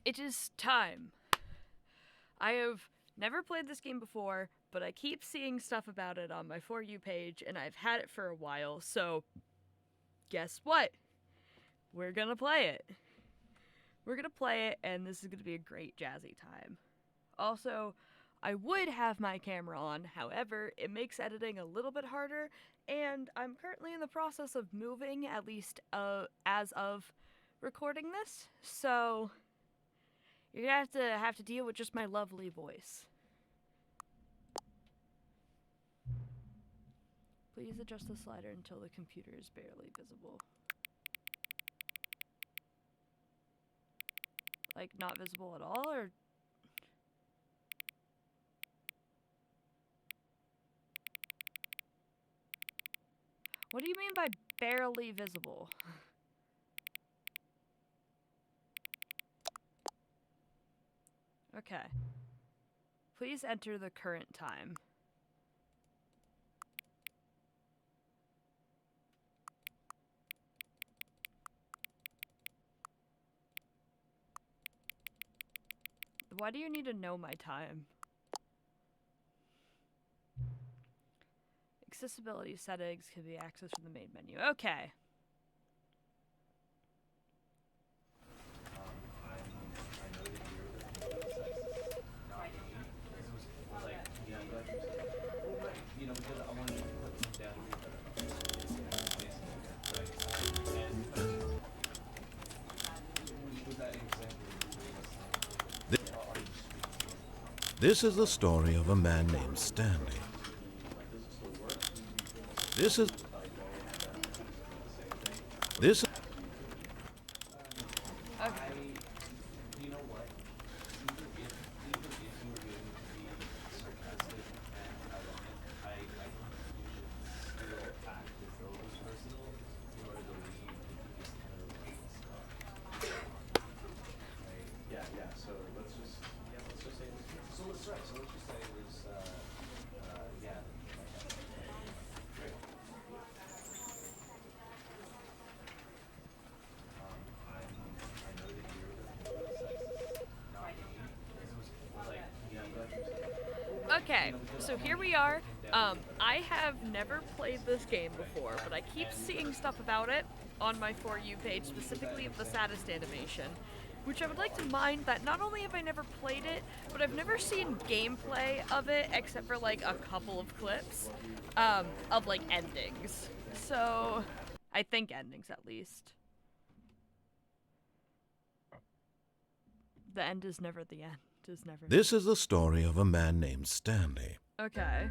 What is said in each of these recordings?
It is time. I have never played this game before, but I keep seeing stuff about it on my For You page, and I've had it for a while, so guess what? We're gonna play it. We're gonna play it, and this is gonna be a great jazzy time. Also, I would have my camera on, however, it makes editing a little bit harder, and I'm currently in the process of moving, at least as of recording this, so you're gonna have to deal with just my lovely voice. Please adjust the slider until the computer is barely visible. Like, not visible at all, or? What do you mean by barely visible? Okay. Please enter the current time. Why do you need to know my time? Accessibility settings can be accessed from the main menu. Okay. This is the story of a man named Stanley. This is Okay. Okay, so here we are. I have never played this game before, but I keep seeing stuff about it on my For You page, specifically of the saddest animation, which I would like to mind that not only have I never played it, but I've never seen gameplay of it except for like a couple of clips of like endings. So, I think endings at least. The end is never the end. Is never. This is the story of a man named Stanley. Okay.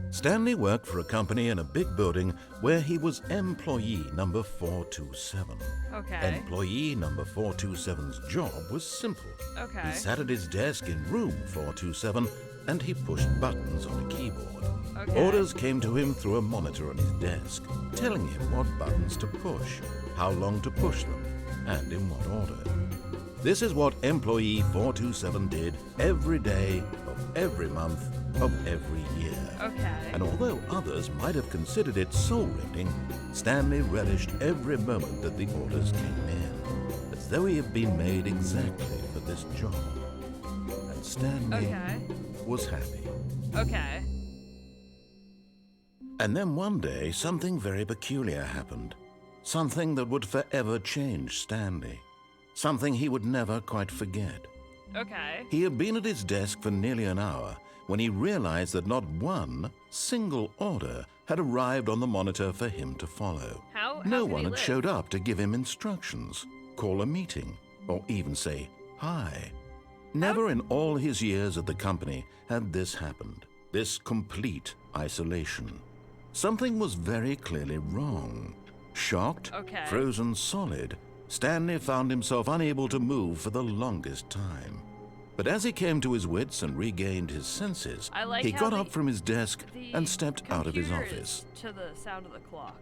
Stanley worked for a company in a big building where he was employee number 427. Okay. Employee number 427's job was simple. Okay. He sat at his desk in room 427 and he pushed buttons on a keyboard. Okay. Orders came to him through a monitor on his desk, telling him what buttons to push, how long to push them, and in what order. This is what employee 427 did every day of every month of every year. Okay. And although others might have considered it soul-rending, Stanley relished every moment that the orders came in, as though he had been made exactly for this job. And Stanley was happy. Okay. And then one day, something very peculiar happened. Something that would forever change Stanley. Something he would never quite forget. Okay. He had been at his desk for nearly an hour when he realized that not one single order had arrived on the monitor for him to follow. How No could one he had live? showed up to give him instructions, call a meeting, or even say hi. Never in all his years at the company had this happened, this complete isolation. Something was very clearly wrong. Shocked, frozen solid, Stanley found himself unable to move for the longest time. But as he came to his wits and regained his senses, he got up from his desk and stepped out of his office. To the sound of the clock.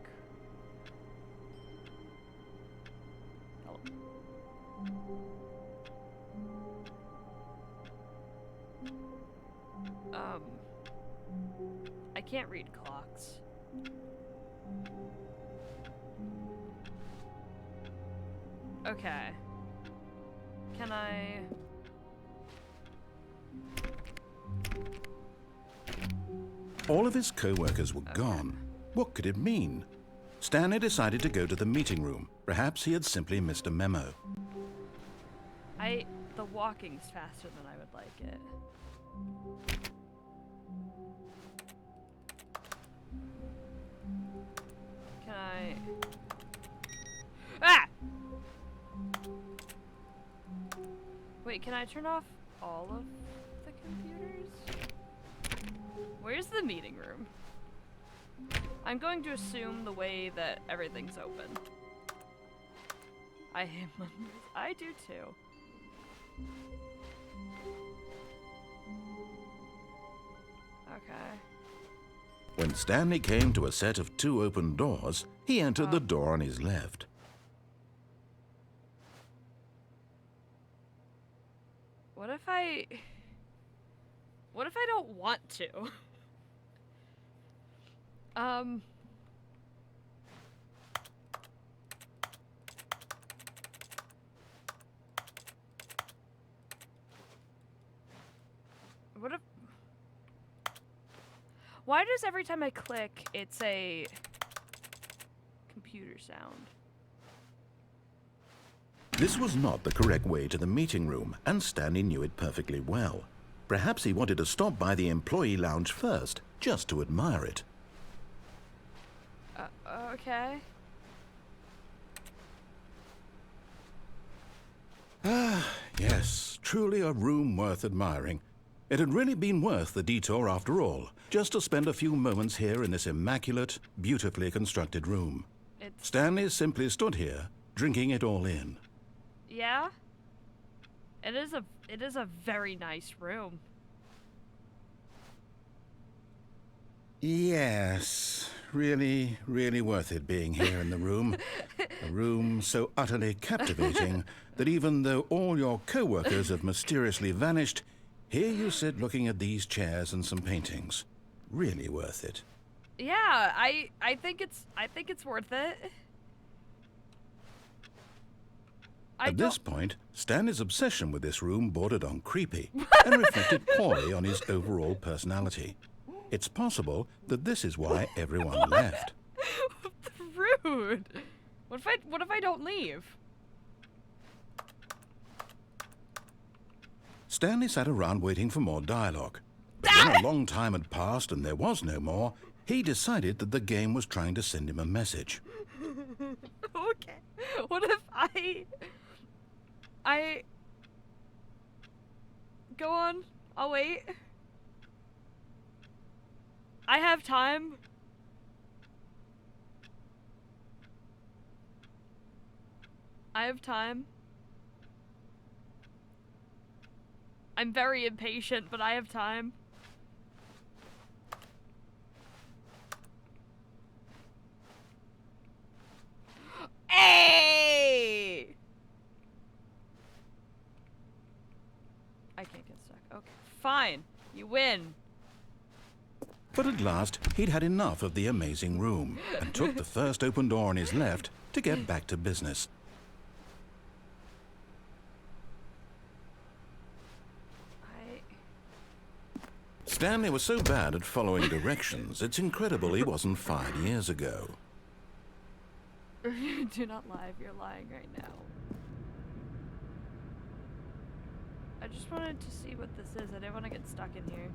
I can't read clocks. Okay. Can I... All of his co-workers were gone. What could it mean? Stanley decided to go to the meeting room. Perhaps he had simply missed a memo. The walking's faster than I would like it. Can I... Ah! Wait, can I turn off all of the computers? Where's the meeting room? I'm going to assume the way that everything's open. I hate numbers. I do too. Okay. When Stanley came to a set of 2 open doors, he entered the door on his left. What if I don't want to? What if... Why does every time I click, it's a computer sound? This was not the correct way to the meeting room, and Stanley knew it perfectly well. Perhaps he wanted to stop by the employee lounge first, just to admire it. Okay. Ah, yes, truly a room worth admiring. It had really been worth the detour after all, just to spend a few moments here in this immaculate, beautifully constructed room. Stanley simply stood here, drinking it all in. Yeah? It is a very nice room. Yes, really, really worth it being here in the room. A room so utterly captivating that even though all your co-workers have mysteriously vanished, here you sit looking at these chairs and some paintings. Really worth it. Yeah, I think it's worth it. At this point, Stanley's obsession with this room bordered on creepy and reflected poorly on his overall personality. It's possible that this is why everyone left. Rude. What if I don't leave? Stanley sat around waiting for more dialogue. But when a long time had passed and there was no more, he decided that the game was trying to send him a message. Okay. What if I go on? I'll wait. I have time. I have time. I'm very impatient, but I have time. Hey! I can't get stuck. Okay, fine. You win. But at last, he'd had enough of the amazing room and took the first open door on his left to get back to business. Stanley was so bad at following directions, it's incredible he wasn't fired years ago. Do not lie if you're lying right now. I just wanted to see what this is. I didn't want to get stuck in here.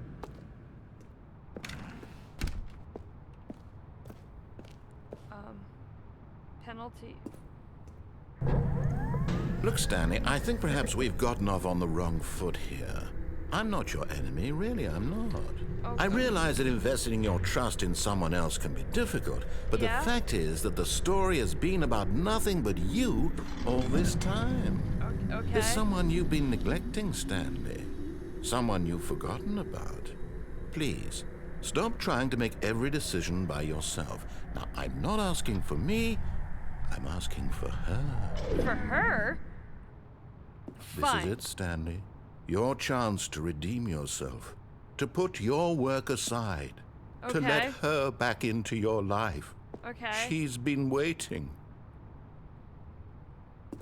Penalty. Look, Stanley, I think perhaps we've gotten off on the wrong foot here. I'm not your enemy, really, I'm not. Okay. I realize that investing your trust in someone else can be difficult, but the fact is that the story has been about nothing but you all this time. Okay. There's someone you've been neglecting, Stanley. Someone you've forgotten about. Please, stop trying to make every decision by yourself. Now, I'm not asking for me, I'm asking for her. For her? This is it, Stanley. Your chance to redeem yourself, to put your work aside, to let her back into your life. Okay. She's been waiting.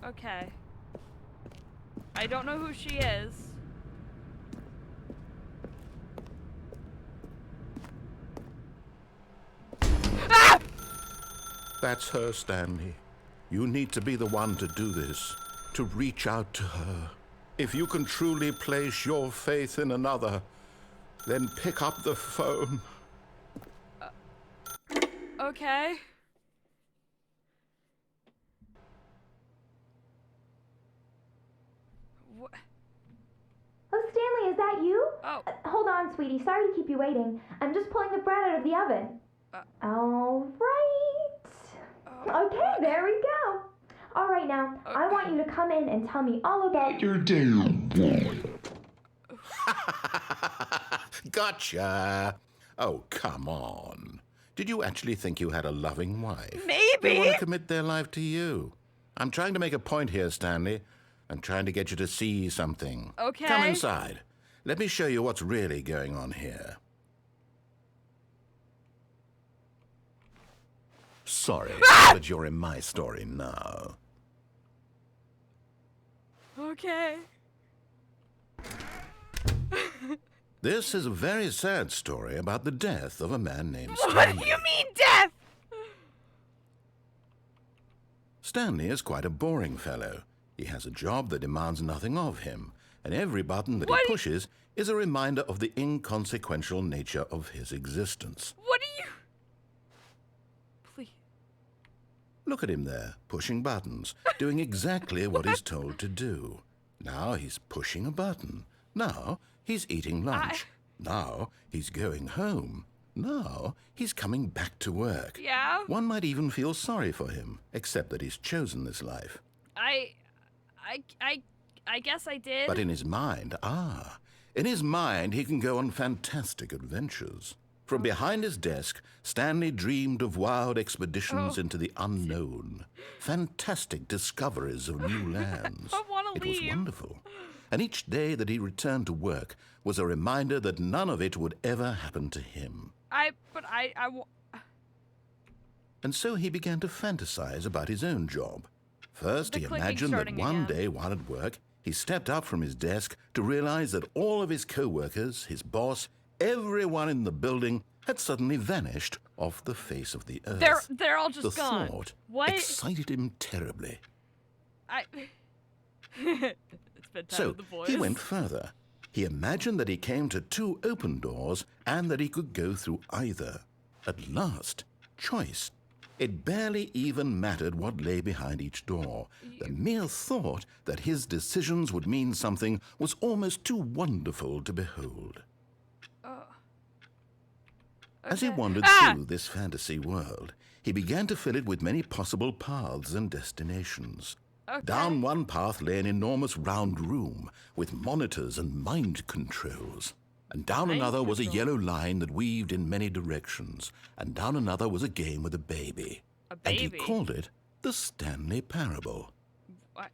Okay. I don't know who she is. Ah! That's her, Stanley. You need to be the one to do this, to reach out to her. If you can truly place your faith in another, then pick up the phone. Okay. Oh, Stanley, is that you? Oh. Hold on, sweetie. Sorry to keep you waiting. I'm just pulling the bread out of the oven. All right. Okay, there we go. All right, now, I want you to come in and tell me all about your day. Gotcha. Oh, come on. Did you actually think you had a loving wife? Maybe. They want to commit their life to you. I'm trying to make a point here, Stanley. I'm trying to get you to see something. Okay. Come inside. Let me show you what's really going on here. Sorry, but you're in my story now. Okay. This is a very sad story about the death of a man named What Stanley. do you mean, death? Stanley is quite a boring fellow. He has a job that demands nothing of him, and every button that he pushes is a reminder of the inconsequential nature of his existence. What do you... Please. Look at him there, pushing buttons, doing exactly what he's told to do. Now he's pushing a button. Now he's eating lunch. Now he's going home. Now he's coming back to work. Yeah? One might even feel sorry for him, except that he's chosen this life. I guess I did. But in his mind, in his mind he can go on fantastic adventures. From behind his desk, Stanley dreamed of wild expeditions into the unknown, fantastic discoveries of new lands. I wanna It leave. was wonderful. And each day that he returned to work was a reminder that none of it would ever happen to him. And so he began to fantasize about his own job. First, The he clicking imagined that starting one again. day while at work, he stepped up from his desk to realize that all of his co-workers, his boss, everyone in the building had suddenly vanished off the face of the earth. They're all just the gone. thought What? excited him terribly. It's been time So with the boys. he went further. He imagined that he came to two open doors and that he could go through either. At last, choice. It barely even mattered what lay behind each door. The mere thought that his decisions would mean something was almost too wonderful to behold. As he wandered through this fantasy world, he began to fill it with many possible paths and destinations. Okay. Down one path lay an enormous round room with monitors and mind controls. And down another was a yellow line that weaved in many directions. And down another was a game with a baby. A And he baby? called it the Stanley Parable. What?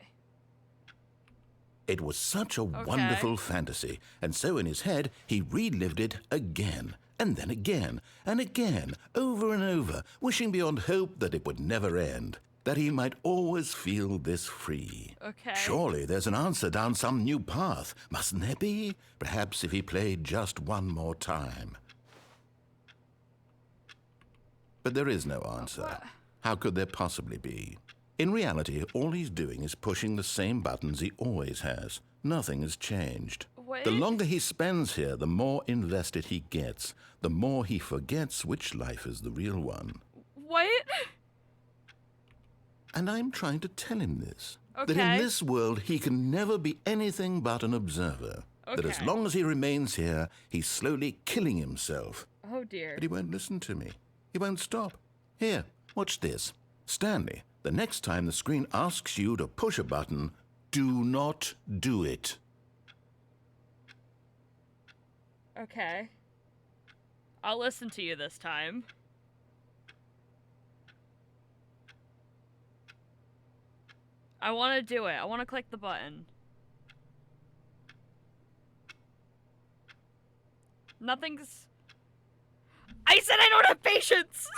It was such a wonderful fantasy, and so in his head he relived it again, and then again, and again, over and over, wishing beyond hope that it would never end, that he might always feel this free. Okay. Surely there's an answer down some new path, mustn't there be? Perhaps if he played just one more time. But there is no answer. How could there possibly be? In reality, all he's doing is pushing the same buttons he always has. Nothing has changed. What? The longer he spends here, the more invested he gets, the more he forgets which life is the real one. What? And I'm trying to tell him this. That in Okay. this world, he can never be anything but an observer. That as Okay. long as he remains here, he's slowly killing himself. Oh dear. But he won't listen to me. He won't stop. Here, watch this. Stanley, the next time the screen asks you to push a button, do not do it. Okay. I'll listen to you this time. I want to do it. I want to click the button. Nothing's... I said I don't have patience!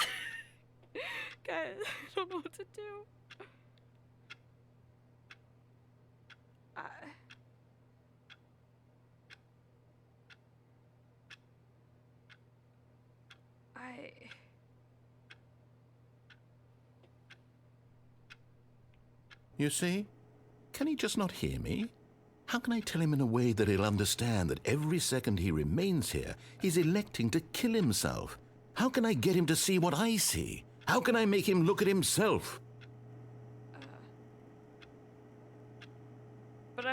Guys, I don't know what to do. You see? Can he just not hear me? How can I tell him in a way that he'll understand that every second he remains here, he's electing to kill himself? How can I get him to see what I see? How can I make him look at himself? But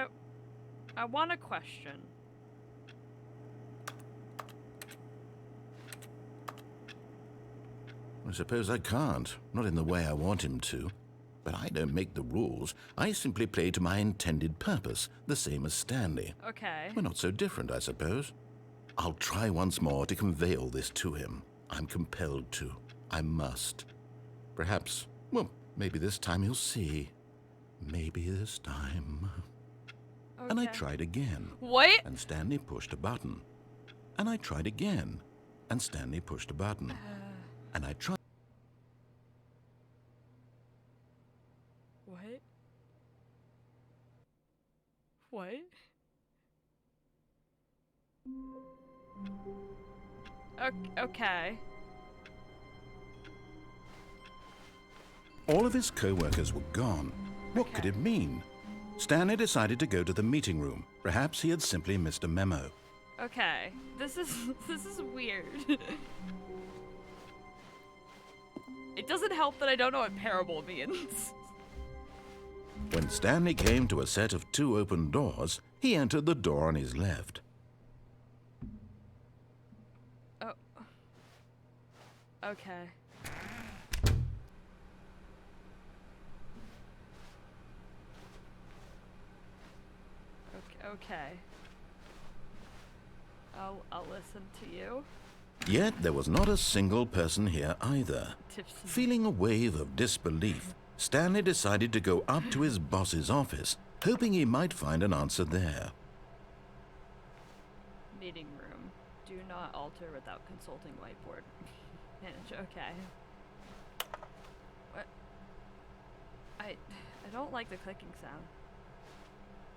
I want a question. I suppose I can't, not in the way I want him to. But I don't make the rules. I simply play to my intended purpose, the same as Stanley. Okay. We're not so different, I suppose. I'll try once more to convey all this to him. I'm compelled to. I must. Perhaps, well, maybe this time he'll see. Maybe this time. Okay. And I tried again. What? And Stanley pushed a button. And I tried again. And Stanley pushed a button. And I tried. What? What? Okay. All of his co-workers were gone. What could it mean? Stanley decided to go to the meeting room. Perhaps he had simply missed a memo. Okay. This is weird. It doesn't help that I don't know what parable means. When Stanley came to a set of 2 open doors, he entered the door on his left. Oh. Okay. Okay. I'll listen to you. Yet there was not a single person here either. Tipsy. Feeling a wave of disbelief, Stanley decided to go up to his boss's office, hoping he might find an answer there. Meeting room. Do not alter without consulting whiteboard. Manager. Okay. What? I don't like the clicking sound.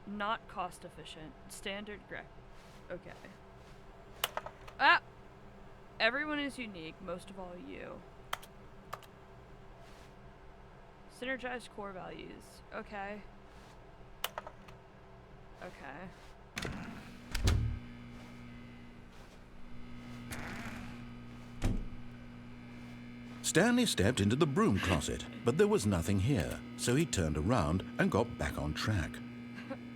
Not cost efficient. Standard Okay. Ah! Everyone is unique, most of all you. Synergized core values. Okay. Okay. Stanley stepped into the broom closet, but there was nothing here, so he turned around and got back on track.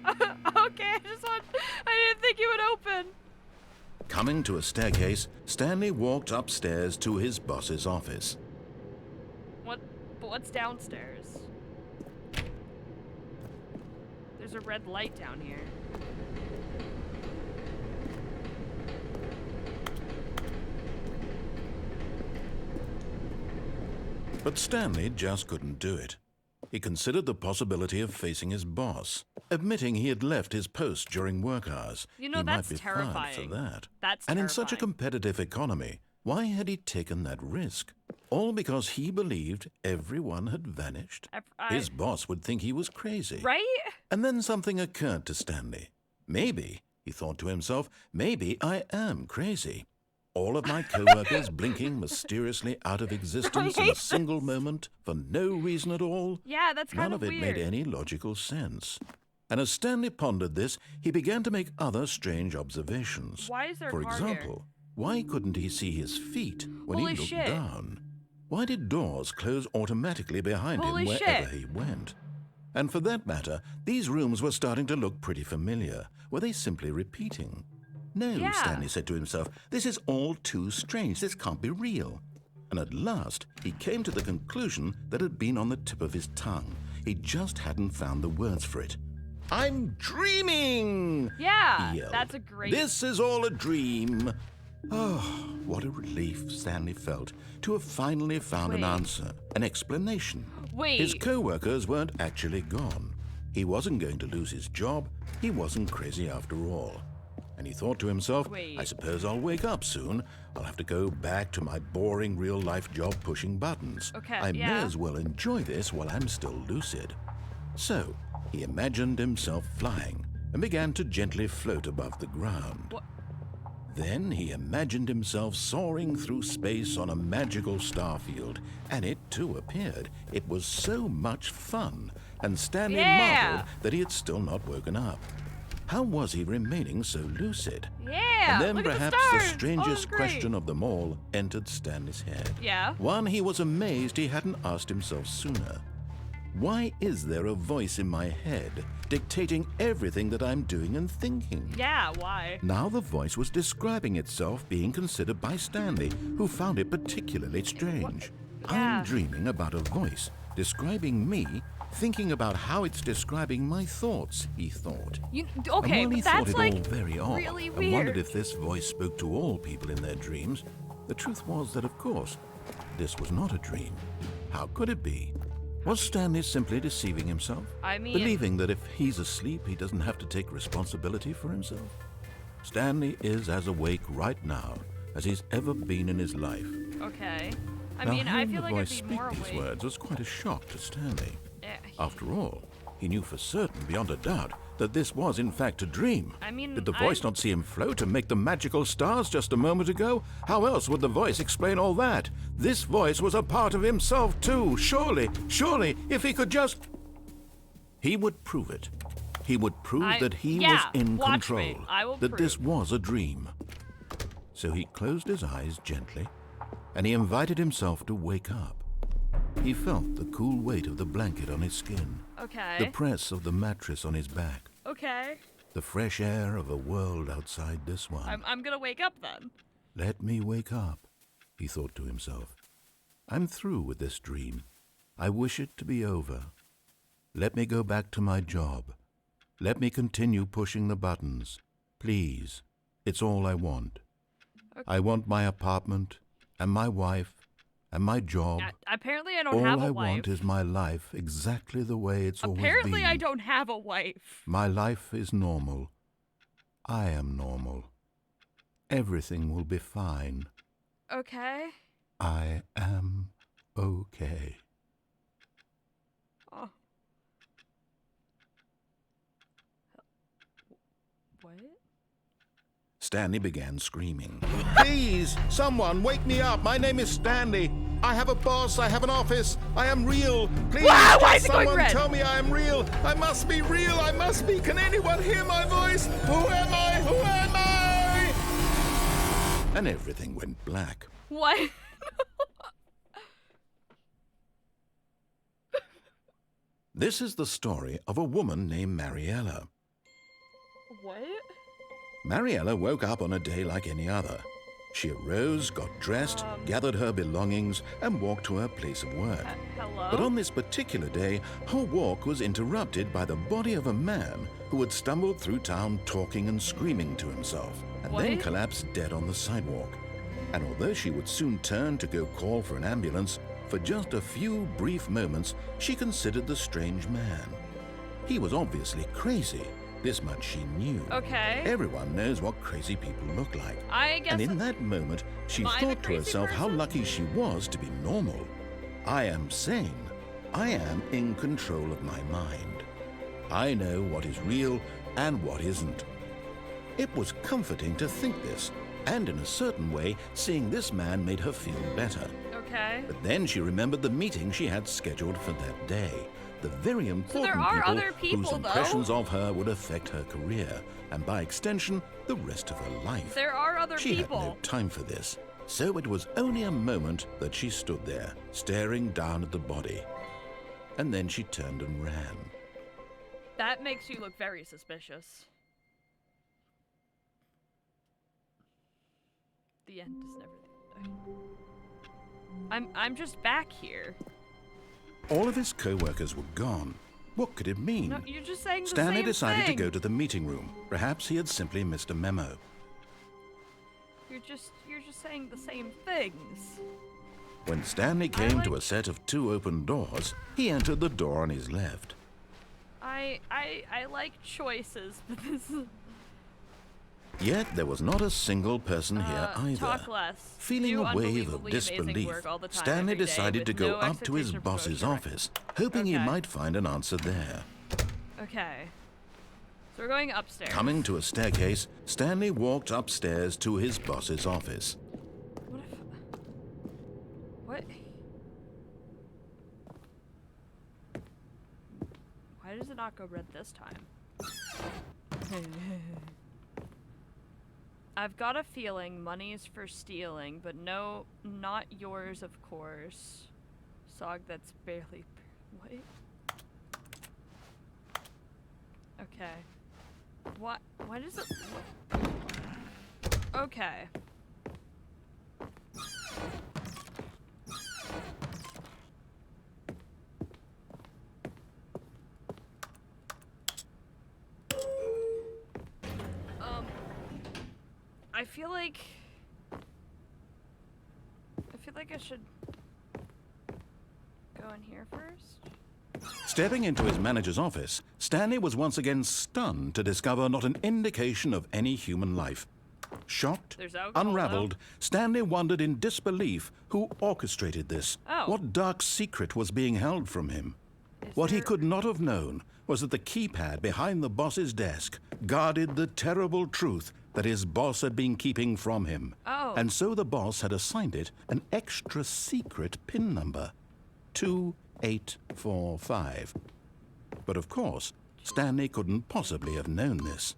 Okay, I didn't think you would open. Coming to a staircase, Stanley walked upstairs to his boss's office. What's downstairs? There's a red light down here. But Stanley just couldn't do it. He considered the possibility of facing his boss, admitting he had left his post during work hours. You know, he that's might be terrifying. fired for that. That's and terrifying. in such a competitive economy, why had he taken that risk? All because he believed everyone had vanished? His boss would think he was crazy. Right? And then something occurred to Stanley. Maybe, he thought to himself, maybe I am crazy. All of my co-workers blinking mysteriously out of existence in a single moment for no reason at all. Yeah, that's kind None of it weird. made any logical sense. And as Stanley pondered this, he began to make other strange observations. Why is there a For car example, why couldn't he see his feet when Holy he looked shit. down? Why did doors close automatically behind Holy him wherever shit. he went? And for that matter, these rooms were starting to look pretty familiar. Were they simply repeating? No, Yeah. Stanley said to himself, this is all too strange. This can't be real. And at last, he came to the conclusion that had been on the tip of his tongue. He just hadn't found the words for it. I'm dreaming! Yeah, he yelled. that's a great... This is all a dream. Oh, what a relief Stanley felt to have finally found an Wait. answer, an explanation. Wait. His co-workers weren't actually gone. He wasn't going to lose his job. He wasn't crazy after all. And he thought to himself, Wait. I suppose I'll wake up soon. I'll have to go back to my boring real-life job pushing buttons. Okay, I yeah. may as well enjoy this while I'm still lucid. So, he imagined himself flying and began to gently float above the ground. What? Then he imagined himself soaring through space on a magical starfield, and it too appeared. It was so much fun, and Stanley marveled that he had still not woken up. How was he remaining so lucid? Yeah, and then look perhaps at the the stars. strangest question of them all entered Stanley's head. Yeah? One he was amazed he hadn't asked himself sooner. Why is there a voice in my head dictating everything that I'm doing and thinking? Yeah, why? Now the voice was describing itself being considered by Stanley, who found it particularly strange. Yeah. I'm dreaming about a voice describing me, thinking about how it's describing my thoughts, he thought. Okay, and while he but thought that's it like all very odd really and weird. wondered if this voice spoke to all people in their dreams, the truth was that, of course, this was not a dream. How could it be? Was Stanley simply deceiving himself? I mean, Believing that if he's asleep, he doesn't have to take responsibility for himself? Stanley is as awake right now as he's ever been in his life. okay. I Now, mean, I hearing feel the like voice I'd be speak more these awake. words was quite a shock to Stanley. Eh, After all, he knew for certain, beyond a doubt, that this was in fact a dream. I mean, Did the voice not see him float and make the magical stars just a moment ago? How else would the voice explain all that? This voice was a part of himself too. Surely, if he could just... He would prove it. He would prove that he was in watch me. control. I will That prove. this was a dream. So he closed his eyes gently, and he invited himself to wake up. He felt the cool weight of the blanket on his skin, Okay. the press of the mattress on his back, Okay. the fresh air of a world outside this one. I'm gonna wake up then. Let me wake up, he thought to himself. I'm through with this dream. I wish it to be over. Let me go back to my job. Let me continue pushing the buttons. Please, it's all I want. Okay. I want my apartment, and my wife, and my job. Apparently I don't All have a I wife. want is my life exactly the way it's always been. Apparently I don't have a wife. My life is normal. I am normal. Everything will be fine. Okay. I am okay. Oh. What? Stanley began screaming. Please, someone, wake me up. My name is Stanley. I have a boss. I have an office. I am real. Please, Wow, why just is it going someone red? tell me I am real. I must be real. I must be. Can anyone hear my voice? Who am I? Who am I? And everything went black. What? This is the story of a woman named Mariella. What? Mariella woke up on a day like any other. She arose, got dressed, gathered her belongings, and walked to her place of work. Hello? But on this particular day, her walk was interrupted by the body of a man who had stumbled through town talking and screaming to himself, and then What? collapsed dead on the sidewalk. And although she would soon turn to go call for an ambulance, for just a few brief moments, she considered the strange man. He was obviously crazy. This much she knew. Okay. Everyone knows what crazy people look like. I guess. And in that moment, she Am I the thought to crazy herself how person? lucky she was to be normal. I am sane. I am in control of my mind. I know what is real and what isn't. It was comforting to think this, and in a certain way, seeing this man made her feel better. Okay. But then she remembered the meeting she had scheduled for that day. The very important are other whose people, though. impressions of her would affect her career, and by extension, the rest of her life. There are other She people. had no time for this, so it was only a moment that she stood there, staring down at the body. And then she turned and ran. That makes you look very suspicious. The end is never. I'm just back here. All of his co-workers were gone. What could it mean? No, you're just saying the Stanley same decided thing. to go to the meeting room. Perhaps he had simply missed a memo. You're just saying the same things. When Stanley came to a set of 2 open doors, he entered the door on his left. I like choices, but this is Yet there was not a single person here either. talk less. Feeling Do a wave of unbelievably amazing disbelief, work all the time, Stanley every day, decided to with go no up to his expectation of boss's promotion. office, hoping he Okay. might find an answer there. Okay. So we're going upstairs. Coming to a staircase, Stanley walked upstairs to his boss's office. What if... What? Why does it not go red this time? I've got a feeling money's for stealing, but no, not yours, of course. Sog, that's barely... What? Okay. What? Why does it... Okay. I feel like I should go in here first. Stepping into his manager's office, Stanley was once again stunned to discover not an indication of any human life. Shocked, unraveled, Stanley wondered in disbelief who orchestrated this. What dark secret was being held from him? What he could not have known was that the keypad behind the boss's desk guarded the terrible truth that his boss had been keeping from him. And so the boss had assigned it an extra secret PIN number, 2845. But of course, Stanley couldn't possibly have known this.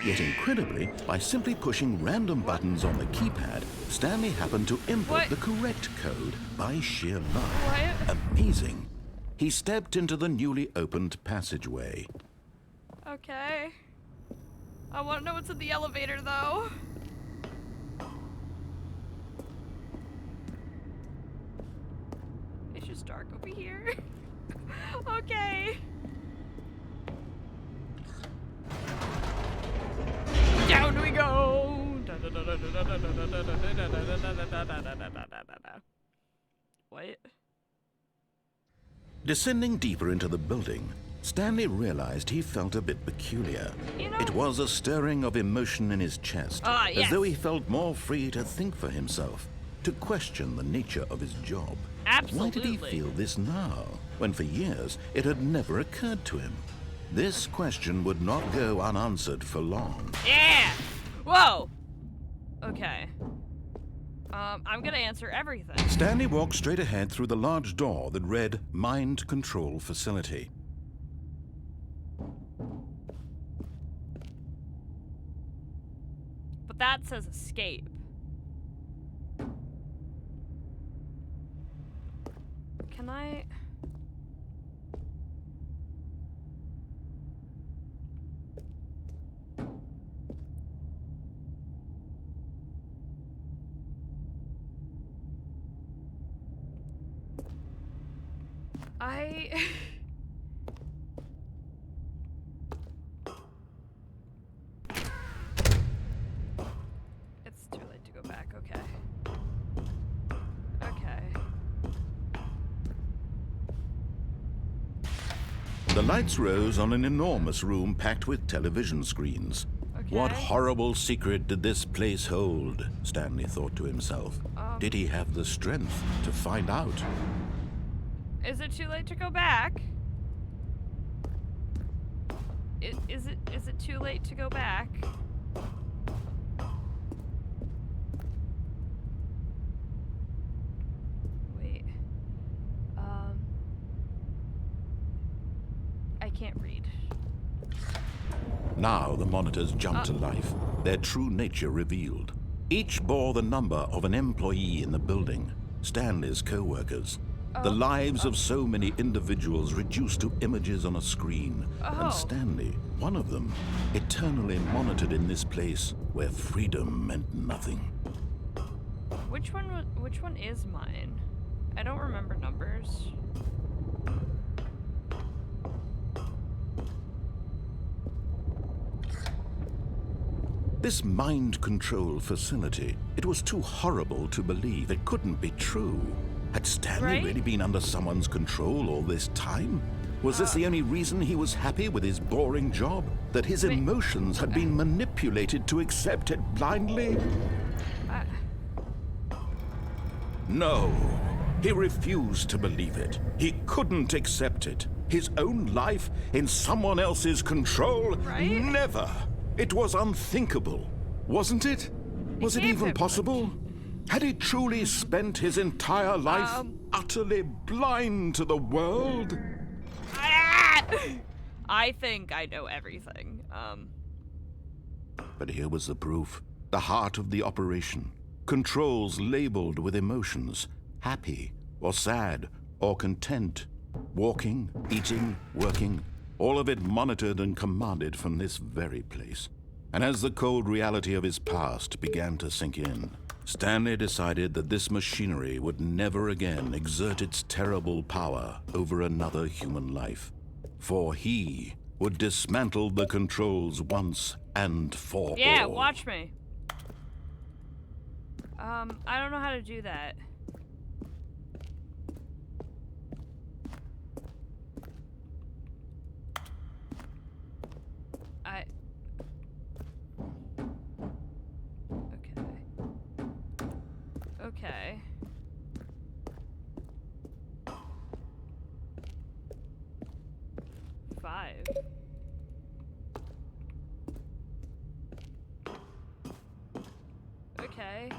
Yet incredibly, by simply pushing random buttons on the keypad, Stanley happened to input the correct code by sheer luck. Amazing. He stepped into the newly opened passageway. Okay. I want to know what's in the elevator, though. It's just dark over here. Okay. Down we go. What? Descending deeper into the building, Stanley realized he felt a bit peculiar. It was a stirring of emotion in his chest, as though he felt more free to think for himself, to question the nature of his job. Absolutely. Why did he feel this now, when for years it had never occurred to him? This question would not go unanswered for long. Yeah! Whoa! Okay. I'm gonna answer everything. Stanley walked straight ahead through the large door that read Mind Control Facility. But that says escape. Can I... It's too late to go back, okay. Okay. The lights rose on an enormous room packed with television screens. What horrible secret did this place hold? Stanley thought to himself. Did he have the strength to find out? Is it too late to go back? Is it too late to go back? Wait. I can't read. Now the monitors jumped to life, their true nature revealed. Each bore the number of an employee in the building, Stanley's co-workers. The lives of so many individuals reduced to images on a screen, and Stanley, one of them, eternally monitored in this place where freedom meant nothing. Which one is mine? I don't remember numbers. This mind control facility, it was too horrible to believe. It couldn't be true. Had Stanley really been under someone's control all this time? Was this the only reason he was happy with his boring job? That his emotions had been manipulated to accept it blindly? No, he refused to believe it. He couldn't accept it. His own life in someone else's control? Right? Never. It was unthinkable, wasn't it? Was it even possible? Had he truly spent his entire life utterly blind to the world? I think I know everything. But here was the proof. The heart of the operation. Controls labeled with emotions. Happy, or sad, or content. Walking, eating, working. All of it monitored and commanded from this very place. And as the cold reality of his past began to sink in, Stanley decided that this machinery would never again exert its terrible power over another human life. For he would dismantle the controls once and for all. Yeah, watch me. I don't know how to do that. Okay. 5. Okay.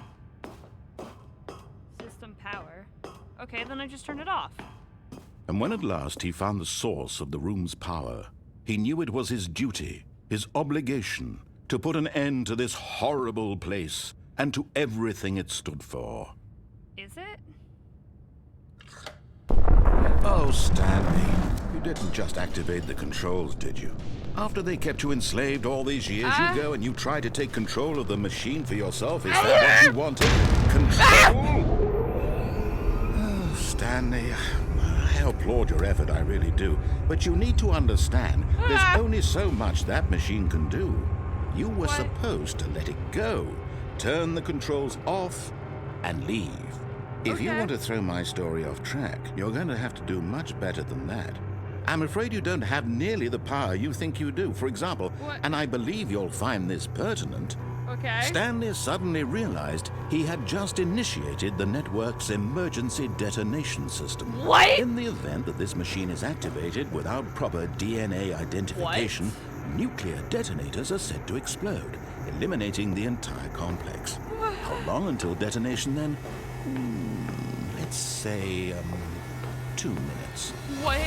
System power. Okay, then I just turn it off. And when at last he found the source of the room's power, he knew it was his duty, his obligation, to put an end to this horrible place and to everything it stood for. Is it? Oh, Stanley, you didn't just activate the controls, did you? After they kept you enslaved all these years, you go and you try to take control of the machine for yourself. Is that what you wanted? Control? Oh, Stanley, I applaud your effort, I really do. But you need to understand, there's only so much that machine can do. You were supposed to let it go. Turn the controls off and leave. If you want to throw my story off track, you're going to have to do much better than that. I'm afraid you don't have nearly the power you think you do. For example, and I believe you'll find this pertinent, Stanley suddenly realized he had just initiated the network's emergency detonation system. What? In the event that this machine is activated without proper DNA identification, nuclear detonators are said to explode, eliminating the entire complex. How long until detonation then? Let's say, 2 minutes. What?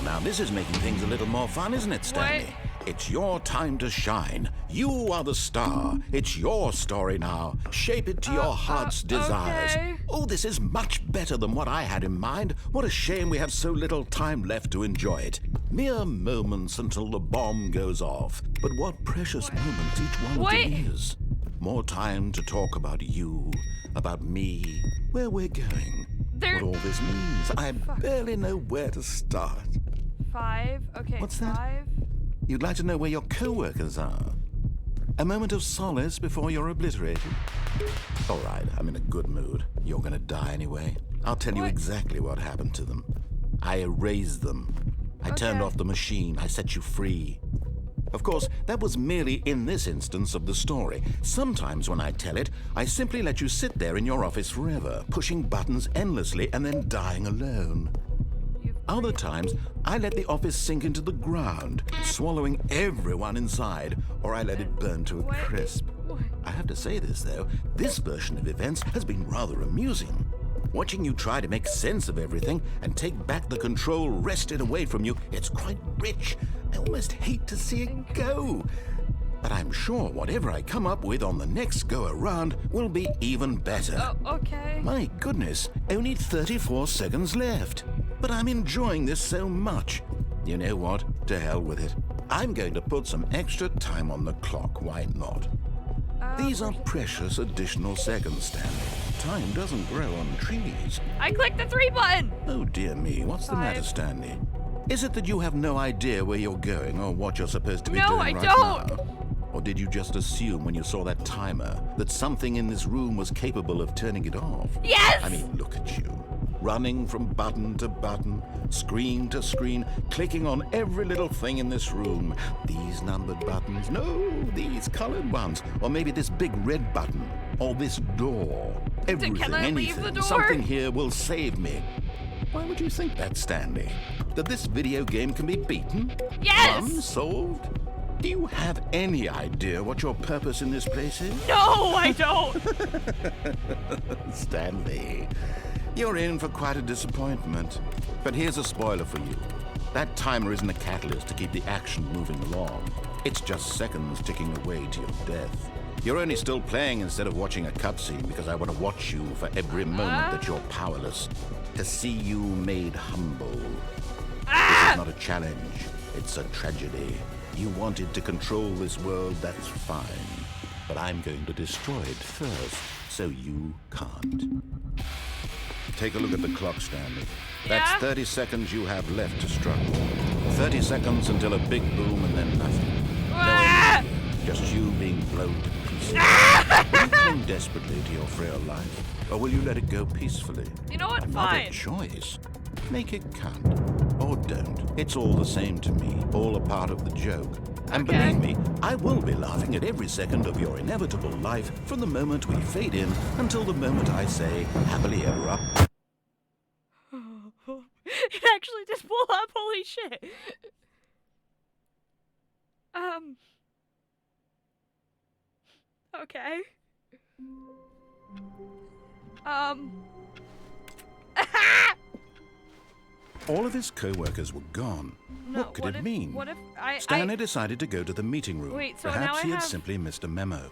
Now this is making things a little more fun, isn't it, Stanley? It's your time to shine. You are the star. It's your story now. Shape it to your heart's desires. Oh, this is much better than what I had in mind. What a shame we have so little time left to enjoy it. Mere moments until the bomb goes off. But what precious moments each one of them is. More time to talk about you, about me, where we're going, what all this means. I barely know where to start. 5. Okay. What's that? 5. You'd like to know where your co-workers are. A moment of solace before you're obliterated. All right, I'm in a good mood. You're gonna die anyway. I'll tell you exactly what happened to them. I erased them. I turned off the machine. I set you free. Of course, that was merely in this instance of the story. Sometimes when I tell it, I simply let you sit there in your office forever, pushing buttons endlessly and then dying alone. Other times, I let the office sink into the ground, swallowing everyone inside, or I let it burn to a crisp. I have to say this, though, this version of events has been rather amusing. Watching you try to make sense of everything and take back the control wrested away from you, it's quite rich. I almost hate to see it go. But I'm sure whatever I come up with on the next go-around will be even better. Oh, okay. My goodness, only 34 seconds left. But I'm enjoying this so much. You know what? To hell with it. I'm going to put some extra time on the clock, why not? These are precious additional seconds, Stanley. Time doesn't grow on trees. I clicked the 3 button! Oh dear me, what's the matter, Stanley? Is it that you have no idea where you're going or what you're supposed to be doing right now? Or did you just assume when you saw that timer that something in this room was capable of turning it off? Yes! I mean, look at you. Running from button to button, screen to screen, clicking on every little thing in this room. These numbered buttons, no, these colored ones. Or maybe this big red button, or this door. Everything, Can I leave anything, the door? something here will save me. Why would you think that, Stanley? that this video game can be beaten? Yes! Won? Solved? Do you have any idea what your purpose in this place is? No, I don't! Stanley, you're in for quite a disappointment. But here's a spoiler for you. That timer isn't a catalyst to keep the action moving along. It's just seconds ticking away to your death. You're only still playing instead of watching a cutscene because I want to watch you for every moment that you're powerless. To see you made humble. This is not a challenge. It's a tragedy. You wanted to control this world, that's fine. But I'm going to destroy it first, so you can't. Take a look at the clock, Stanley. That's 30 seconds you have left to struggle. 30 seconds until a big boom and then nothing. No enemy, just you being blown to pieces. Will you cling desperately to your frail life, or will you let it go peacefully? You know what? Another Fine. choice. Make it count. Or don't. It's all the same to me. All a part of the joke. And believe me, I will be laughing at every second of your inevitable life from the moment we fade in until the moment I say, happily ever up. It actually just blew up, holy shit. Okay. All of his co-workers were gone. No, What could it mean? What if Stanley decided to go to the meeting room. Wait, so Perhaps now he I had have- simply missed a memo.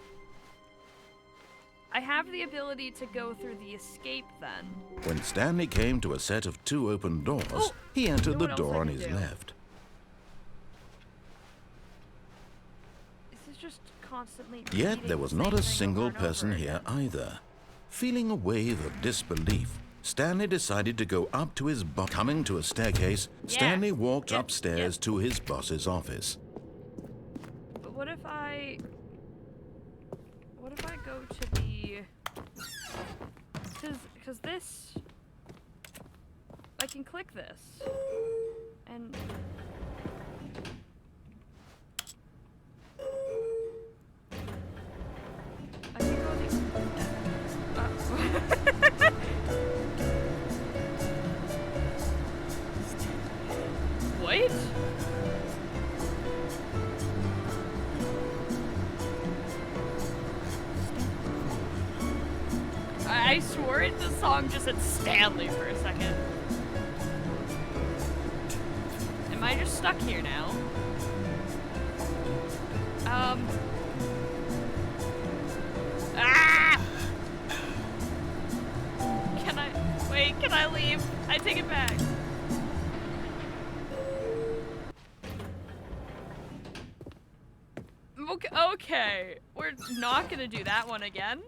I have the ability to go through the escape then. When Stanley came to a set of 2 open doors, Oh, he entered you know the what else door I on can his do? left. This is just constantly Yet repeating there was the not same a thing single over and over person here again. either. Feeling a wave of disbelief, Stanley decided to go up to his boss. Coming to a staircase, Stanley walked upstairs to his boss's office. But what if I go to the... Cause this... I can click this. And... I can go the... What? I swore the song just said Stanley for a second. Am I just stuck here now? Ah! Can I leave? I take it back. Okay, we're not gonna do that one again.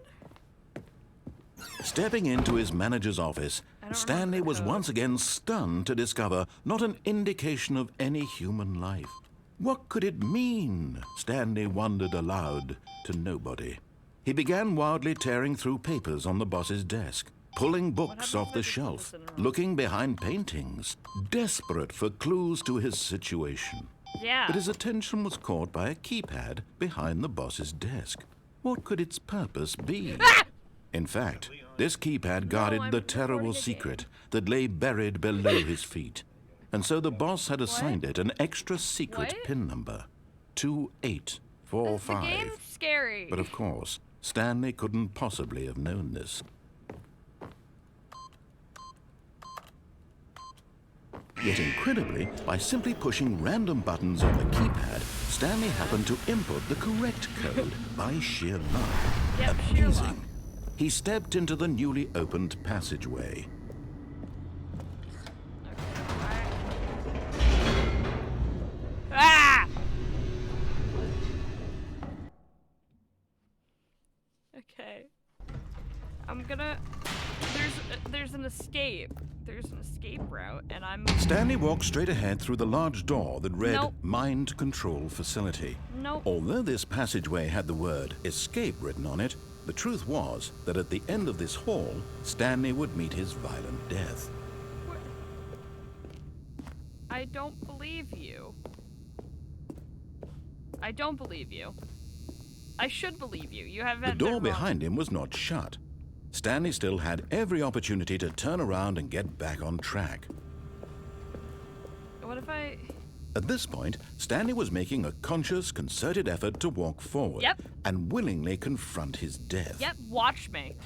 Stepping into his manager's office, don't Stanley remember the was code. once again stunned to discover not an indication of any human life. What could it mean? Stanley wondered aloud to nobody. He began wildly tearing through papers on the boss's desk, pulling books happens off if I the just put shelf, this in a row? looking behind paintings, desperate for clues to his situation. Yeah. But his attention was caught by a keypad behind the boss's desk. What could its purpose be? In fact, this keypad guarded I'm the recording terrible a game. secret that lay buried below his feet. And so the boss had assigned it an extra secret What? pin number, The 2845. game's scary. But of course, Stanley couldn't possibly have known this. Yet incredibly, by simply pushing random buttons on the keypad, Stanley happened to input the correct code by sheer luck. Yep, sheer luck. Amazing. He stepped into the newly opened passageway. Ah! Okay. I'm gonna... There's an escape. There's an escape route, and I'm... Stanley walked straight ahead through the large door that read Nope. Mind Control Facility. Nope. Although this passageway had the word escape written on it, the truth was that at the end of this hall, Stanley would meet his violent death. I don't believe you. I don't believe you. I should believe you. You have The door behind him was not shut. Stanley still had every opportunity to turn around and get back on track. What if I... At this point, Stanley was making a conscious, concerted effort to walk forward and willingly confront his death. Yep, watch me.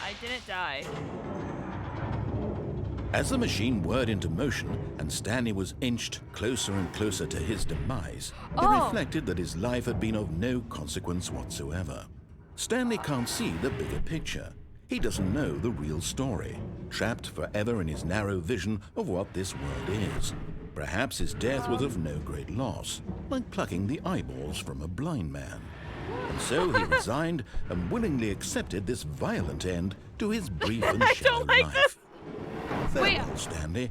I didn't die. As the machine whirred into motion and Stanley was inched closer and closer to his demise, it reflected that his life had been of no consequence whatsoever. Stanley can't see the bigger picture. He doesn't know the real story, trapped forever in his narrow vision of what this world is. Perhaps his death was of no great loss, like plucking the eyeballs from a blind man. And so he resigned and willingly accepted this violent end to his brief and shallow life. Farewell, Stanley.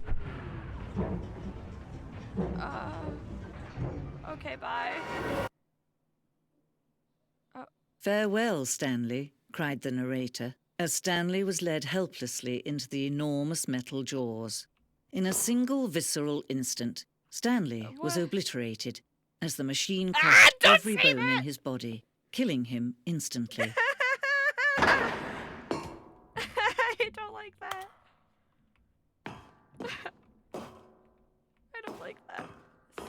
Okay, bye. Farewell, Stanley, cried the narrator, as Stanley was led helplessly into the enormous metal jaws. In a single visceral instant, Stanley was obliterated as the machine crushed every bone in his body, killing him instantly. I don't like that. I don't like that. The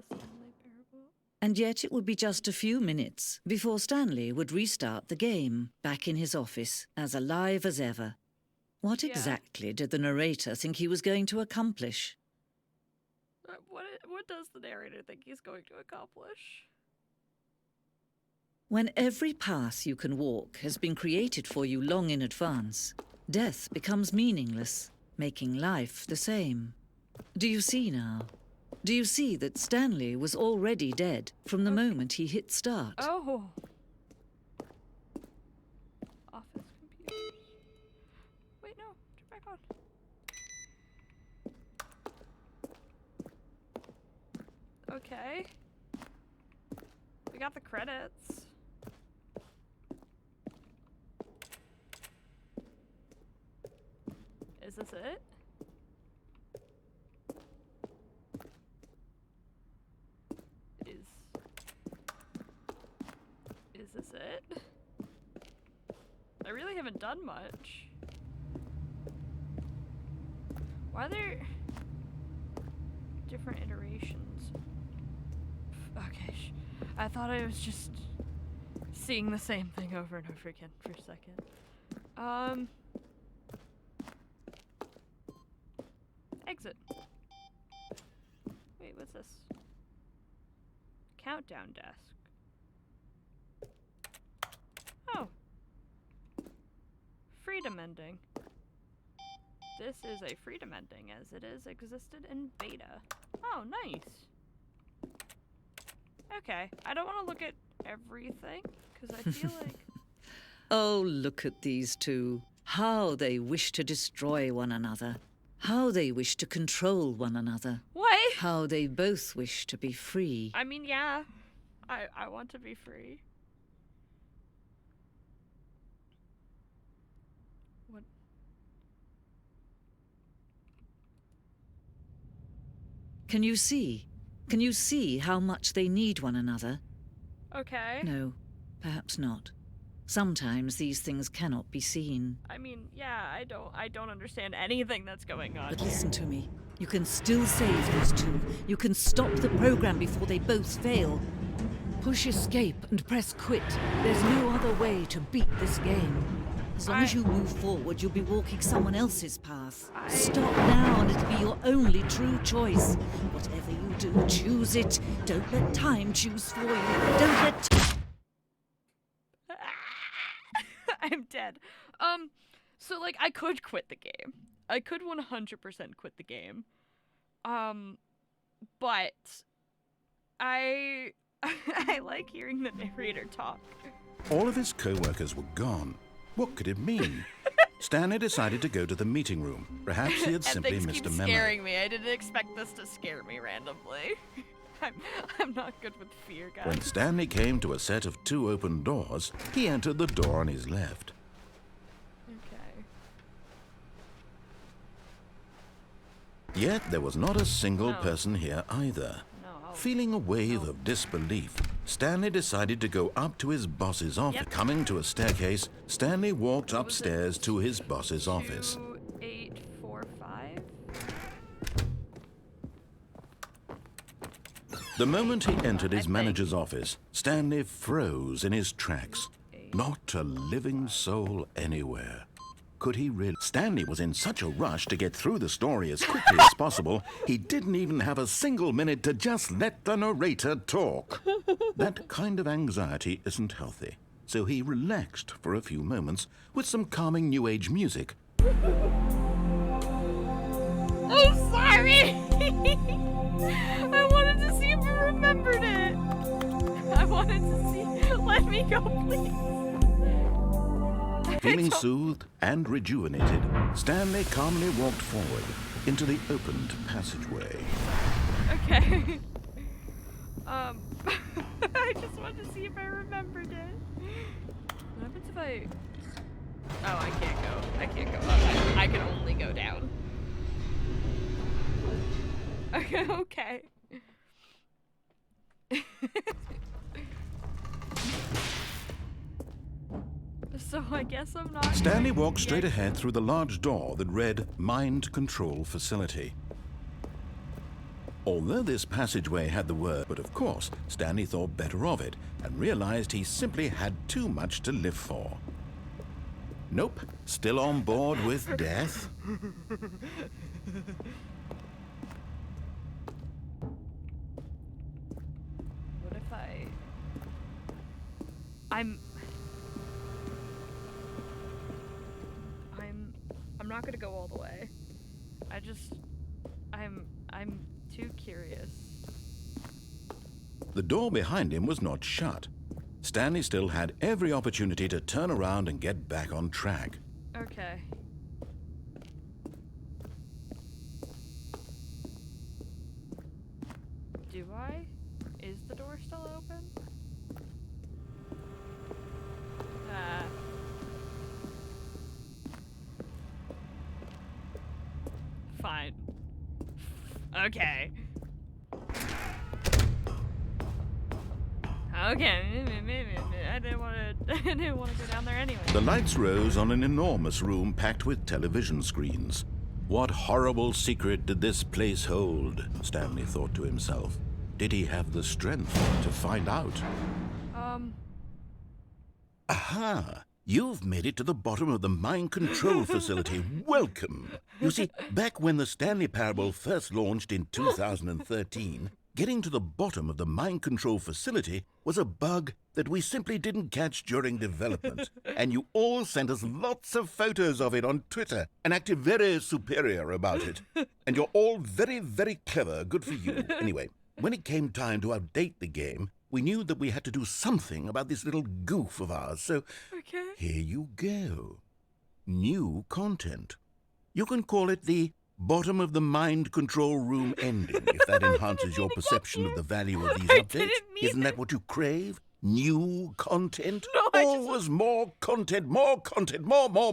Stanley parable. And yet it would be just a few minutes before Stanley would restart the game, back in his office, as alive as ever. What exactly did the narrator think he was going to accomplish? What does the narrator think he's going to accomplish? When every path you can walk has been created for you long in advance, death becomes meaningless, making life the same. Do you see now? Do you see that Stanley was already dead from the moment he hit start? Oh. Office computers. Wait, no. Turn back on. Okay. We got the credits. Is this it? Is this it? I really haven't done much. Why are there different iterations? Okay, I thought I was just seeing the same thing over and over again for a second. Exit. Wait, what's this? Countdown desk. Oh. Freedom ending. This is a freedom ending as it is existed in beta. Oh, nice. Okay, I don't want to look at everything because I feel like... Oh, look at these two. How they wish to destroy one another. How they wish to control one another. What? How they both wish to be free. I mean, yeah. I want to be free. What? Can you see? Can you see how much they need one another? Okay. No, perhaps not. Sometimes these things cannot be seen. I mean, yeah, I don't understand anything that's going on. But listen to me. You can still save these two. You can stop the program before they both fail. Push escape and press quit. There's no other way to beat this game. As long as you move forward, you'll be walking someone else's path. Stop now and it'll be your only true choice. Whatever you do, choose it. Don't let time choose for you. Don't let... I'm dead. So, like, I could quit the game. I could 100% quit the game. But I like hearing the narrator talk. All of his co-workers were gone. What could it mean? Stanley decided to go to the meeting room. Perhaps he had simply missed a memo. Scaring me. I didn't expect this to scare me randomly. I'm not good with fear, guys. When Stanley came to a set of 2 open doors, he entered the door on his left. Yet there was not a single person here either. Feeling a wave of disbelief, Stanley decided to go up to his boss's office. Coming to a staircase, Stanley walked upstairs to his boss's office. 2845? The moment he entered his manager's office, Stanley froze in his tracks. Not a living soul anywhere. Could he really? Stanley was in such a rush to get through the story as quickly as possible, he didn't even have a single minute to just let the narrator talk. That kind of anxiety isn't healthy, so he relaxed for a few moments with some calming New Age music. I'm sorry! I wanted to see if you remembered it. I wanted to see. Let me go, please. Feeling soothed and rejuvenated, Stanley calmly walked forward into the opened passageway. Okay. I just wanted to see if I remembered it. What happens if I... Oh, I can't go. I can't go up. I can only go down. Okay, okay. So I guess I'm not... Stanley walked straight ahead through the large door that read Mind Control Facility. Although this passageway had the word, but of course, Stanley thought better of it and realized he simply had too much to live for. Nope, still on board with death. What if I'm not gonna go all the way. I'm too curious. The door behind him was not shut. Stanley still had every opportunity to turn around and get back on track. Okay. Do I? Is the door still open? Fine. Okay. Okay. I didn't want to go down there anyway. The lights rose on an enormous room packed with television screens. What horrible secret did this place hold? Stanley thought to himself. Did he have the strength to find out? Aha! You've made it to the bottom of the mind control facility. Welcome! You see, back when the Stanley Parable first launched in 2013, getting to the bottom of the mind control facility was a bug that we simply didn't catch during development. And you all sent us lots of photos of it on Twitter and acted very superior about it. And you're all very, very clever. Good for you. Anyway, when it came time to update the game, we knew that we had to do something about this little goof of ours, so here you go. New content. You can call it the bottom of the mind control room ending, if that enhances your perception of the value of these updates. Isn't that what you crave? New content? No, Always more content, more, more.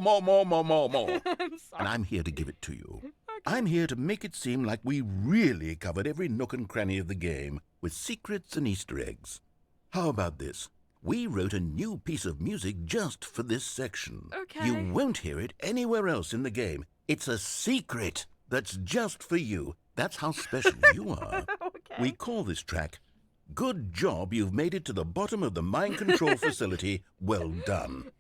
I'm sorry. And I'm here to give it to you. I'm here to make it seem like we really covered every nook and cranny of the game, with secrets and Easter eggs. How about this? We wrote a new piece of music just for this section. Okay. You won't hear it anywhere else in the game. It's a secret that's just for you. That's how special you are. Okay. We call this track, Good Job You've Made It to the Bottom of the Mind Control Facility. Well done.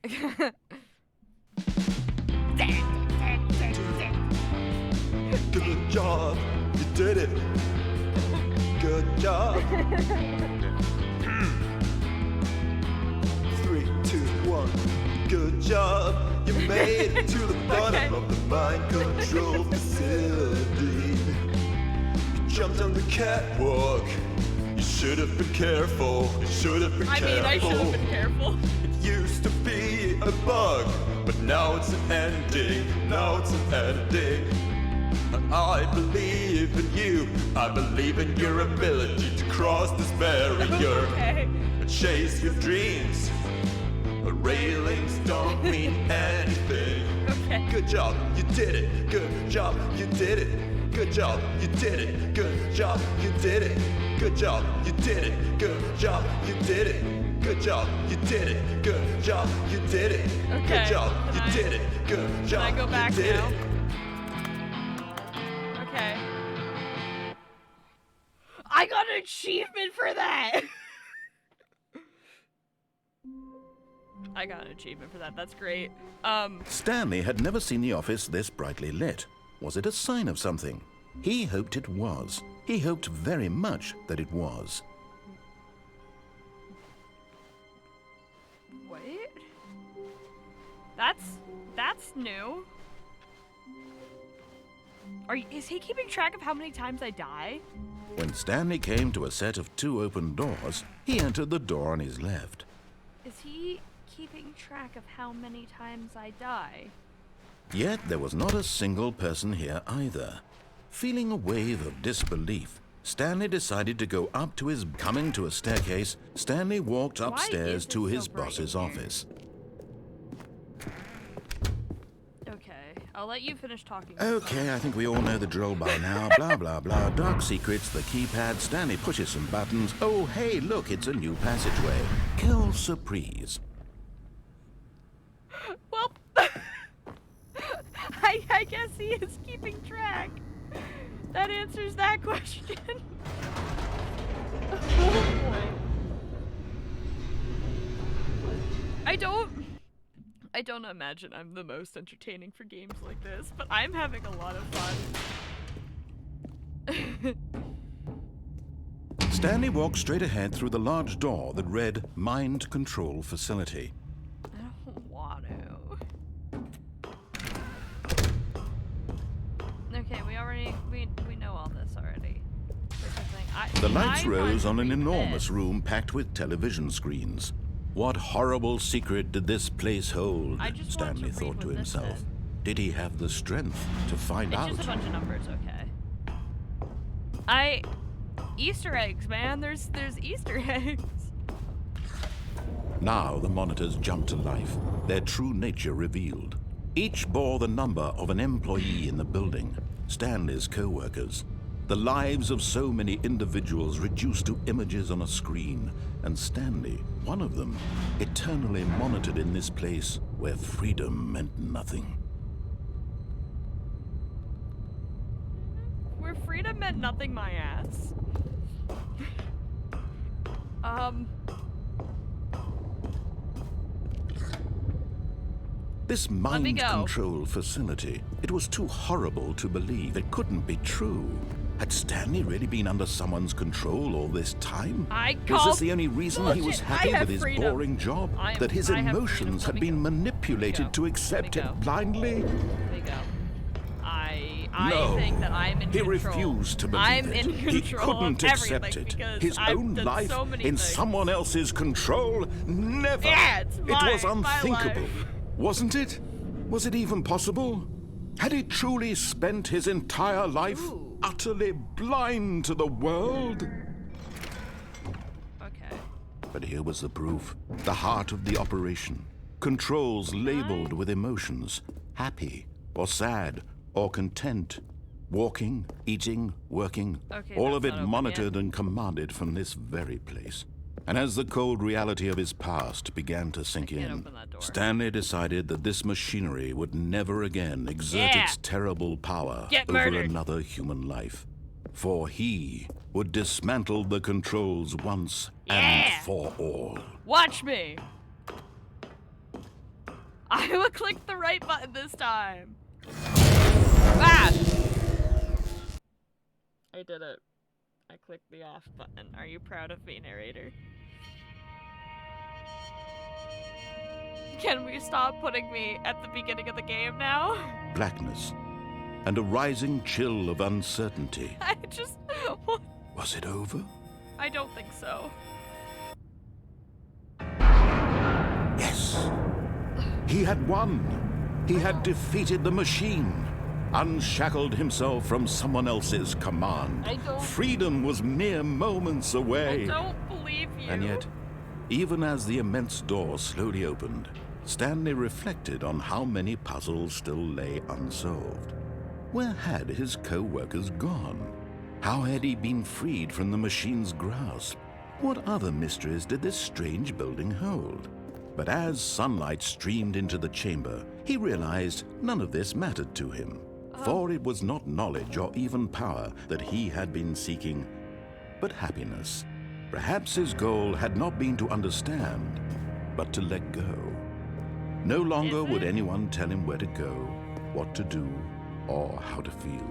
Good job, you did it. Good job. 3, 2, 1. Good job, you made it to the bottom of the mind control facility. You jumped on the catwalk. You should have been careful. You should have been careful. I should have been careful. It used to be a bug, but now it's an ending. Now it's an ending. I believe in you. I believe in your ability to cross this barrier and chase your dreams. Railings don't mean anything. Good job, you did it. Good job, you did it. Good job, you did it. Good job, you did it. Good job, you did it. Good job, you did it. Good job, you did it. Good job, you did it. Okay. Good job, you did it. Good job, Can I go back you did now? it. Okay. I got an achievement for that! I got an achievement for that. That's great. Stanley had never seen the office this brightly lit. Was it a sign of something? He hoped it was. He hoped very much that it was. Wait. That's new. Is he keeping track of how many times I die? When Stanley came to a set of 2 open doors, he entered the door on his left. Is he keeping track of how many times I die? Yet there was not a single person here either. Feeling a wave of disbelief, Stanley decided to go up to his... Coming to a staircase, Stanley walked upstairs to his boss's office. Okay, I'll let you finish talking. Okay, I think we all know the drill by now. Blah, blah, blah. Dark secrets, the keypad. Stanley pushes some buttons. Oh, hey, look, it's a new passageway. Quelle surprise. Well, I guess he is keeping track. That answers that question. Oh boy. I don't imagine I'm the most entertaining for games like this, but I'm having a lot of fun. Stanley walked straight ahead through the large door that read Mind Control Facility. I don't want to. Okay, we know all this already. The lights rose on an enormous room packed with television screens. What horrible secret did this place hold? Stanley thought to himself. Did he have the strength to find out? It's just a bunch of numbers, okay. Easter eggs, man. There's Easter eggs. Now the monitors jumped to life, their true nature revealed. Each bore the number of an employee in the building, Stanley's co-workers. The lives of so many individuals reduced to images on a screen, and Stanley, one of them, eternally monitored in this place where freedom meant nothing. Where freedom meant nothing, my ass. This mind control facility, it was too horrible to believe. It couldn't be true. Had Stanley really been under someone's control all this time? Was this the only reason he was happy with his boring job? That his emotions had been manipulated to accept it blindly? Let me go. I think that I'm in control. He refused to believe it. In control. He couldn't accept it. His own life in someone else's control? Never. Yeah, it was unthinkable. Wasn't it? Was it even possible? Had he truly spent his entire life utterly blind to the world? Okay. But here was the proof. The heart of the operation. Controls labeled with emotions. Happy or sad or content. Walking, eating, working. Okay, all of it not monitored and commanded from this very place. And as the cold reality of his past began to sink in, Stanley decided that this machinery would never again exert its terrible power over another human life. For he would dismantle the controls once and for all. Watch me! I will click the right button this time. Ah! I did it. I clicked the off button. Are you proud of me, narrator? Can we stop putting me at the beginning of the game now? Blackness and a rising chill of uncertainty. I just... Was it over? I don't think so. Yes. He had won. He had defeated the machine. Unshackled himself from someone else's command. Freedom was mere moments away. I don't believe you. And yet, even as the immense door slowly opened, Stanley reflected on how many puzzles still lay unsolved. Where had his co-workers gone? How had he been freed from the machine's grasp? What other mysteries did this strange building hold? But as sunlight streamed into the chamber, he realized none of this mattered to him. For it was not knowledge or even power that he had been seeking, but happiness. Perhaps his goal had not been to understand, but to let go. No longer would anyone tell him where to go, what to do, or how to feel.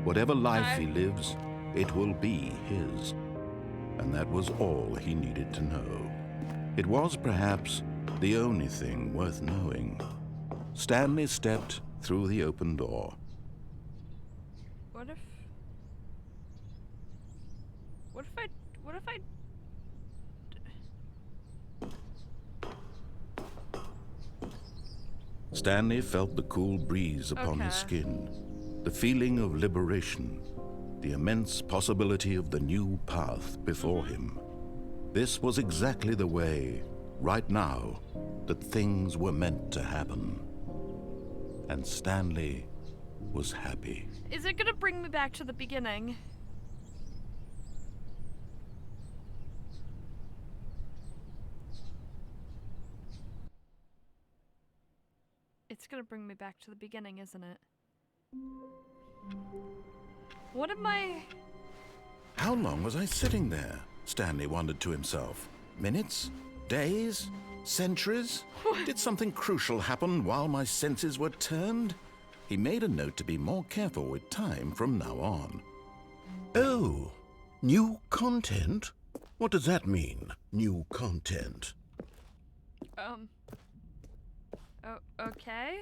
Whatever life he lives, it will be his. And that was all he needed to know. It was perhaps the only thing worth knowing. Stanley stepped through the open door. What if I... Stanley felt the cool breeze upon his skin, the feeling of liberation, the immense possibility of the new path before him. This was exactly the way, right now, that things were meant to happen. And Stanley was happy. Is it gonna bring me back to the beginning? It's gonna bring me back to the beginning, isn't it? What am I... How long was I sitting there? Stanley wondered to himself. Minutes? Days? Centuries? Did something crucial happen while my senses were turned? He made a note to be more careful with time from now on. Oh, new content? What does that mean, new content? Oh, okay.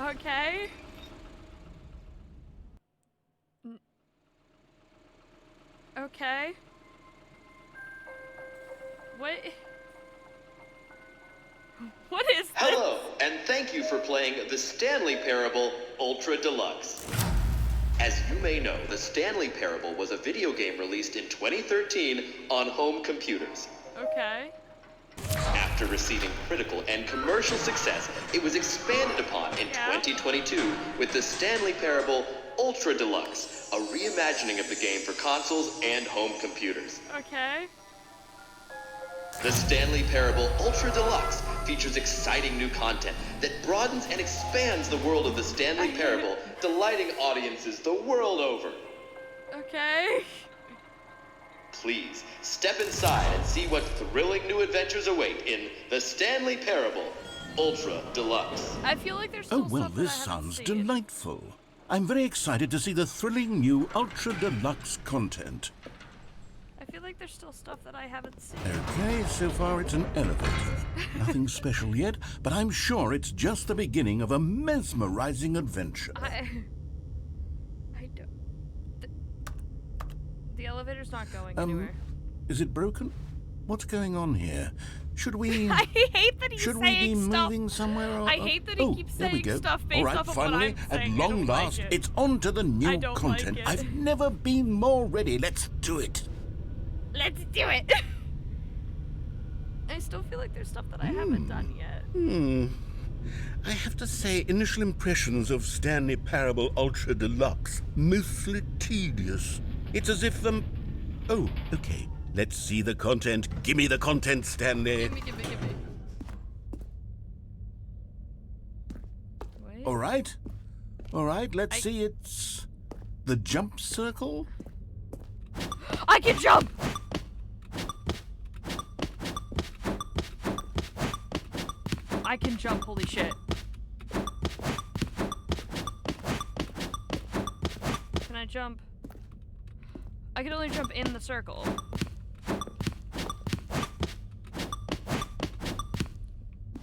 Okay. Okay. What is this? Hello, and thank you for playing the Stanley Parable Ultra Deluxe. As you may know, the Stanley Parable was a video game released in 2013 on home computers. Okay. After receiving critical and commercial success, it was expanded upon in 2022 with the Stanley Parable Ultra Deluxe, a reimagining of the game for consoles and home computers. Okay. The Stanley Parable Ultra Deluxe features exciting new content that broadens and expands the world of the Stanley Parable, delighting audiences the world over. Okay. Please, step inside and see what thrilling new adventures await in the Stanley Parable Ultra Deluxe. I feel like there's still Oh, well, stuff that this I haven't sounds seen. delightful. I'm very excited to see the thrilling new Ultra Deluxe content. I feel like there's still stuff that I haven't seen. Okay, so far it's an elevator. Nothing special yet, but I'm sure it's just the beginning of a mesmerizing adventure. I don't... The elevator's not going anywhere. Is it broken? What's going on here? Should we... I hate that he's Should we be saying stuff. moving somewhere? Or, I hate that he keeps there we saying go. stuff based All right, off of finally, what I'm saying. at I long don't like last, it. it's on to the new I don't content. like it. I've never been more ready. Let's do it. Let's do it! I still feel like there's stuff that I haven't done yet. I have to say, initial impressions of Stanley Parable Ultra Deluxe, mostly tedious. It's as if Oh, okay. Let's see the content. Give me the content, Stanley. Give me. Wait. All right, let's see. It's the jump circle. I can jump! I can jump, holy shit. Can I jump? I can only jump in the circle.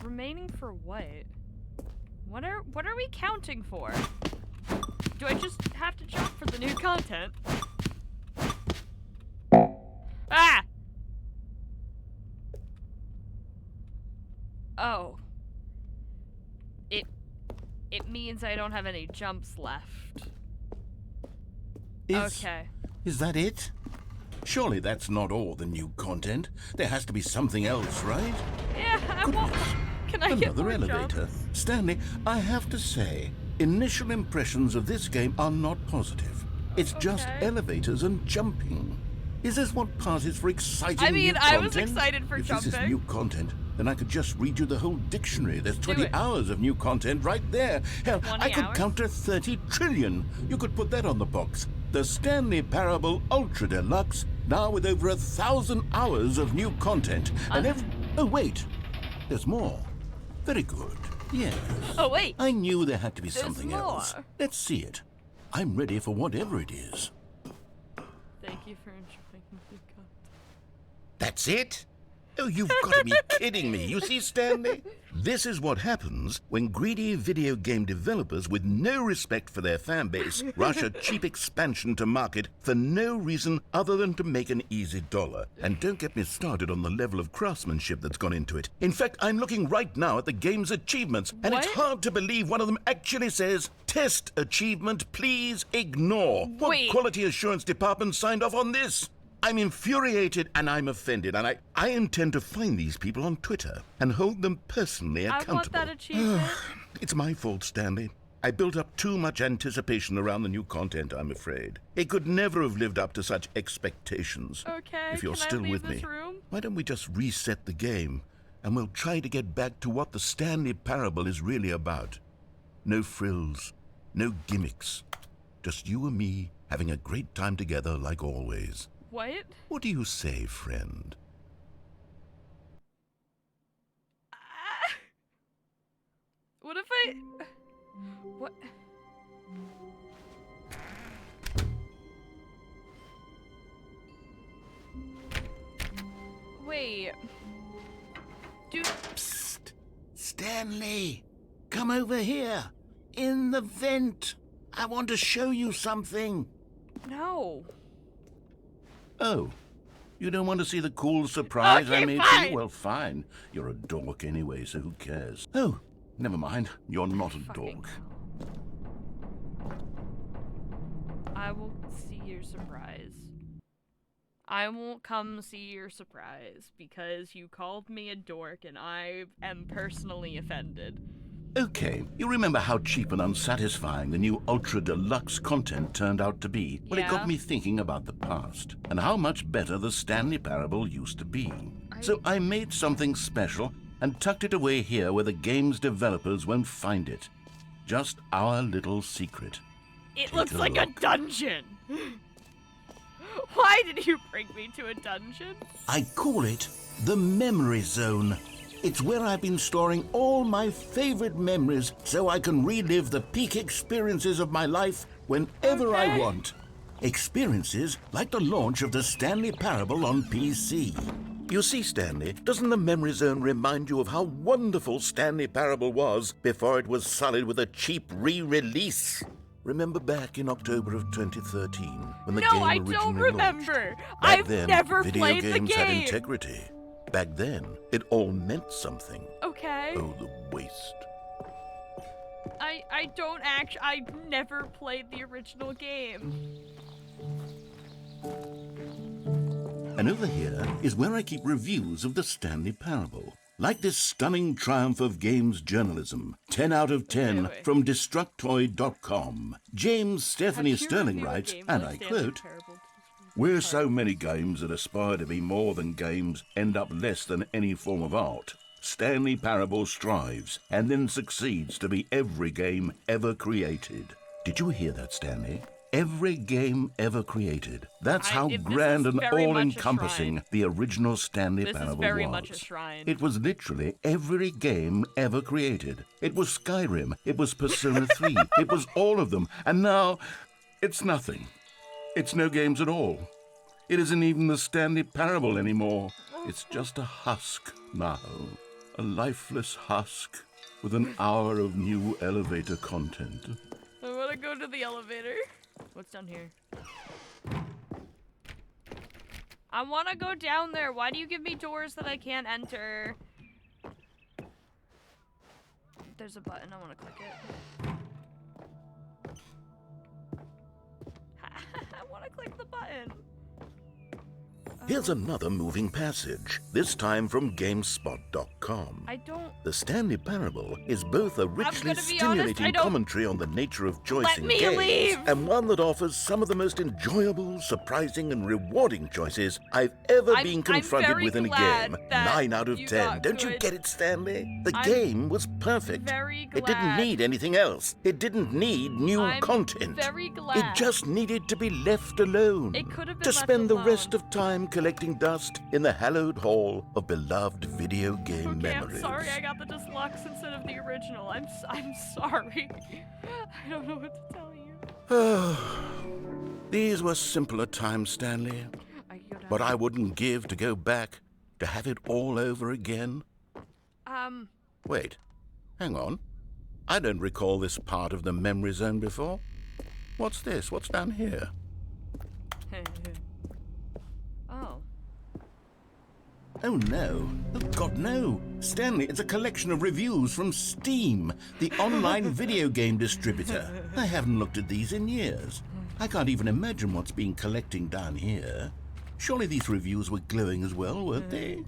Remaining for what? What are we counting for? Do I just have to jump for the new content? Ah! Oh. It means I don't have any jumps left. Okay. Is that it? Surely that's not all the new content. There has to be something else, right? Yeah, Can I get Another more elevator. jumps? Stanley, I have to say, initial impressions of this game are not positive. It's just Okay. elevators and jumping. Is this what passes for exciting new content? I was excited for if jumping. If this is new content, then I could just read you the whole dictionary. There's 20 hours of new content right there. Hell, I could count to 30 trillion. You could put that on the box. The Stanley Parable Ultra Deluxe, now with over 1,000 hours of new content. And oh, wait. There's more. Very good. Yes. Oh, wait. I knew there had to be There's something more. else. Let's see it. I'm ready for whatever it is. Thank you for enjoying the content. That's it? Oh, you've got to be kidding me. You see, Stanley? This is what happens when greedy video game developers with no respect for their fan base rush a cheap expansion to market for no reason other than to make an easy dollar. And don't get me started on the level of craftsmanship that's gone into it. In fact, I'm looking right now at the game's achievements, and it's hard to believe one of them actually says, "Test achievement, please ignore." What quality assurance department signed off on this? I'm infuriated and I'm offended, and I intend to find these people on Twitter and hold them personally accountable. I want that achievement. It's my fault, Stanley. I built up too much anticipation around the new content, I'm afraid. It could never have lived up to such expectations. Okay, if you're can still I leave with this me, room? why don't we just reset the game and we'll try to get back to what the Stanley Parable is really about. No frills, no gimmicks. Just you and me having a great time together like always. What? What do you say, friend? What if I... What? Wait. Dude... Psst! Stanley! Come over here! In the vent! I want to show you something! No. Oh. You don't want to see the cool surprise I made for you? Well, fine. You're a dork anyway, so who cares? Oh, never mind. You're not a dork. I will see your surprise. I won't come see your surprise because you called me a dork and I am personally offended. Okay, you remember how cheap and unsatisfying the new Ultra Deluxe content turned out to be? Well, it got me thinking about the past and how much better the Stanley Parable used to be. So I made something special and tucked it away here where the game's developers won't find it. Just our little secret. It looks like a dungeon! Why did you bring me to a dungeon? I call it the Memory Zone. It's where I've been storing all my favorite memories so I can relive the peak experiences of my life whenever I want. Experiences like the launch of the Stanley Parable on PC. You see, Stanley, doesn't the Memory Zone remind you of how wonderful Stanley Parable was before it was sullied with a cheap re-release? Remember back in October of 2013 when the game originally launched? No, I don't remember. Back I've then, never video played the games had game. integrity. Back then, it all meant something. Okay. Oh, the waste. I don't I've never played the original game. And over here is where I keep reviews of the Stanley Parable. Like this stunning triumph of games journalism, 10 out of 10 from Destructoid.com. James Stephanie Sterling writes, and I quote, "Where so many games that aspire to be more than games end up less than any form of art, Stanley Parable strives and then succeeds to be every game ever created." Did you hear that, Stanley? Every game ever created. That's how grand and all-encompassing the original Stanley Parable was. This is very much a shrine. It was literally every game ever created. It was Skyrim. It was Persona 3. It was all of them. And now, it's nothing. It's no games at all. It isn't even the Stanley Parable anymore. It's just a husk now. A lifeless husk with an hour of new elevator content. I want to go to the elevator. What's down here? I want to go down there. Why do you give me doors that I can't enter? There's a button. I want to click it. I want to click the button. Here's another moving passage, this time from GameSpot.com. I don't... The Stanley Parable is both a richly gonna be honest, stimulating I don't- commentary on the nature of choice Let in me games, leave! and one that offers some of the most enjoyable, surprising, and rewarding choices I've ever been confronted very with in a glad game. that 9 out of you 10. got Don't you good- get it, Stanley? The I'm game was perfect. very It didn't glad- need anything else. It didn't need new I'm content. very glad. It just needed to be left alone. It could have been to left spend the alone. rest of time collecting dust in the hallowed hall of beloved video game Okay, memories. I'm sorry I got the Deluxe instead of the original. I'm sorry. I don't know what to tell you. These were simpler times, Stanley. I go down. But I wouldn't give to go back to have it all over again. Wait, hang on. I don't recall this part of the memory zone before. What's this? What's down here? Oh. Oh no. Oh God, no. Stanley, it's a collection of reviews from Steam, the online video game distributor. I haven't looked at these in years. I can't even imagine what's been collecting down here. Surely these reviews were glowing as well, weren't they?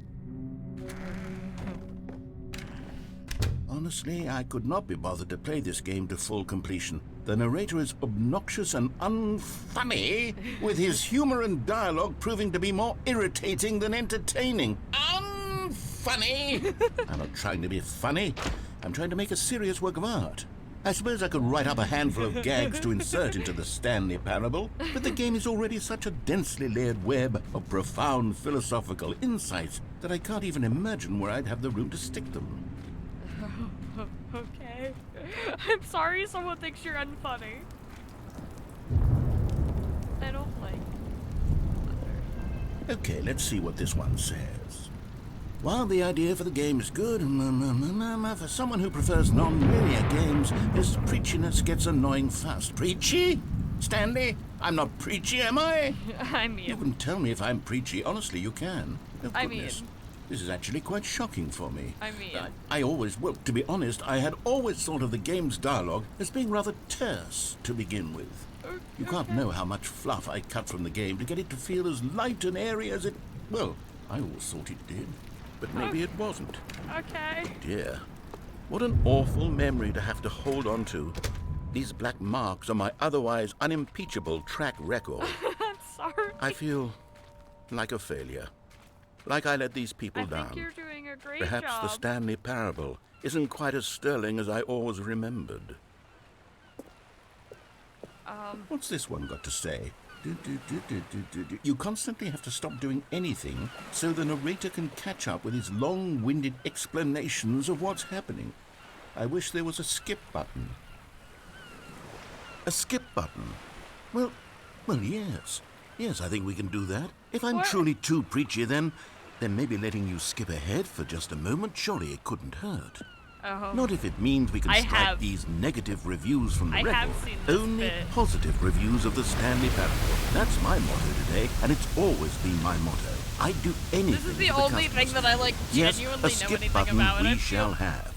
Honestly, I could not be bothered to play this game to full completion. The narrator is obnoxious and unfunny, with his humor and dialogue proving to be more irritating than entertaining. Unfunny! I'm not trying to be funny. I'm trying to make a serious work of art. I suppose I could write up a handful of gags to insert into the Stanley Parable, but the game is already such a densely layered web of profound philosophical insights that I can't even imagine where I'd have the room to stick them. Okay. I'm sorry someone thinks you're unfunny. I don't like others. Okay, let's see what this one says. While the idea for the game is good, for someone who prefers non-linear games, this preachiness gets annoying fast. Preachy? Stanley? I'm not preachy, am I? I mean... You can tell me if I'm preachy. Honestly, you can. Oh, I goodness. mean... This is actually quite shocking for me. I mean... I always, well, to be honest, I had always thought of the game's dialogue as being rather terse to begin with. You can't know how much fluff I cut from the game to get it to feel as light and airy as it... Well, I always thought it did. But maybe it wasn't. Okay. Dear, what an awful memory to have to hold on to. These black marks on my otherwise unimpeachable track record. I'm sorry. I feel like a failure. Like I let these people down. I think you're doing a great Perhaps job. the Stanley Parable isn't quite as sterling as I always remembered. What's this one got to say? You constantly have to stop doing anything so the narrator can catch up with his long-winded explanations of what's happening. I wish there was a skip button. A skip button? Well, yes. Yes, I think we can do that. If I'm truly too preachy, then maybe letting you skip ahead for just a moment, surely it couldn't hurt. Not if it means we can strike these negative reviews from the I record. have seen this Only bit. positive reviews of the Stanley Parable. That's my motto today, and it's always been my motto. I'd do anything This is the for only customers. thing that I like Yes, genuinely a know skip anything button about. And we I shall feel... have.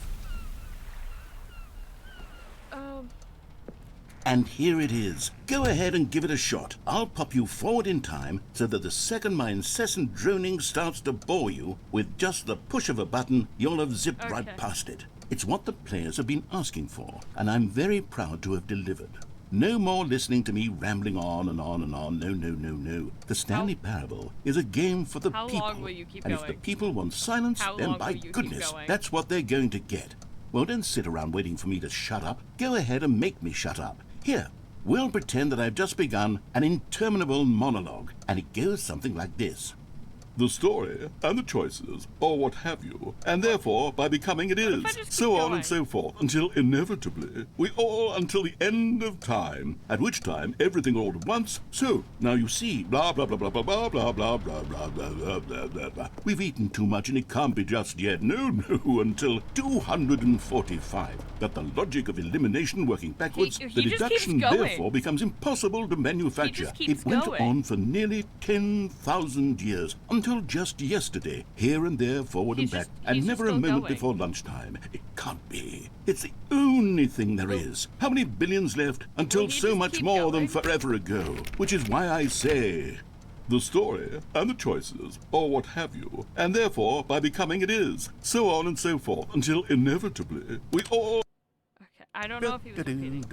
And here it is. Go ahead and give it a shot. I'll pop you forward in time so that the second my incessant droning starts to bore you, with just the push of a button, you'll have zipped right past it. It's what the players have been asking for, and I'm very proud to have delivered. No more listening to me rambling on and on and on. No. The Stanley Parable is a game for the How people. long will you keep and going? if the people want silence, How then long by will you keep goodness, going? that's what they're going to get. Well, don't sit around waiting for me to shut up. Go ahead and make me shut up. Here, we'll pretend that I've just begun an interminable monologue, and it goes something like this. The story and the choices, or what have you, and therefore, by becoming it is, so on and so forth, until inevitably, we all until the end of time, at which time everything all at once, so, now you see, blah, blah, blah, blah, blah, blah, blah, blah, blah, blah, blah, blah, blah, blah, blah. We've eaten too much and it can't be just yet, no, until 245. That the logic of elimination working backwards, He the just deduction keeps going. therefore becomes impossible to manufacture. just keeps It went going. on for nearly 10,000 years, until just yesterday, here and there, forward and back, and never a moment before lunchtime. It can't be. It's the only thing there is. How many billions left until Will he so just much keep more than going? forever ago? Which is why I say, the story, and the choices, or what have you, and therefore, by becoming it is, so on and so forth, until inevitably, we all... Okay, I don't know if he was repeating.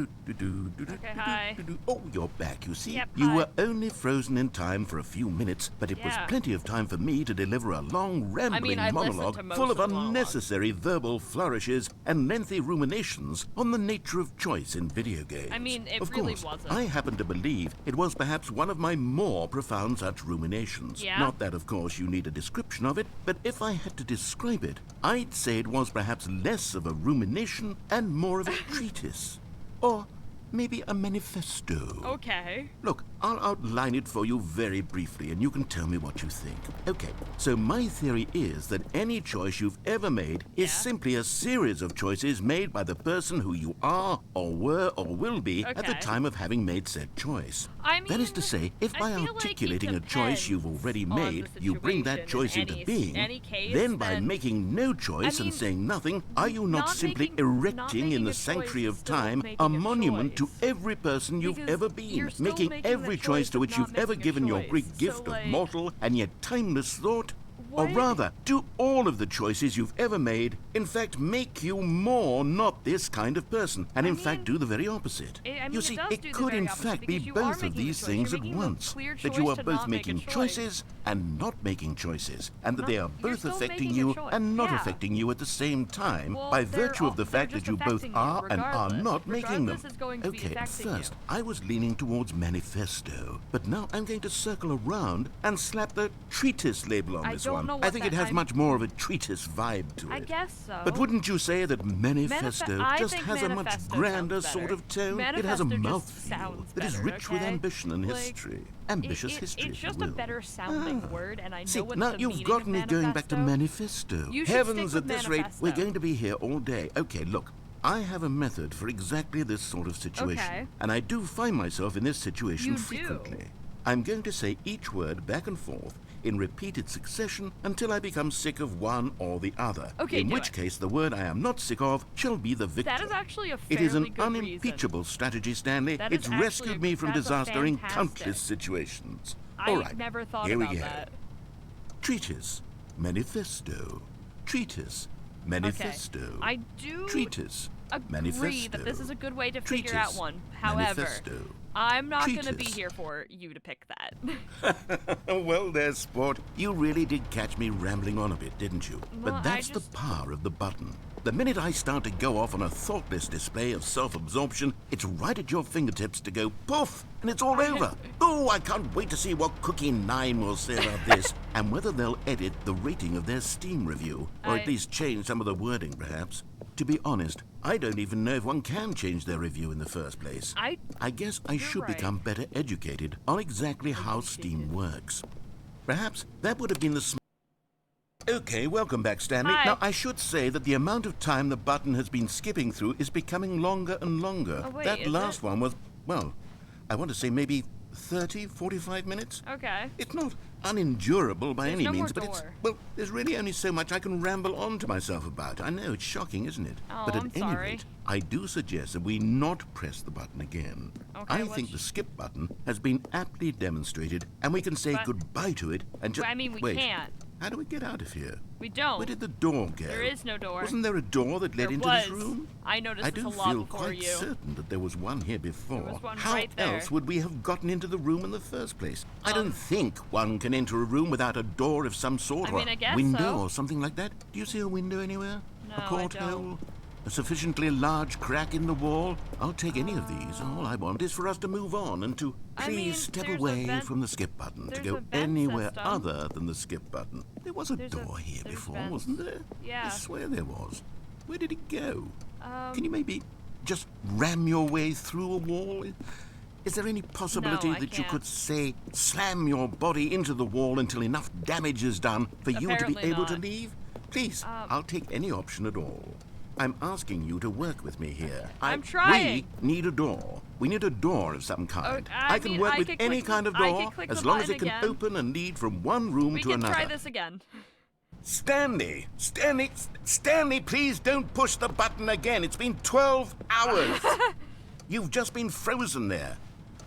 Okay, hi. Oh, you're back, you see. Yep, you hi. were only frozen in time for a few minutes, but it was Yeah. plenty of time for me to deliver a long, rambling I've listened monologue to most full of of the monologue. unnecessary verbal flourishes and lengthy ruminations on the nature of choice in video games. I mean, it of really course, wasn't. I happen to believe it was perhaps one of my more profound such ruminations. Yeah? Not that, of course, you need a description of it, but if I had to describe it, I'd say it was perhaps less of a rumination and more of a treatise. Or maybe a manifesto. Okay. Look, I'll outline it for you very briefly, and you can tell me what you think. Okay, so my theory is that any choice you've ever made is simply a series of choices made by the person who you are, or were, or will be at the Okay. time of having made said choice. I That is mean, to say, if I by feel like it articulating a choice you've already depends on made, the you bring that situation choice in into any- being, any case, then by then- making no choice I mean, and saying nothing, are you not simply not erecting in making the a choice sanctuary is of still time making a a monument to choice. every person you've Because ever been, you're still making making the every choice to choice which of you've not ever making a given your choice. Greek So, gift like- of mortal and yet timeless thought? Or What? rather, do all of the choices you've ever made, in fact, make you more not this kind of person, and in fact do the very opposite? You see, it does do it the could very in opposite fact be because you are both of making the these choice. things You're at making the once. clear That you choice are to both not make a making choice. choices and not making choices, and that they are you're both still affecting making a you choice. and not Yeah. affecting you at the same time Well, by they're virtue of the they're fact just that you both affecting you are and are regardless. not making them. Regardless, it's going to be Okay, at affecting first, you. I was leaning towards manifesto, but now I'm going to circle around and slap the treatise label on I this don't one. know I what think that- it has I'm- much more of a treatise vibe to it. I guess so. But wouldn't you say that manifesto I just think has a much manifesto grander sounds sort better. of tone? It has a Manifesto just mouthfeel sounds that is better, rich with okay? ambition and Like, history. Ambitious history, It's if you just a will. better sounding word, and I know See, what's now the you've meaning got of me going back to manifesto. You should Heavens, stick at with this rate, we're manifesto. going to be here all day. Okay, look, I have a method for exactly this sort of situation. Okay. And I do find myself in this situation You do. frequently. I'm going to say each word back and forth in repeated succession until I become sick of one or the other. Okay, in do which it. case the word I am not sick of shall be the victor. That is actually a It is an fairly good reason. unimpeachable strategy, Stanley. That is It's actually rescued me from that's a disaster in fantastic- countless situations. I All right, never thought here about we go. that. Treatise, manifesto, treatise, manifesto. I do treatise, agree manifesto. that this is a good way to figure out treatise, one. However, manifesto. I'm not going to be treatise. here for you to pick that. Well, there, sport. You really did catch me rambling on a bit, didn't you? Well, But that's the power of the button. The minute I start to go off on a thoughtless display of self-absorption, it's right at your fingertips to go poof, and it's all over. Oh, I can't wait to see what Cookie 9 will say about this, and whether they'll edit the rating of their Steam review, or at least change some of the wording, perhaps. To be honest, I don't even know if one can change their review in the first place. I guess I should right. become better educated on exactly how Steam works. Perhaps that would have been the Okay, welcome back, Stanley. Hi. Now, I should say that the amount of time the button has been skipping through is becoming longer and longer. Oh, wait, that is last it? one was, well, I want to say maybe 30, 45 minutes? Okay. It's not unendurable by There's any no more means, but it's, door. well, there's really only so much I can ramble on to myself about. I know, it's shocking, isn't it? Oh, but at I'm any sorry. rate, I do suggest that we not press the button again. Okay, I let's think the just- skip button has been aptly demonstrated, and we can say But- goodbye to it and just I mean, we wait. can't. How do we get out of here? We don't. Where did the door go? There is no door. Wasn't there a door that led There into was. this room? I noticed I this do a lot feel before quite you. certain that there was one here before. was one How right there. else would we have gotten into the room in the first place? I don't think one can enter a room without a door of some sort, I or mean, I guess window so. or something like that. Do you see a window anywhere? No, a I porthole? don't. A sufficiently large crack in the wall? I'll take any of these. All I want is for us to move on and to I mean, please step there's a away vent- from the skip button, to there's go a vent anywhere system. other than the skip button. There was a There's a- door here there's before, vents. wasn't there? Yeah. I swear there was. Where did it go? Can you Um, maybe just ram your way through a wall? Is there any possibility No, I that you can't. could, say, slam your body into the wall until enough damage is done for you to be Apparently able to not. leave? Please, I'll take any option at all. I'm asking you to work with me here. I'm trying. We need a door. We need a door of some kind. I can mean, work I with could any click the- kind of I door could click as the long as it button can again. open and lead from one room we to can another. try this again. Stanley, please don't push the button again. It's been 12 hours. You've just been frozen there.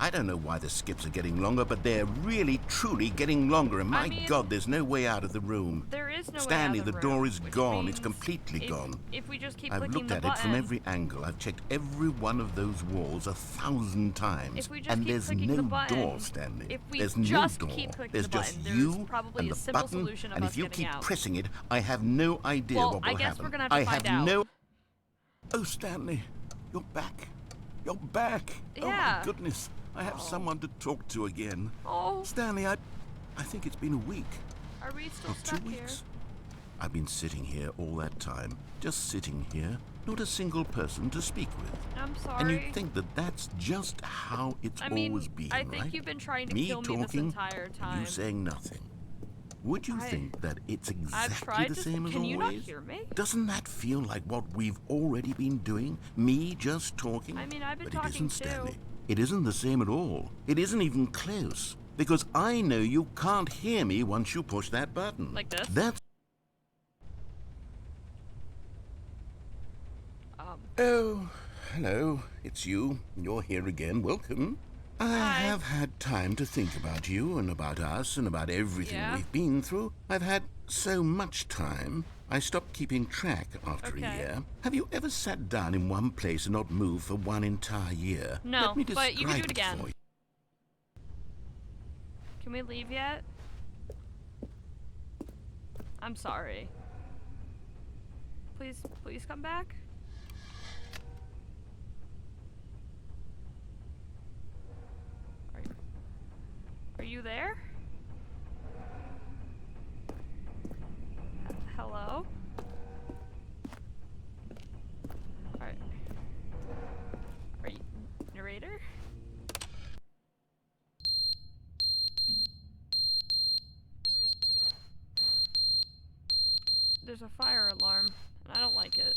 I don't know why the skips are getting longer, but they're really, truly getting longer, and my God, there's no way out of the room. There is no Stanley, way out of the the room, door is which gone. means It's completely gone. If we just keep I've clicking looked the at button, it from every angle. I've checked every one of those walls 1,000 times. If we just and keep there's clicking no the button, door, Stanley. if we there's just no door. keep clicking there's the just button, there's you probably and a the simple button, solution of and us if you getting keep out. pressing it, I have no idea Well, what will I guess happen. we're gonna have to I find have out. no... Oh, Stanley, you're back. You're back. Oh, Yeah. my goodness. I have someone to talk to again. Oh, Stanley, I think it's been a week. are we still Or 2 stuck here? weeks. I've been sitting here all that time, just sitting here, not a single person to speak with. I'm sorry. And you'd think that that's just how it's I mean, always been, I think right? you've been trying to me kill me this talking, entire and time. you saying nothing. Would you think that it's I've exactly tried the to. same as Can always? you not hear me? Doesn't that feel like what we've already been doing? Me just talking? I mean, I've been but talking it isn't, too. Stanley. It isn't the same at all. It isn't even close. Because I know you can't hear me once you push that button. Like this? That's... Oh, hello. It's you. You're here again. Welcome. I have had time to think about you and about us and about everything we've been through. I've had so much time. I stopped keeping track after a year. Have you ever sat down in one place and not moved for one entire year? No, Let me but you can do it describe again. for you. Can we leave yet? I'm sorry. Please come back. Are you there? Hello? Are you narrator? There's a fire alarm, and I don't like it.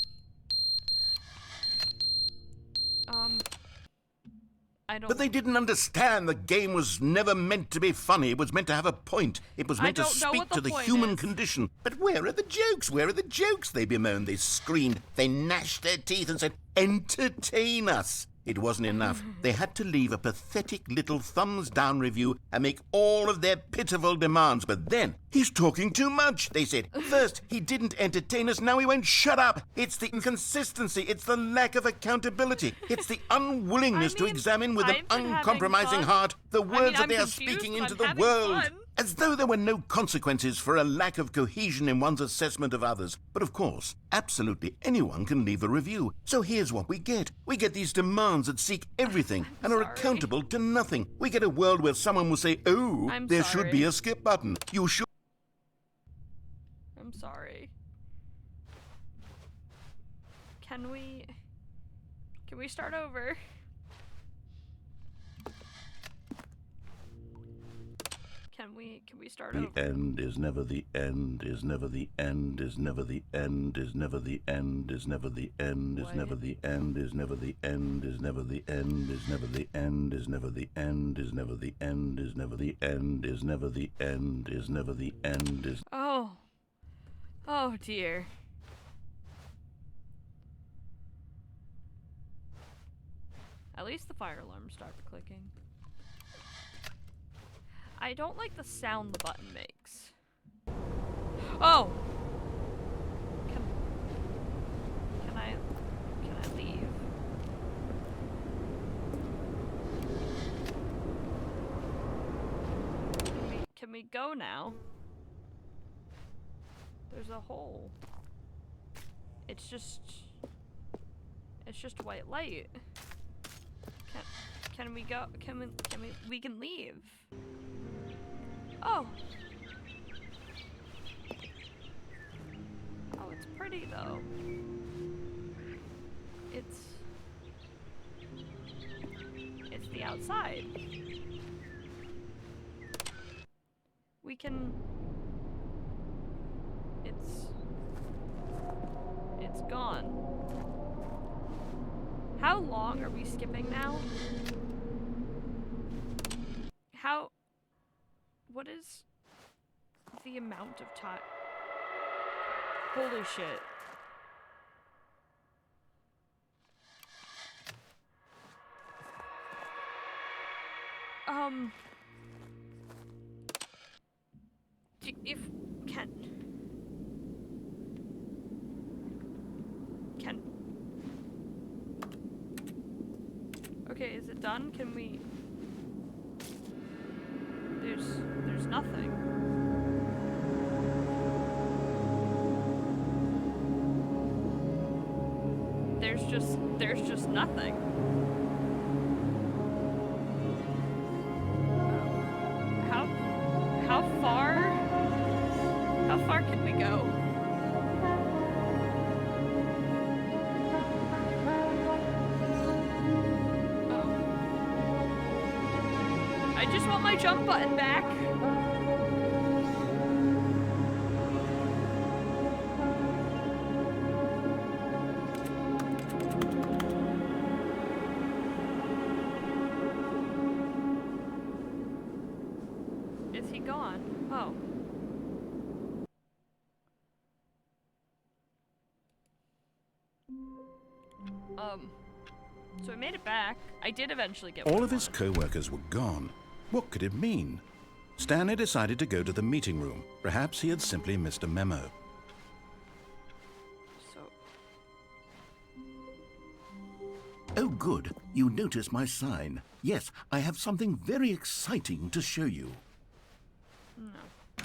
I don't. But they didn't understand the game was never meant to be funny. It was meant to have a point. It was meant to don't know speak what the to the point human is. condition. But where are the jokes? Where are the jokes? They bemoaned, they screamed, they gnashed their teeth and said, entertain us. It wasn't enough. They had to leave a pathetic little thumbs-down review and make all of their pitiful demands. But then, he's talking too much, they said. First, he didn't entertain us, now he won't shut up. It's the inconsistency, it's the lack of accountability, it's the unwillingness to examine with an I've been having uncompromising fun. heart the words I'm that they are confused, speaking but into I'm the having world. fun. As though there were no consequences for a lack of cohesion in one's assessment of others. But of course, absolutely anyone can leave a review. So here's what we get. We get these demands that seek everything and are accountable to nothing. We get a world where someone will say, oh, there should be a skip button. You should... I'm sorry. Can we start over? Can we start over? The end is never the end, is never the end, is never the end, is never the end, is never the end, is never the end, is never the end, is never the end, is never the end, is never the end, is never the end, is never the end, is never the end, is never the end, is... Oh dear. At least the fire alarm started clicking. I don't like the sound the button makes. Oh! Can I leave? Can we go now? There's a hole. It's just white light. Can we go? We can leave. Oh. Oh, it's pretty though. It's the outside. We can... It's gone. How long are we skipping now? What is the amount of time? Holy shit. If can okay, is it done? Can we? There's nothing. There's just nothing. How far can we go? Oh. I just want my jump button back. Is he gone? Oh. So I made it back. I did eventually get All of his co-workers were gone. What could it mean? Stanley decided to go to the meeting room. Perhaps he had simply missed a memo. So... Oh, good. You noticed my sign. Yes, I have something very exciting to show you. No.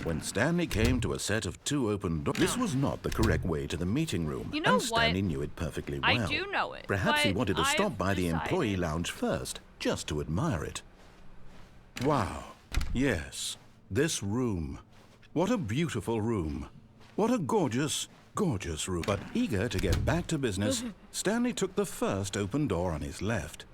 When Stanley came to a set of 2 open doors, this was not the correct way to the meeting room, You know and Stanley what? knew it perfectly well. I do know it. Perhaps he but wanted to stop I've by the employee decided- lounge first, just to admire it. Wow. Yes. This room. What a beautiful room. What a gorgeous, gorgeous room. But eager to get back to business, Stanley took the first open door on his left.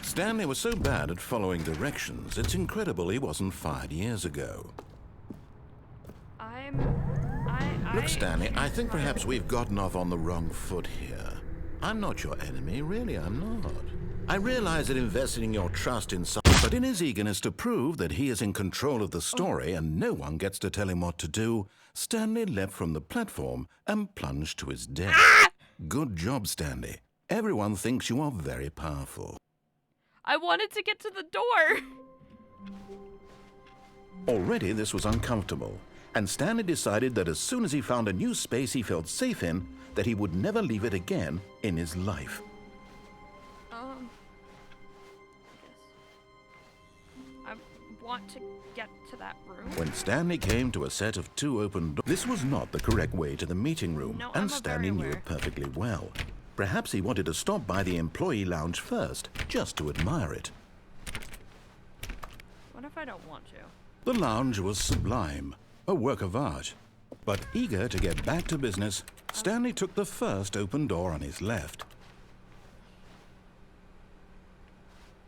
Stanley was so bad at following directions, it's incredible he wasn't fired years ago. Look, Stanley, I think perhaps we've gotten off on the wrong foot here. I'm not your enemy, really, I'm not. I realize that investing your trust in someone, but in his eagerness to prove that he is in control of the story and no one gets to tell him what to do, Stanley leapt from the platform and plunged to his death. Good job, Stanley. Everyone thinks you are very powerful. I wanted to get to the door. Already this was uncomfortable, and Stanley decided that as soon as he found a new space he felt safe in, that he would never leave it again in his life. I want to get to that room. When Stanley came to a set of 2 open doors, this was not the correct way to the meeting room, No, and I'm Stanley very knew aware. it perfectly well. Perhaps he wanted to stop by the employee lounge first, just to admire it. What if I don't want to? The lounge was sublime, a work of art. But eager to get back to business, Stanley took the first open door on his left.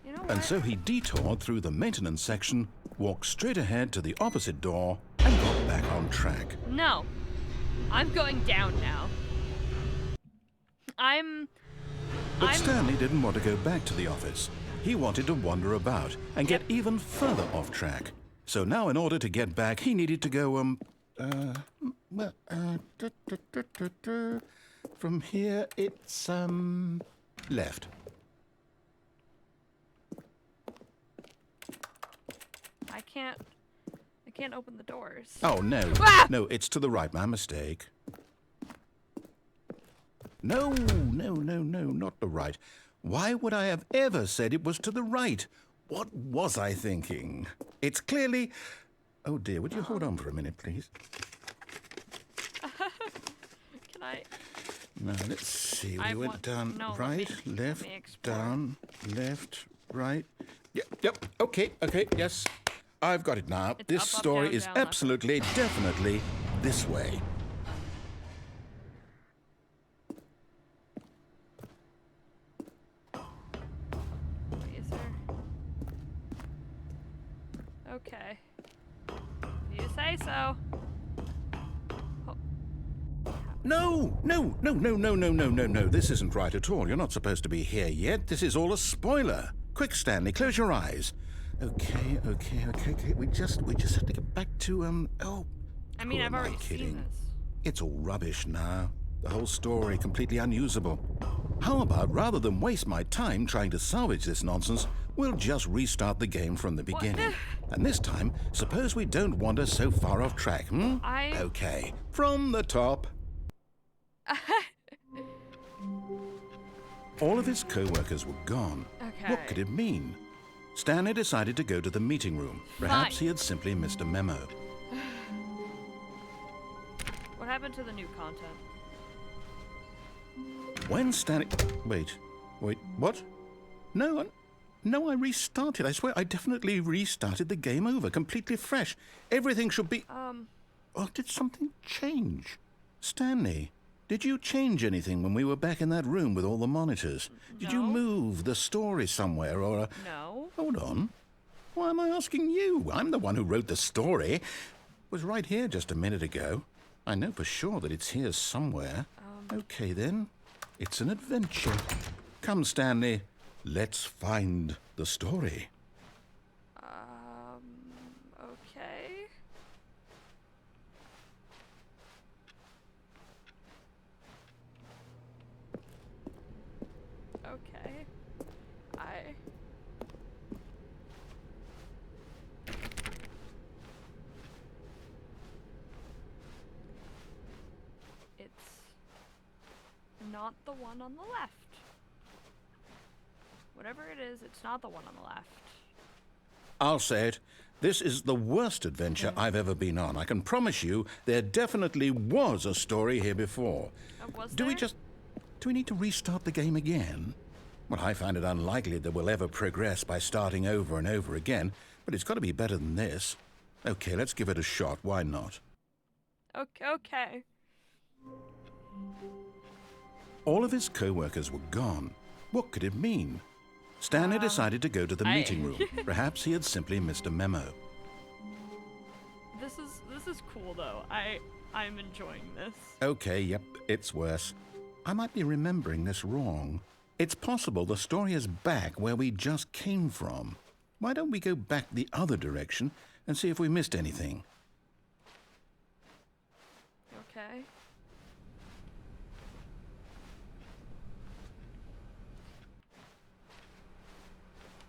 You know what? And so he detoured through the maintenance section, walked straight ahead to the opposite door, and got back on track. No. I'm going down now. But Stanley didn't want to go back to the office. He wanted to wander about and get even further off track. So now in order to get back, he needed to go, from here it's, left. I can't open the doors. Oh, no. Ah! No, it's to the right. My mistake. No, not the right. Why would I have ever said it was to the right? What was I thinking? It's clearly... Oh, dear, would you hold on for a minute, please? Can I? No, let's see. I We went want- down no, let right, me left, explore. down, left, right. Yep, okay, yes. I've got it now. It's This up, story down, is down, left. absolutely, definitely this way. Wait, is there? Okay. You say so. No. This isn't right at all. You're not supposed to be here yet. This is all a spoiler. Quick, Stanley, close your eyes. Okay. We just have to get back to, I mean, who I've am I already kidding? seen this. It's all rubbish now. The whole story completely unusable. How about, rather than waste my time trying to salvage this nonsense, we'll just restart the game from the beginning. And this time, suppose we don't wander so far off track, hmm? Okay, from the top. All of his co-workers were gone. Okay. What could it mean? Stanley decided to go to the meeting room. Perhaps he had simply missed a memo. What happened to the new content? When Stanley... Wait, what? No, I restarted. I swear, I definitely restarted the game over, completely fresh. Everything should be... Oh, did something change? Stanley, did you change anything when we were back in that room with all the monitors? Did you move the story somewhere, or... No. Hold on. Why am I asking you? I'm the one who wrote the story. It was right here just a minute ago. I know for sure that it's here somewhere. Okay, then. It's an adventure. Come, Stanley. Let's find the story. Okay. Okay. It's not the one on the left. Whatever it is, it's not the one on the left. I'll say it. This is the worst adventure I've ever been on. I can promise you there definitely was a story here before. Do we need to restart the game again? Well, I find it unlikely that we'll ever progress by starting over and over again, but it's got to be better than this. Okay, let's give it a shot. Why not? Okay. All of his co-workers were gone. What could it mean? Stanley decided to go to the meeting room. Perhaps he had simply missed a memo. This is cool though. I'm enjoying this. Okay, yep, it's worse. I might be remembering this wrong. It's possible the story is back where we just came from. Why don't we go back the other direction and see if we missed anything? Okay.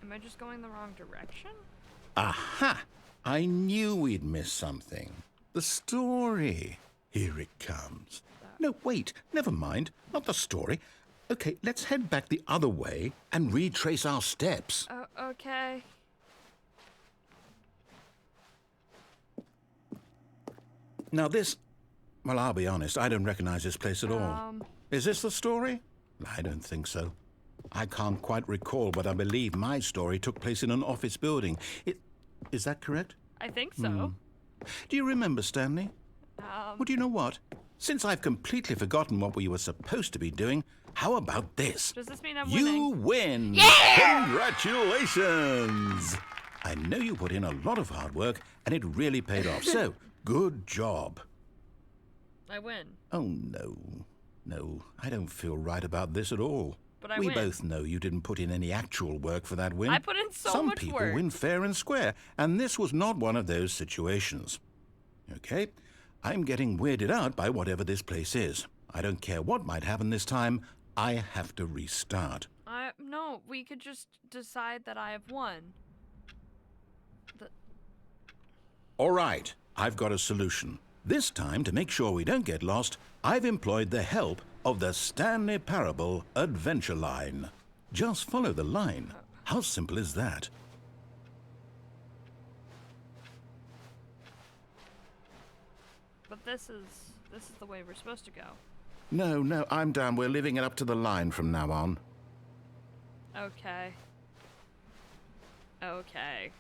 Am I just going the wrong direction? Aha! I knew we'd miss something. The story. Here it comes. No, wait, never mind. Not the story. Okay, let's head back the other way and retrace our steps. Okay. Now this... Well, I'll be honest, I don't recognize this place at all. Is this the story? I don't think so. I can't quite recall, but I believe my story took place in an office building. Is that correct? I think so. Do you remember, Stanley? Well, do you know what? Since I've completely forgotten what we were supposed to be doing, how about this? Does this mean I'm winning? You win! Yeah! Congratulations! I know you put in a lot of hard work, and it really paid off. So, good job. I win. Oh, no. No, I don't feel right about this at all. But I we win. both know you didn't put in any actual work for that win. I put in so Some much people work. win fair and square, and this was not one of those situations. Okay? I'm getting weirded out by whatever this place is. I don't care what might happen this time. I have to restart. No, we could just decide that I have won. All right, I've got a solution. This time, to make sure we don't get lost, I've employed the help of the Stanley Parable Adventure Line. Just follow the line. How simple is that? But this is the way we're supposed to go. No, I'm down. We're leaving it up to the line from now on. Okay. Okay.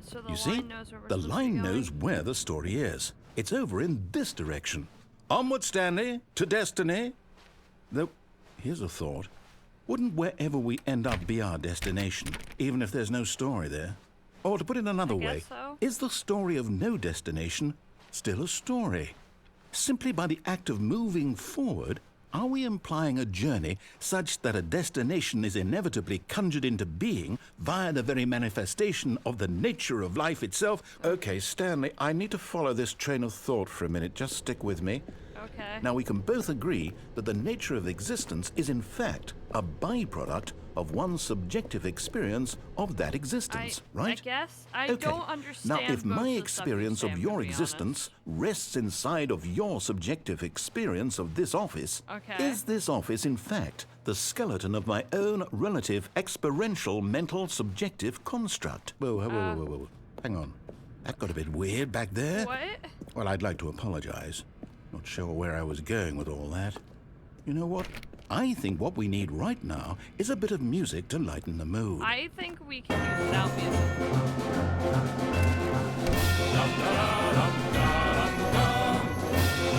So the You see, line knows where we're the supposed line to be going? knows where the story is. It's over in this direction. Onward, Stanley, to destiny. Though, here's a thought. Wouldn't wherever we end up be our destination, even if there's no story there? Or to put it another way, so. is the story of no destination still a story? Simply by the act of moving forward, Are we implying a journey such that a destination is inevitably conjured into being via the very manifestation of the nature of life itself? Okay, Stanley, I need to follow this train of thought for a minute. Just stick with me. Okay. Now, we can both agree that the nature of existence is in fact a byproduct of one's subjective experience of that existence, right? I guess. I Okay. don't understand. Now, if most my of the experience stuff of you say, your I'm gonna be existence rests inside of your subjective experience of this office, Okay. is this office in fact the skeleton of my own relative experiential mental subjective construct? Whoa. Hang on. That got a bit weird back there. What? Well, I'd like to apologize. Not sure where I was going with all that. You know what? I think what we need right now is a bit of music to lighten the mood. I think we can do without music.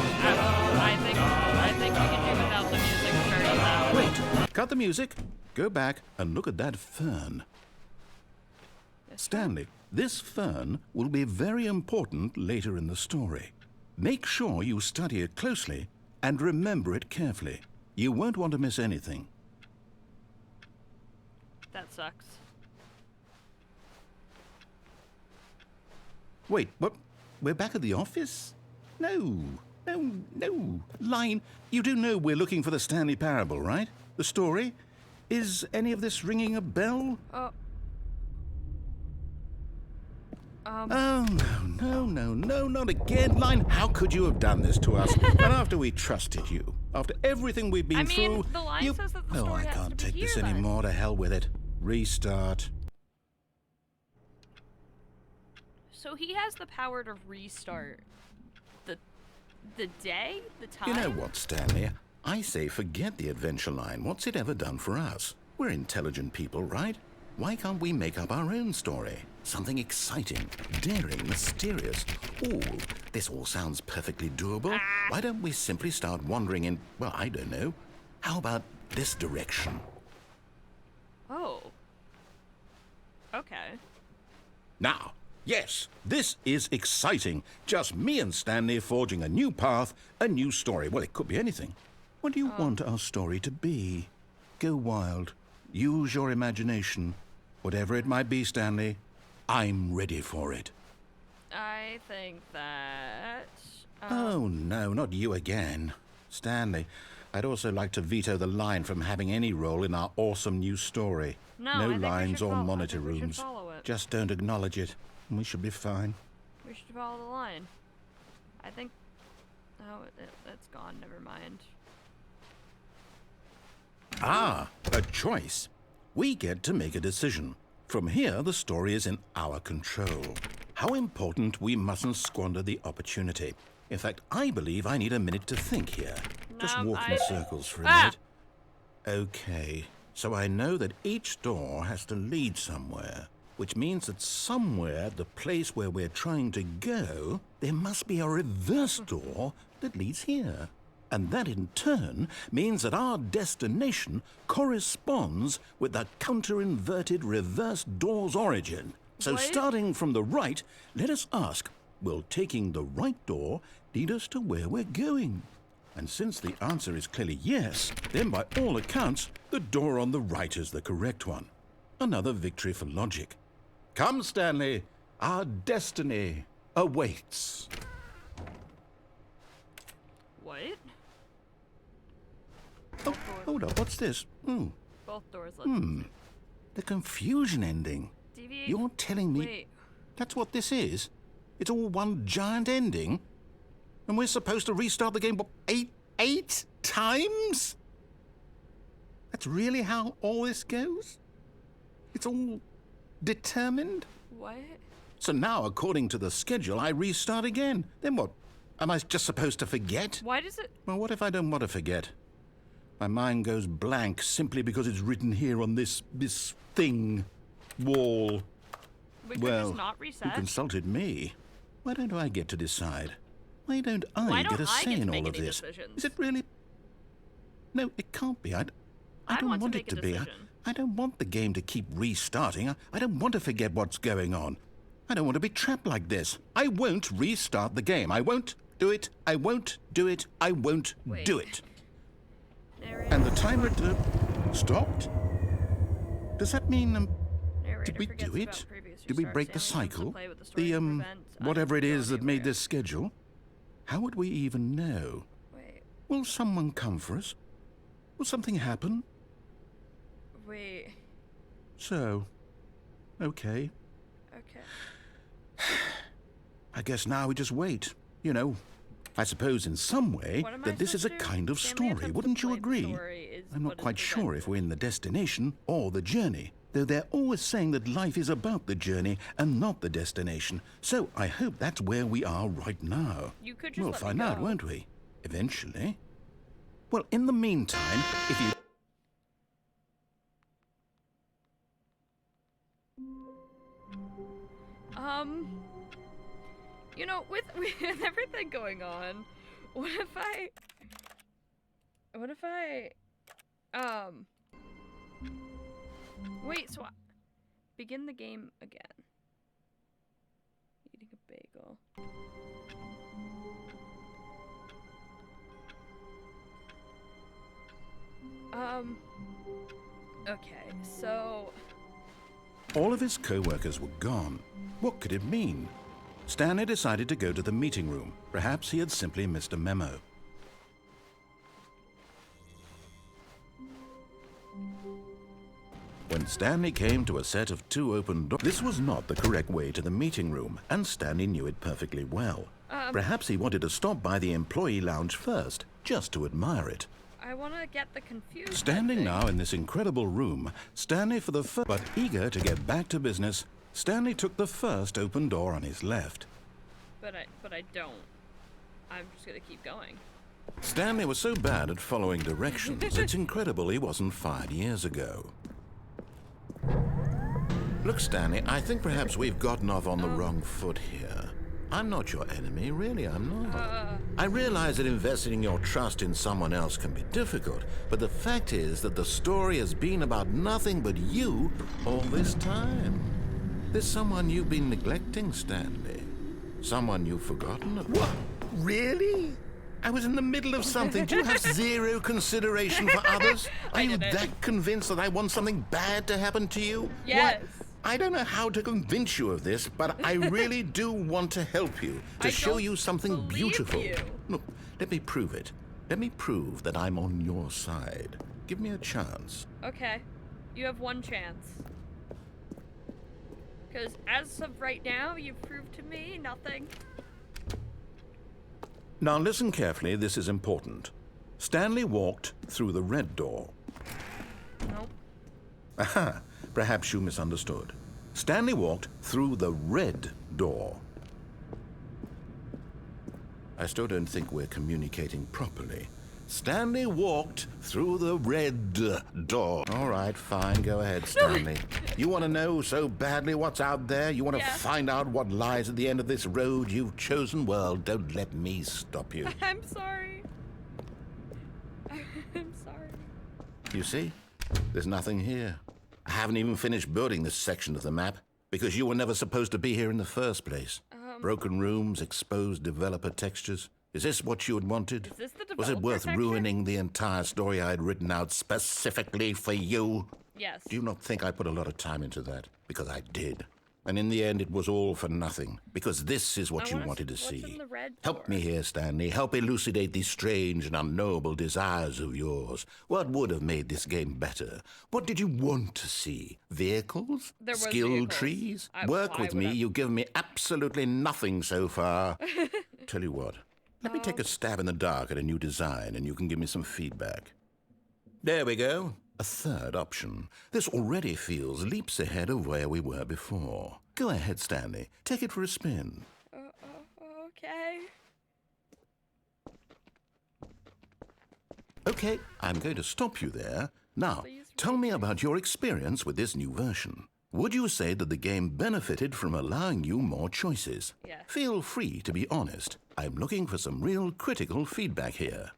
I think we can do without the music very loud. Wait, cut the music. Go back and look at that fern. Stanley, this fern will be very important later in the story. Make sure you study it closely and remember it carefully. You won't want to miss anything. That sucks. Wait, what? We're back at the office? No. Line, you do know we're looking for the Stanley Parable, right? The story? Is any of this ringing a bell? Oh. Oh, no, not again. Line, how could you have done this to us? And after we trusted you, after everything we've been through... the line you... says that the Oh, story I has can't to be take this here, then. anymore. To hell with it. Restart. So he has the power to restart the day, the time. You know what, Stanley? I say forget the adventure line. What's it ever done for us? We're intelligent people, right? Why can't we make up our own story? Something exciting, daring, mysterious. Ooh, this all sounds perfectly doable. Why don't we simply start wandering in, well, I don't know. How about this direction? Oh. Okay. Now, yes, this is exciting. Just me and Stanley forging a new path, a new story. Well, it could be anything. What do you want our story to be? Go wild. Use your imagination. Whatever it might be, Stanley, I'm ready for it. I think that... Oh, no, not you again. Stanley, I'd also like to veto the line from having any role in our awesome new story. No, I think we lines should or follow- I monitor think we should rooms. follow it. Just don't acknowledge it, and we should be fine. We should follow the line. I think... Oh, it's gone. Never mind. Ah, a choice. We get to make a decision. From here, the story is in our control. How important we mustn't squander the opportunity. In fact, I believe I need a minute to think here. Just walk in circles for a minute. Okay, so I know that each door has to lead somewhere, which means that somewhere, the place where we're trying to go, there must be a reverse door that leads here. And that in turn means that our destination corresponds with the counter-inverted reverse door's origin. So What? starting from the right, let us ask, will taking the right door lead us to where we're going? And since the answer is clearly yes, then by all accounts, the door on the right is the correct one. Another victory for logic. Come, Stanley, our destiny awaits. What? Oh, hold up, what's this? Both doors let The confusion ending. deviate. You're telling me Wait. that's what this is? It's all one giant ending? And we're supposed to restart the game, what, eight times? That's really how all this goes? It's all determined? What? So now, according to the schedule, I restart again. Then what? Am I just supposed to forget? Why does it... Well, what if I don't want to forget? My mind goes blank simply because it's written here on this thing, wall. We could Well, just not you reset? consulted me. Why don't I get to decide? Why don't Why I don't get a I say get to in make all of any this? decisions? Is it really? No, it can't be. I I don't want to want make it a to be. decision. I don't want the game to keep restarting. I don't want to forget what's going on. I don't want to be trapped like this. I won't restart the game. I won't do it. I won't do it. I won't Wait. do it. And the timer stopped? Does that mean, did we do it? Did we break the cycle? The, whatever it is that made this schedule? How would we even know? Wait. Will someone come for us? Will something happen? Wait. So, okay. Okay. I guess now we just wait. You know, I suppose in some way that this is a kind of story, wouldn't you agree? I'm not quite sure if we're in the destination or the journey, though they're always saying that life is about the journey and not the destination. So I hope that's where we are right now. You could just We'll let me find out, go. won't we? Eventually. Well, in the meantime, if you... You know, with everything going on, what if I, wait, so begin the game again. Eating a bagel. Okay, so... All of his co-workers were gone. What could it mean? Stanley decided to go to the meeting room. Perhaps he had simply missed a memo. When Stanley came to a set of 2 open doors, this was not the correct way to the meeting room, and Stanley knew it perfectly well. Perhaps he wanted to stop by the employee lounge first, just to admire it. I want to get the confused. Standing now in this incredible room, Stanley for the first, but eager to get back to business, Stanley took the first open door on his left. But I don't. I'm just gonna keep going. Stanley was so bad at following directions, it's incredible he wasn't fired years ago. Look, Stanley, I think perhaps we've gotten off on the wrong foot here. I'm not your enemy, really, I'm not. I realize that investing your trust in someone else can be difficult, but the fact is that the story has been about nothing but you all this time. There's someone you've been neglecting, Stanley. Someone you've forgotten about. What? Really? I was in the middle of something. Do you have zero consideration for others? Are you that convinced that I want something bad to happen to you? Yes. What? I don't know how to convince you of this, but I really do want to help you, to show you something beautiful. You. Look, let me prove it. Let me prove that I'm on your side. Give me a chance. Okay. You have one chance. Because as of right now, you've proved to me nothing. Now listen carefully, this is important. Stanley walked through the red door. Nope. Aha, perhaps you misunderstood. Stanley walked through the red door. I still don't think we're communicating properly. Stanley walked through the red door. All right, fine, go ahead, Stanley. You want to know so badly what's out there? You want to find out what lies at the end of this road you've chosen? Well, don't let me stop you. I'm sorry. I'm sorry. You see? There's nothing here. I haven't even finished building this section of the map because you were never supposed to be here in the first place. Broken rooms, exposed developer textures. Is this what you had wanted? Is this the developer Was it worth texture? ruining the entire story I had written out specifically for you? Yes. Do you not think I put a lot of time into that? Because I did. And in the end, it was all for nothing. Because this is what you wanted to see. What's in the red Help door? me here, Stanley. Help elucidate these strange and unknowable desires of yours. What would have made this game better? What did you want to see? Vehicles? There was Skill vehicles. trees? Why Work with would me. I- You've given me absolutely nothing so far. Tell you what. Let me take a stab in the dark at a new design, and you can give me some feedback. There we go. A third option. This already feels leaps ahead of where we were before. Go ahead, Stanley. Take it for a spin. Okay. Okay, I'm going to stop you there. Now, tell me about your experience with this new version. Would you say that the game benefited from allowing you more choices? Yes. Feel free to be honest. I'm looking for some real critical feedback here.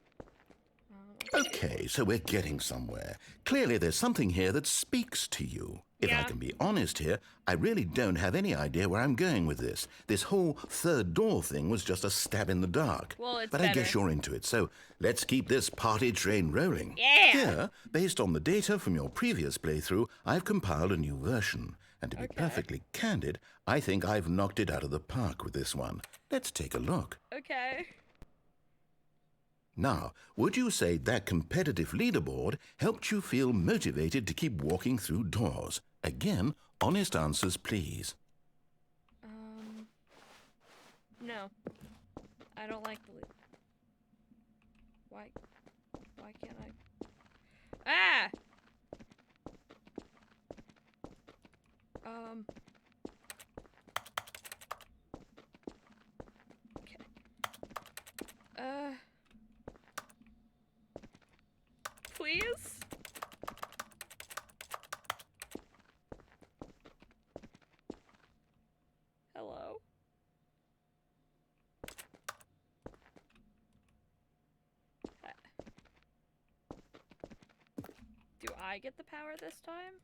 Okay, so we're getting somewhere. Clearly there's something here that speaks to you. If I can be honest here, I really don't have any idea where I'm going with this. This whole third door thing was just a stab in the dark. Well, it's but I guess you're into it, so let's keep this party train rolling. Yeah! Here, based on the data from your previous playthrough, I've compiled a new version. And to be perfectly candid, I think I've knocked it out of the park with this one. Let's take a look. Okay. Now, would you say that competitive leaderboard helped you feel motivated to keep walking through doors? Again, honest answers, please. No. I don't like the Why can't I? Ah! Okay. Please? Hello? Do I get the power this time?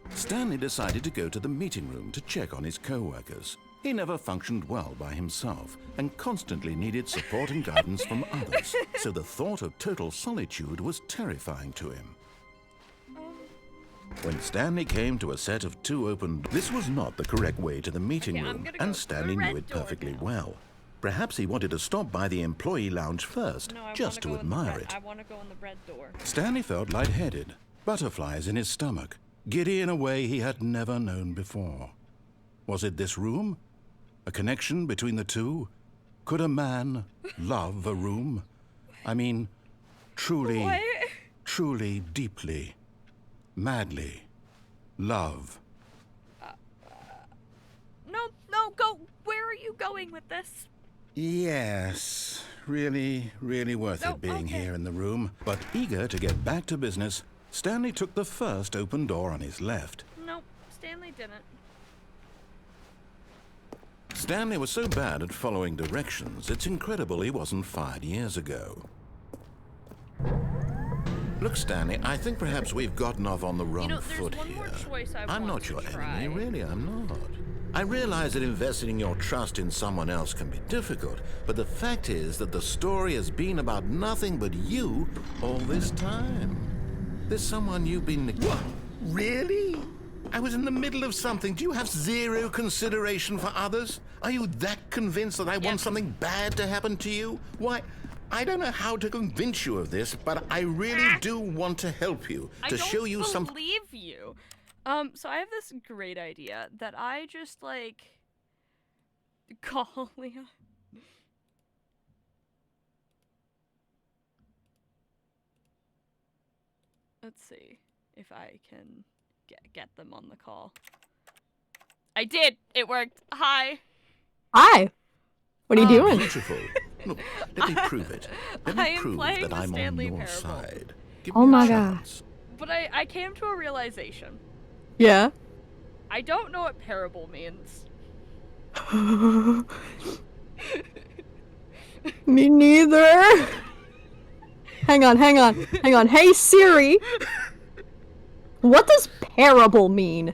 Stanley decided to go to the meeting room to check on his co-workers. He never functioned well by himself and constantly needed support and guidance from others, so the thought of total solitude was terrifying to him. When Stanley came to a set of 2 open doors, this was not the correct way to the meeting room, and Stanley knew it perfectly well. Perhaps he wanted to stop by the employee lounge first, just to admire it. I want to go in the red door. Stanley felt lightheaded, butterflies in his stomach, giddy in a way he had never known before. Was it this room? A connection between the two? Could a man love a room? I mean, truly, truly, deeply, madly, love. No, go! Where are you going with this? Yes, really, really worth it being here in the room. But eager to get back to business, Stanley took the first open door on his left. Nope, Stanley didn't. Stanley was so bad at following directions, it's incredible he wasn't fired years ago. Look, Stanley, I think perhaps we've gotten off on the wrong foot here. I'm not your enemy, really, I'm not. I realize that investing your trust in someone else can be difficult, but the fact is that the story has been about nothing but you all this time. There's someone you've been... What? Really? I was in the middle of something. Do you have zero consideration for others? Are you that convinced that I want something bad to happen to you? Why, I don't know how to convince you of this, but I really do want to help you, to show you some... I don't believe you. So I have this great idea that I just, like, call Leah. Let's see if I can get them on the call. I did! It worked! Hi! Hi! What are you doing? Beautiful. Look, let me prove it. Let me prove that I'm on your side. Give me a chance. But I came to a realization. Yeah? I don't know what parable means. Me neither. Hang on. Hey Siri, what does parable mean?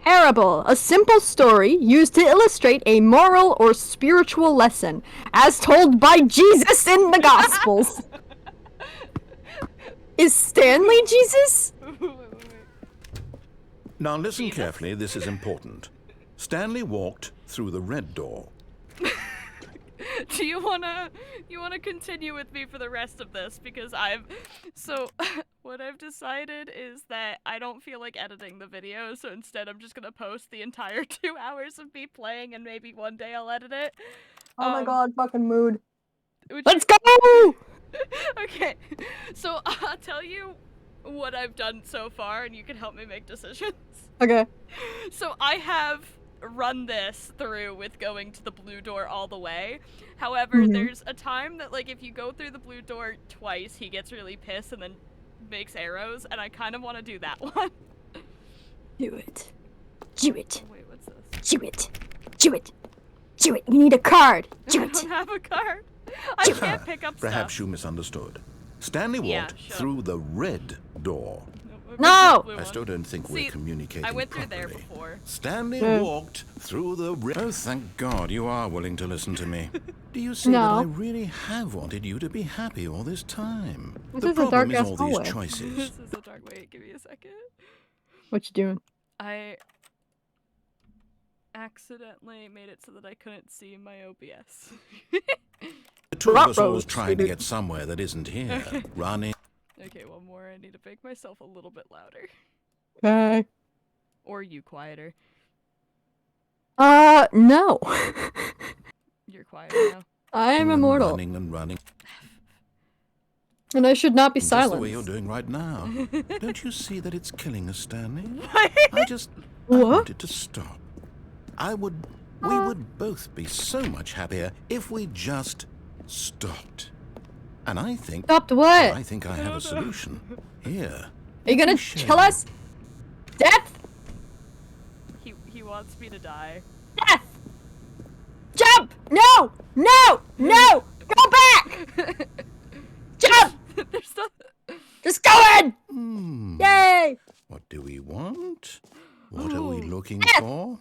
Parable, a simple story used to illustrate a moral or spiritual lesson, as told by Jesus in the Gospels. Is Stanley Jesus? Now listen carefully, this is important. Stanley walked through the red door. Do you wanna continue with me for the rest of this? Because what I've decided is that I don't feel like editing the video, so instead I'm just gonna post the entire 2 hours of me playing, and maybe one day I'll edit it. Oh my god, fucking mood. Let's go! Okay, so I'll tell you what I've done so far, and you can help me make decisions. Okay. So I have run this through with going to the blue door all the way. However, there's a time that, like, if you go through the blue door twice, he gets really pissed and then makes arrows, and I kind of want to do that one. Do it. Do it. Wait, what's this? Do it. Do it. Do it. You need a card. Do I it. don't have a card. I can't pick up Perhaps stuff. you misunderstood. Stanley Yeah, walked sure. through the red door. No! I still don't think See, we're communicating I went through properly. there before. Stanley Yeah. walked through the red... Oh, thank God you are willing to listen to me. Do you see No. that I really have wanted you to be happy all this time? This The is a problem is dark-ass all hallway. these choices. This is a dark way. Give me a second. What you doing? I accidentally made it so that I couldn't see my OBS. The two of us Ruh-roh, always trying to stupid. get somewhere that isn't here. Running. Okay, one more. I need to make myself a little bit louder. Okay. Or you quieter. No. You're quieter now. I am and immortal, Running and running. and I should not be Just the way silenced. you're doing right now. Don't you see that it's killing us, Stanley? What? I What? wanted to stop. We would both be so much happier if we just stopped. And I think... Stopped what? I think I have a solution. Here. Are you gonna Shame. kill us? Death? He wants me to die. Death! Jump! No! No! No! Go back! Jump! There's no... Just go in! Yay! What do we want? What are we looking Death! for?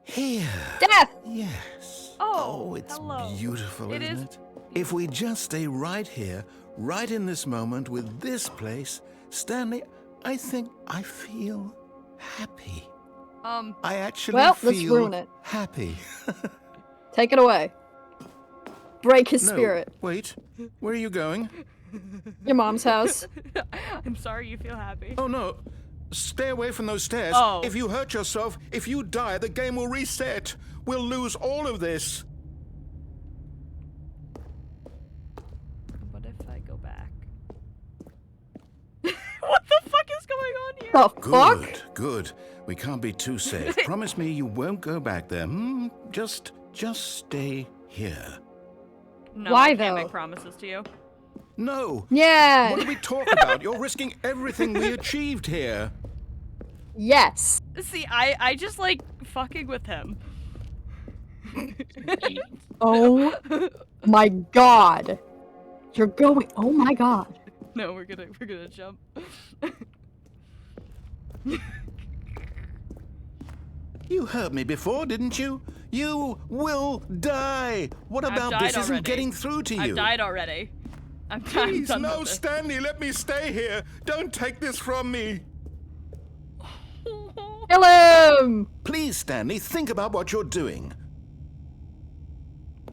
Here. Death! Yes. Oh, it's hello. beautiful, It isn't is it? If we just stay right here, right in this moment with this place, Stanley, I think I feel happy. I actually Well, feel let's ruin it. happy. Take it away. Break his No, spirit. wait. Where are you going? Your mom's house. I'm sorry you feel happy. Oh, no. Stay away from those stairs. Oh. If you hurt yourself, if you die, the game will reset. We'll lose all of this. What if I go back? What the fuck is going on here? The fuck? Good, good. We can't be too safe. Promise me you won't go back there. Just stay here. No, Why, I can't though? make promises to you. No. Yeah. What do we talk about? You're risking everything we achieved here. Yes. See, I just like fucking with him. Oh my god. You're going. Oh my god. No, we're gonna jump. You heard me before, didn't you? You will die. What I've about died this isn't already. getting through to you? I've died already. I'm Please, done no, with this. Stanley, let me stay here. Don't take this from me. Kill him! Please, Stanley, think about what you're doing.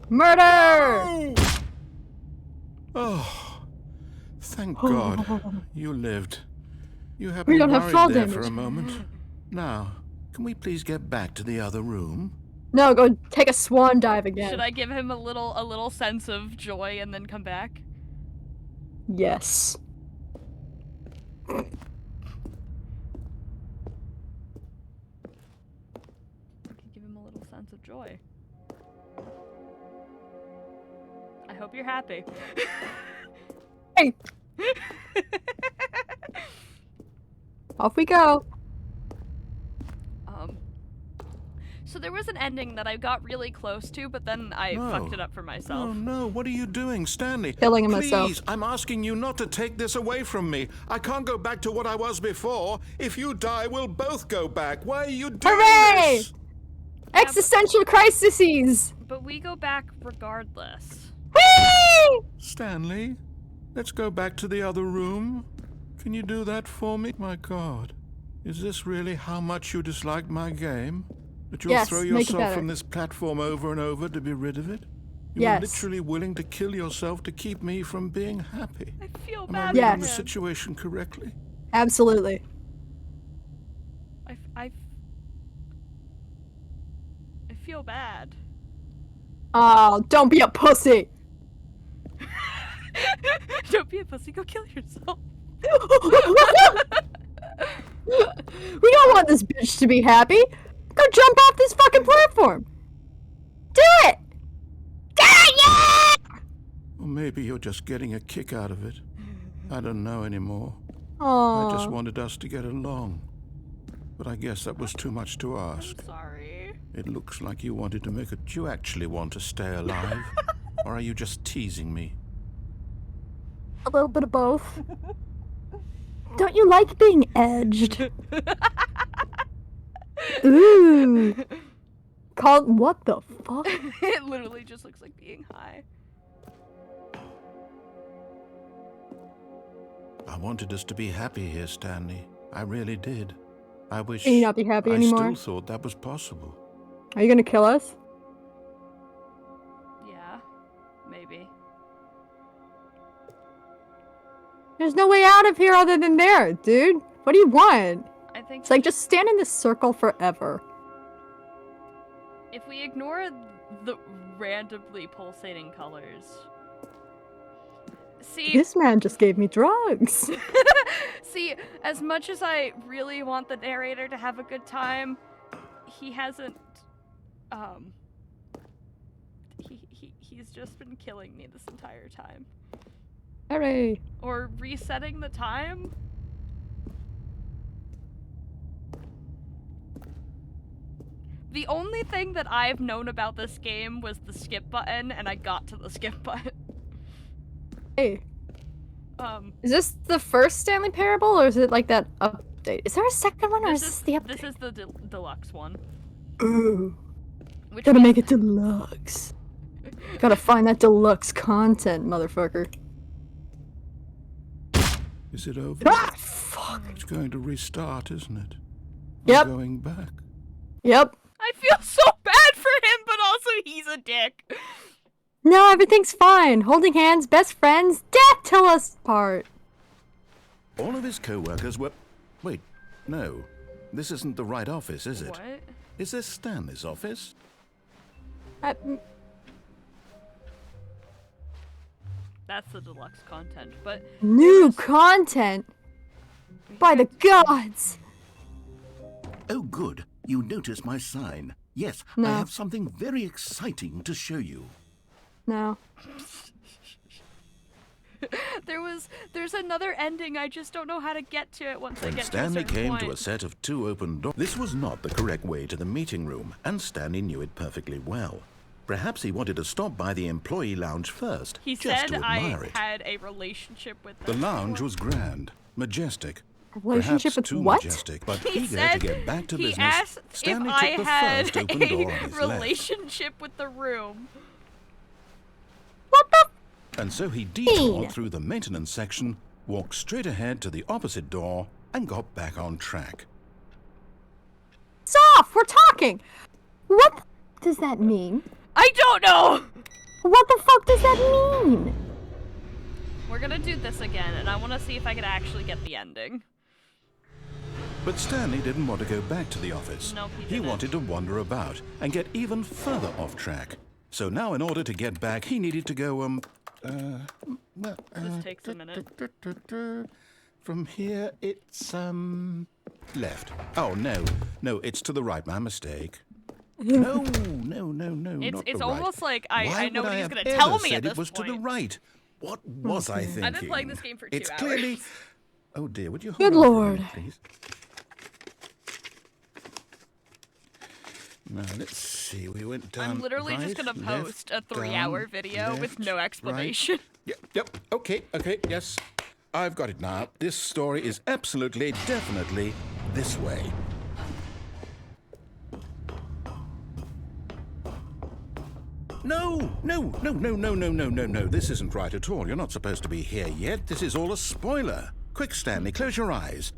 Murder! Oh, thank God you lived. You had We me don't have worried fall there damage. for a moment. Now, can we please get back to the other room? No, go take a swan dive again. Should I give him a little sense of joy and then come back? Yes. I can give him a little sense of joy. I hope you're happy. Hey! Off we go. So there was an ending that I got really close to, but then I No. fucked it up for myself. Oh no, what are you doing, Stanley? Killing Please, myself. I'm asking you not to take this away from me. I can't go back to what I was before. If you die, we'll both go back. Why are you doing Hooray! this? Existential crises! But we go back regardless. Whee! Stanley, let's go back to the other room. Can you do that for me? My God, is this really how much you dislike my game? That you'll Yes, throw make it yourself better. from this platform over and over to be rid of it? You're Yes. literally willing to kill yourself to keep me from being happy. I feel Am I bad reading Yes. the for him. situation correctly? Absolutely. I feel bad. Oh, don't be a pussy! Don't be a pussy, go kill yourself. We don't want this bitch to be happy. Go jump off this fucking platform. Do it! Do it, yeah! Or maybe you're just getting a kick out of it. I don't know anymore. Aww. I just wanted us to get along. But I guess that was too much to ask. I'm sorry. It looks like you wanted to make it. Do you actually want to stay alive? Or are you just teasing me? A little bit of both. Don't you like being edged? Ooh. Called what the fuck? It literally just looks like being high. I wanted us to be happy here, Stanley. I really did. I wish Can you not be happy anymore? I still thought that was possible. Are you gonna kill us? Yeah, maybe. There's no way out of here other than there, dude. What do you want? I think It's like just stand in this circle forever. if we ignore the randomly pulsating colors. See, This man just gave me drugs. see, as much as I really want the narrator to have a good time, he hasn't. He's just been killing me this entire time. Hooray. Or resetting the time. The only thing that I've known about this game was the skip button, and I got to the skip button. Hey. Is this the first Stanley Parable, or is it like that update? Is there a second one, or is this the update? This is the deluxe one. Ooh. Which Gotta means- make it deluxe. Gotta find that deluxe content, motherfucker. Is it over? Ah, fuck. It's going to restart, isn't it? Yep. We're going back. Yep. I feel so bad for him, but also he's a dick. No, everything's fine. Holding hands, best friends, death till us part. All of his co-workers were... Wait, no. This isn't the right office, is it? What? Is this Stanley's office? That's the deluxe content, but New content? By the gods! Oh, good. You notice my sign. Yes, No. I have something very exciting to show you. No. there's another ending. I just don't know how to get to it once I When get Stanley to a certain came point. to a set of 2 open doors, this was not the correct way to the meeting room, and Stanley knew it perfectly well. Perhaps he wanted to stop by the employee lounge first, He just said to admire I it. had a relationship with The them lounge before. was grand, majestic. Relationship Perhaps with too what? majestic, but He eager said to get back to he business, asked Stanley if I took the had first open door on a his left. relationship with the room. What the? And so he detoured through the maintenance section, walked straight ahead to the opposite door, and got back on track. It's off! We're talking! What does that mean? I don't know! What the fuck does that mean? We're gonna do this again, and I want to see if I can actually get the ending. But Stanley didn't want to go back to the office. Nope, he He didn't. wanted to wander about and get even further off track. So now, in order to get back, he needed to go, This takes a minute. From here, it's, left. Oh, no, it's to the right. My mistake. No, not It's the right. almost like I Why know would what I he's have gonna ever tell me said at this it was point. to the right. What was I thinking? I've been playing this game for 2 It's hours. clearly... Oh dear, would you hold Good on for a lord. minute, please? Now, let's see, we went down I'm literally just right, gonna left, post a 3-hour down, video with left, no explanation. Right. Yep, okay, yes. I've got it now. This story is absolutely, definitely this way. No. This isn't right at all. You're not supposed to be here yet. This is all a spoiler. Quick, Stanley, close your eyes.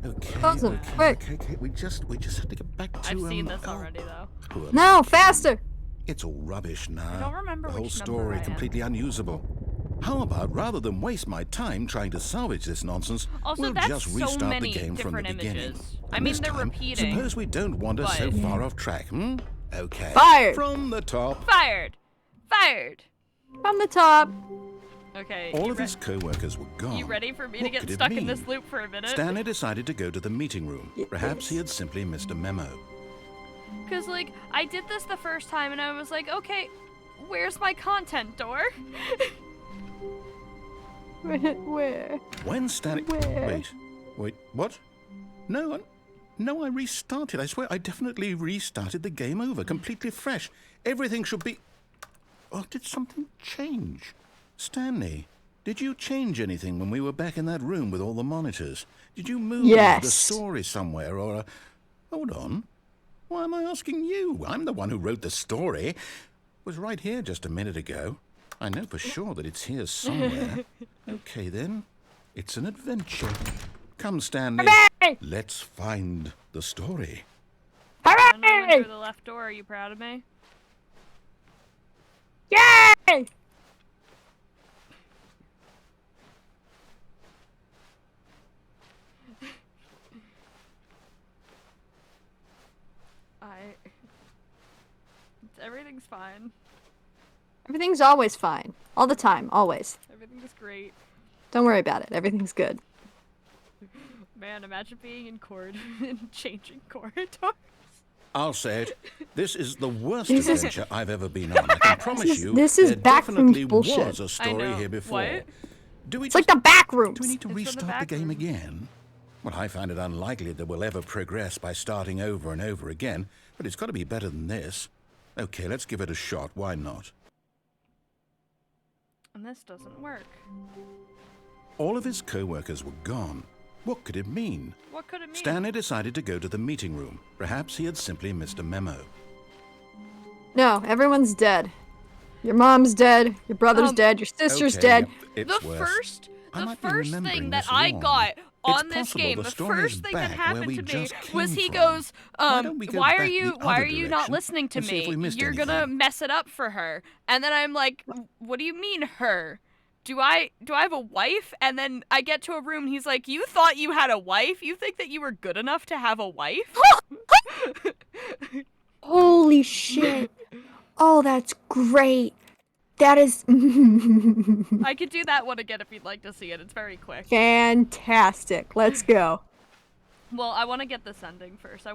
Okay, Close them, quick. okay. We just have to get back to... I've seen this oh, already, though. poor No, faster! It's all rubbish now. I don't remember the whole which number story I am. completely unusable. How about, rather than waste my time trying to salvage this nonsense, Also, we'll that's just so restart the many game from the different beginning. images. I And mean, this they're time, repeating, Suppose we don't wander so but- far off track, Okay. Fired. From the top. Fired! From the top. Okay, All you of his co-workers were gone. you ready for me to What get could it stuck in mean? this loop for a minute? Stanley decided to go to the meeting room. Yes. Perhaps he had simply missed a memo. Because, like, I did this the first time, and I was like, okay, where's my content door? Where? When Stanley... Where? Wait, what? No, No, I restarted. I swear I definitely restarted the game over, completely fresh. Everything should be... Oh, did something change? Stanley, did you change anything when we were back in that room with all the monitors? Did you move the story somewhere or... Hold on. Why am I asking you? I'm the one who wrote the story. It was right here just a minute ago. I know for sure that it's here somewhere. Okay, then. It's an adventure. Come, Stanley. Hooray! Let's find the story. I went through the left door. Are you proud of me? Yay! Everything's fine. Everything's always fine. All the time. Always. Everything's great. Don't worry about it. Everything's good. Man, imagine being in court and changing corridors. I'll say it. This is the worst adventure I've ever been on. I can promise you. This is there backroom definitely bullshit. was a story here before. What? It's like the back rooms. Do we need to restart the game again? Well, I find it unlikely that we'll ever progress by starting over and over again, but it's got to be better than this. Okay, let's give it a shot. Why not? And this doesn't work. All of his co-workers were gone. What could it mean? What could it mean? Stanley decided to go to the meeting room. Perhaps he had simply missed a memo. No, everyone's dead. Your mom's dead, your brother's dead, your sister's dead. Yep, The first thing that I got on this game, the first thing that happened to me was he goes, why are you not listening to me? You're gonna mess it up for her. And then I'm like, what do you mean her? Do I have a wife? And then I get to a room and he's like, you thought you had a wife? You think that you were good enough to have a wife? Holy shit. Oh, that's great. That is... I could do that one again if you'd like to see it. It's very quick. Fantastic. Let's go. Well, I want to get this ending first. I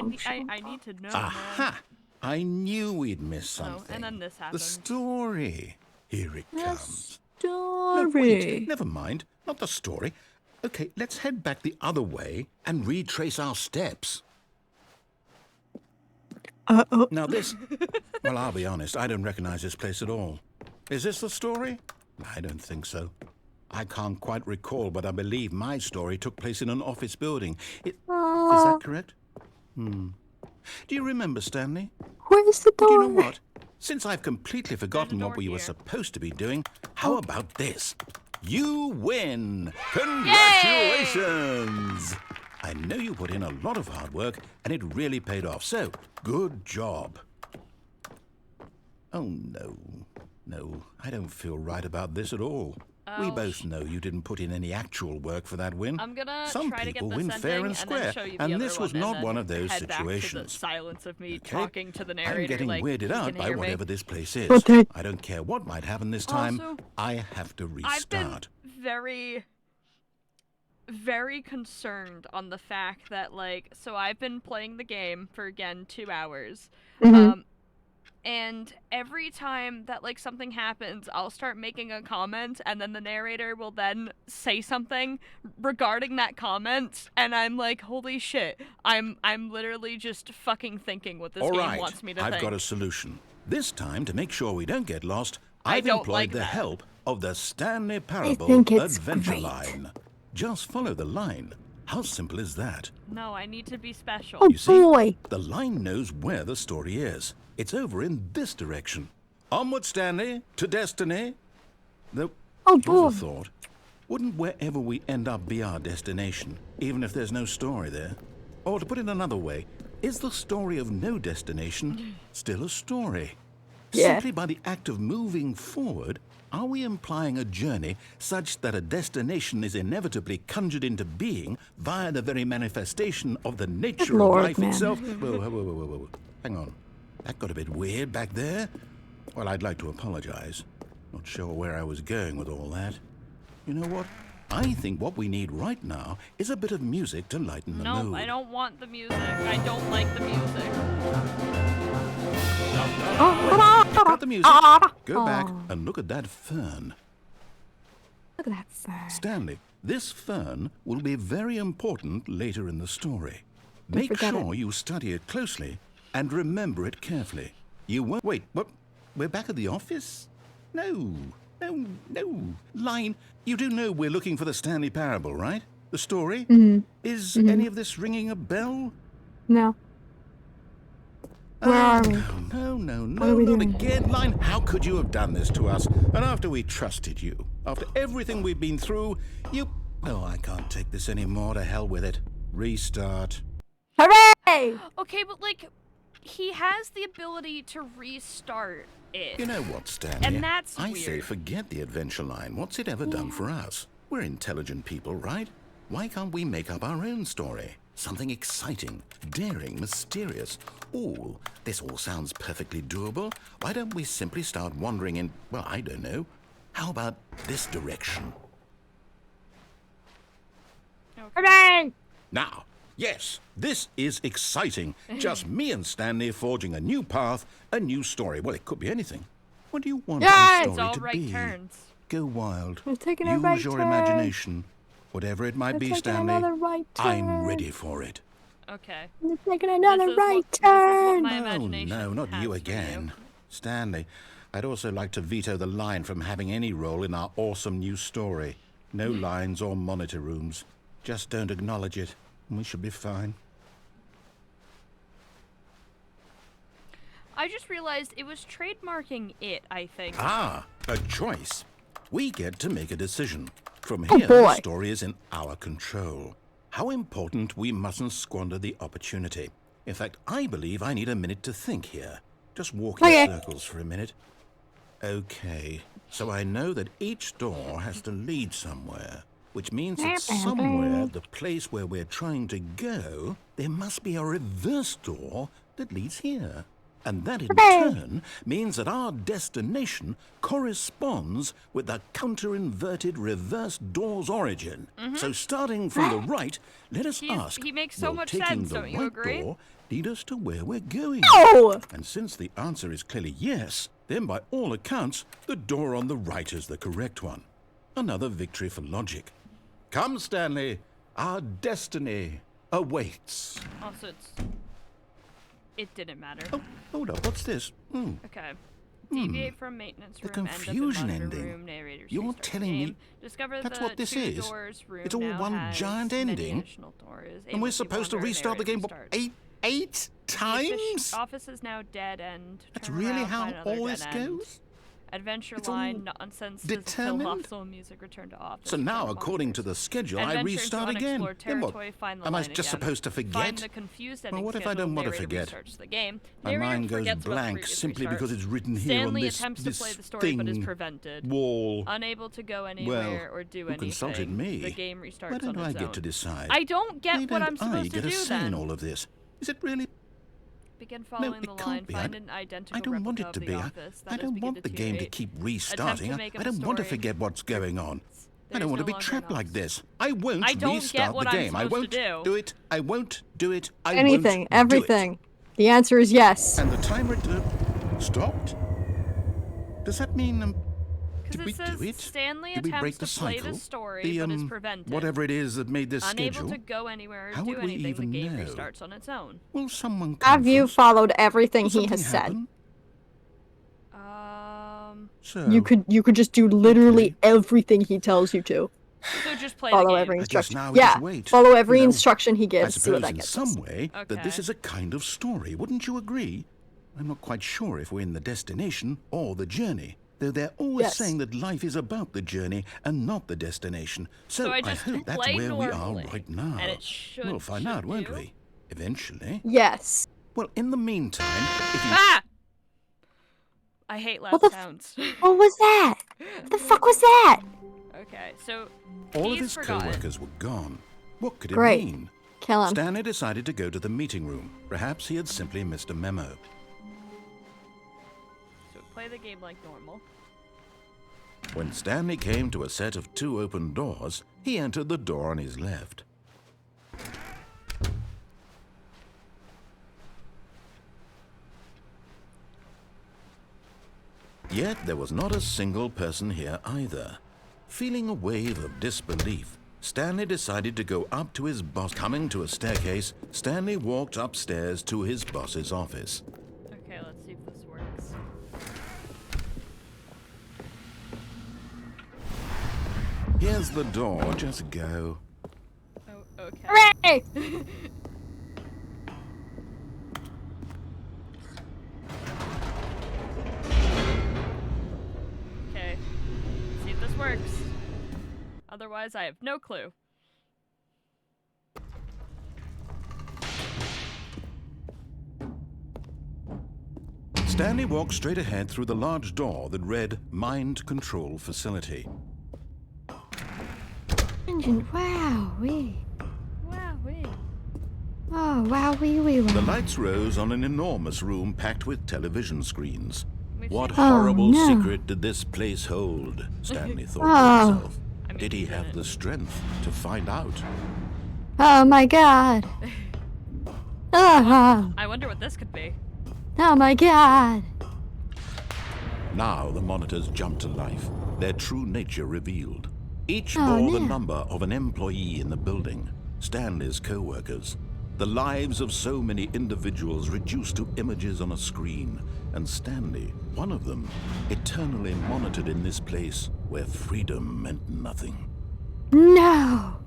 need to know. Aha! Man. I knew we'd miss something. Oh, and then this happened. The story. Here it comes. Story. No, wait. Never mind. Not the story. Okay, let's head back the other way and retrace our steps. Uh-oh. Now this... Well, I'll be honest. I don't recognize this place at all. Is this the story? I don't think so. I can't quite recall, but I believe my story took place in an office building. Is that correct? Do you remember, Stanley? Where's the door? Do you know what? Since I've completely forgotten what we were supposed to be doing, how about this? You win! Congratulations! Yay! I know you put in a lot of hard work, and it really paid off, so good job. Oh, no. No, I don't feel right about this at all. We both know you didn't put in any actual work for that win. I'm gonna Some try to get people this win ending fair and square, show you the and other this was one, not one of those head back to the situations. silence of me talking to the narrator. I'm getting like, weirded out by hear whatever me. this place is. Okay. I don't care what might happen this time. Also, I have to restart. I've been very, very concerned on the fact that, like, so I've been playing the game for, again, 2 hours. And every time that, like, something happens, I'll start making a comment, and then the narrator will then say something regarding that comment, and I'm like, holy shit, I'm literally just fucking thinking what this game wants me to think. I've got a solution. This time, to make sure we don't get lost, I've employed the help of the Stanley Parable Adventure Line. Just follow the line. How simple is that? No, I need to be special. Oh, you see, boy. the line knows where the story is. It's over in this direction. Onward, Stanley, to destiny. Though, oh, boy. Just a thought. Wouldn't wherever we end up be our destination, even if there's no story there? Or to put it another way, is the story of no destination still a story? Yeah. Simply by the act of moving forward, are we implying a journey such that a destination is inevitably conjured into being via the very manifestation of the nature of life itself? Whoa. Hang on. That got a bit weird back there. Well, I'd like to apologize. Not sure where I was going with all that. You know what? I think what we need right now is a bit of music to lighten the mood. No, I don't want the music. I don't like the music. Cut the music. Go back and look at that fern. Look at that fern. Stanley, this fern will be very important later in the story. Make forget sure you study it closely and remember it carefully. You won't... Wait, what? We're back at the office? No. Line, you do know we're looking for the Stanley Parable, right? The story? Is any of this ringing a bell? No. Where are we? No, What are we not doing? again. Line, how could you have done this to us? And after we trusted you, after everything we've been through, you... Oh, I can't take this anymore. To hell with it. Restart. Hooray! Okay, but like, he has the ability to restart it. You know what, Stanley? And that's I weird. say forget the adventure line. What's it ever done for us? We're intelligent people, right? Why can't we make up our own story? Something exciting, daring, mysterious. Ooh, this all sounds perfectly doable. Why don't we simply start wandering in, well, I don't know. How about this direction? Hooray! Now, yes, this is exciting. Just me and Stanley forging a new path, a new story. Well, it could be anything. What do you want Yes! our It's story all to right be? turns. Go wild. We're taking a Use right your turn. imagination. Whatever it might We're be, taking Stanley, another right I'm turn. ready for it. Okay. We're taking another This is right what- this is what turn. my Oh, imagination no, not has you for again. Stanley, I'd also like to veto the line from having any role in our awesome new story. No lines or monitor rooms. Just don't acknowledge it, and we should be fine. I just realized it was trademarking it, I think. Ah, a choice. We get to make a decision. From Oh, here, the boy. story is in our control. How important we mustn't squander the opportunity. In fact, I believe I need a minute to think here. Just walk in Okay. circles for a minute. Okay, so I know that each door has to lead somewhere, which means that somewhere, the place where we're trying to go, there must be a reverse door that leads here. And that in turn means that our destination corresponds with the counter-inverted reverse door's origin. So starting from the right, let us ask, he makes so will much taking sense, the don't you right agree? door lead us to where we're going? Oh! And since the answer is clearly yes, then by all accounts, the door on the right is the correct one. Another victory for logic. Come, Stanley, our destiny awaits. Also, it didn't matter. Oh, hold up, what's this? Okay. Deviate from maintenance The room, end up in confusion monitor ending. Room, narrators You're restart the telling me game. Discover that's the what this two is? Doors room It's all now one has giant many ending? additional doors. And we're supposed to restart the game eight The times? office is now dead end. That's Turn really around, how find another all this dead end. goes? Adventure It's all line, nonsense, determined? hostile music, return to office. So now, return to according to monitors. the schedule, I Adventure into restart again. unexplored Then what? territory, find the Am I line just again. supposed to Find forget? the confused Well, ending what if I schedule, don't want to narrator forget? restarts the game. My Narrator mind goes forgets what blank previous simply restarts. because it's written here Stanley on this, attempts this to play the story thing, but is prevented. wall. Unable to go anywhere or do who anything. consulted me? The game restarts Why don't on I its get own. to decide? I don't get Why what I'm don't I supposed get to a do say in then. all of this? Is it really? Begin following it the can't line. be. Find an identical I don't want replica it to of be. the office. I That is, don't begin want the game to deteriorate. keep Attempt restarting. to make up I a don't want to story. forget what's going on. I There don't is want to no be longer trapped an like office. this. I won't I don't restart get what the I'm game. I supposed won't to do it. I won't do it. I Anything, won't do everything. it. The answer is yes. And the timer stopped? Does that mean did Because we it says do it? Stanley Did we break attempts the to play cycle? the story The but is prevented. whatever it is that made this Unable schedule? to go anywhere or How do would we anything, the even game know? restarts on its own. Will someone come Have you first? followed everything Will he something has said? happen? So You could just do literally everything he tells you to. So just play Follow the every game. I just instruction. now we Yeah, just wait. follow every You know, instruction he I gives. See what suppose that in gets some us. way that this Okay. is a kind of story. Wouldn't you agree? I'm not quite sure if we're in the destination or the journey. Though they're always Yes. saying that life is about the journey and not the destination. So I I just hope that's play where we are normally, right now. and it should- We'll find should out, won't do. we? Eventually. Yes. Well, in the meantime, if you... Ah! I hate loud What the sounds. What was that? What the fuck was that? Okay, so All of he's his forgotten. co-workers were gone. What could it Great. mean? Kill him. Stanley decided to go to the meeting room. Perhaps he had simply missed a memo. So play the game like normal. When Stanley came to a set of 2 open doors, he entered the door on his left. Yet there was not a single person here either. Feeling a wave of disbelief, Stanley decided to go up to his boss. Coming to a staircase, Stanley walked upstairs to his boss's office. Okay, let's see if this works. Here's the door, just go. Oh, okay. Hooray! Okay. Let's see if this works. Otherwise, I have no clue. Stanley walked straight ahead through the large door that read Mind Control Facility. Wowee. Wowee. Oh, wowee. The lights rose on an enormous room packed with television screens. We've What seen- horrible no. secret did this place hold? Stanley thought to Oh. himself. I mean, Did he we've seen have it. the strength to find out? Oh my god. Oh, I wonder what this could be. oh my god. Now the monitors jumped to life, their true nature revealed. Each Oh, bore the no. number of an employee in the building, Stanley's co-workers. The lives of so many individuals reduced to images on a screen, and Stanley, one of them, eternally monitored in this place where freedom meant nothing. No.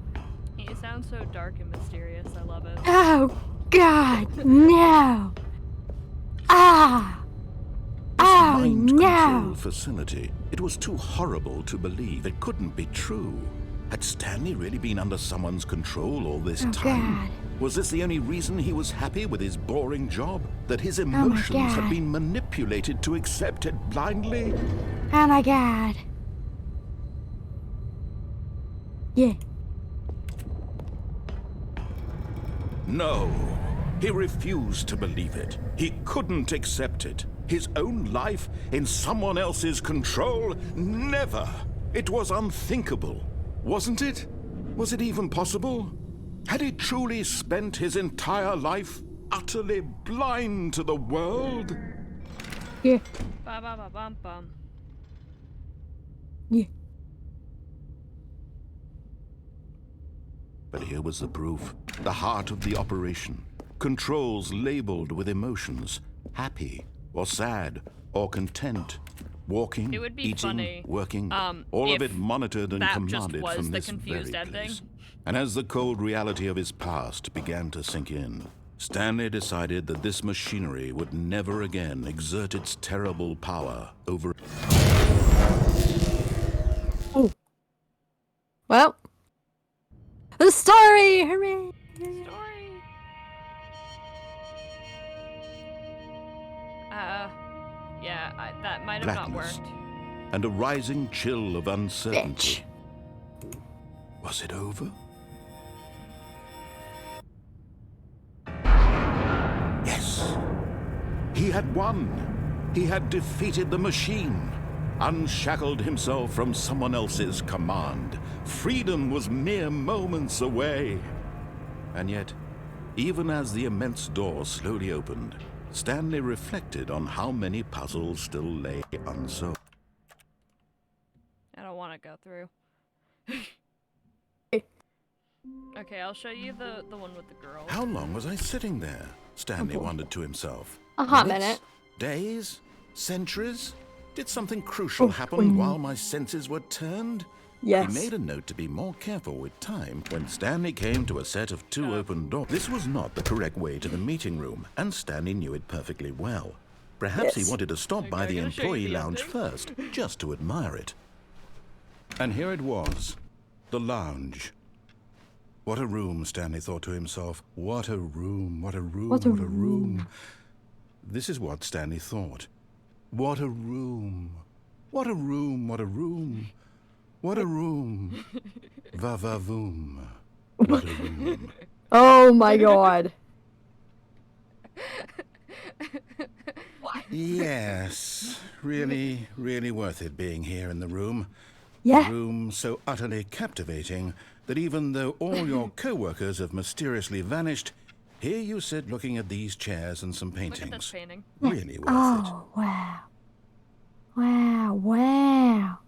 He sounds so dark and mysterious. I love it. Oh god. No. Ah. Oh Mind control no. facility. It was too horrible to believe. It couldn't be true. Had Stanley really been under someone's control all this Oh, time? God. Was this the only reason he was happy with his boring job? That his my emotions had God. been manipulated to accept it blindly? Oh my god. Yeah. No. He refused to believe it. He couldn't accept it. His own life in someone else's control? Never. It was unthinkable. Wasn't it? Was it even possible? Had he truly spent his entire life utterly blind to the world? Yeah. Ba ba ba bum bum. Yeah. But here was the proof. The heart of the operation. Controls labeled with emotions. Happy, or sad, or content. Walking, It would be eating, funny, working, all of if it monitored and that just commanded was from the this confused very ending. place. And as the cold reality of his past began to sink in, Stanley decided that this machinery would never again exert its terrible power over... Oh. Well. The story! Hooray! Story. Yeah, that might have not Blackness. worked. and a rising chill of Bitch. uncertainty. Was it over? Yes. He had won. He had defeated the machine, unshackled himself from someone else's command. Freedom was mere moments away. And yet, even as the immense door slowly opened, Stanley reflected on how many puzzles still lay unsolved. I don't want to go through. Okay, I'll show you the one with the girl. How long was I sitting there? Stanley wondered to himself. A hot Minutes? minute. Days? Centuries? Did something crucial happen while my senses were turned? Yes. He made a note to be more careful with time when Stanley came to a set of two open doors. This was not the correct way to the meeting room, and Stanley knew it perfectly well. Perhaps Yes. he wanted to stop by Okay, the I'm gonna show you employee the lounge ending. first, just to admire it. And here it was, the lounge. What a room, Stanley thought to himself. What a room, what a room, What a what a room. This is what Stanley thought. What a room. What a room, what a room. What a room. Va-va-voom. What a room. Oh my god. Yes, really, really worth it being here in the room. Yeah. A room so utterly captivating that even though all your co-workers have mysteriously vanished, here you sit looking at these chairs and some Look at this paintings. painting. Really worth Oh, wow. Wow, wow.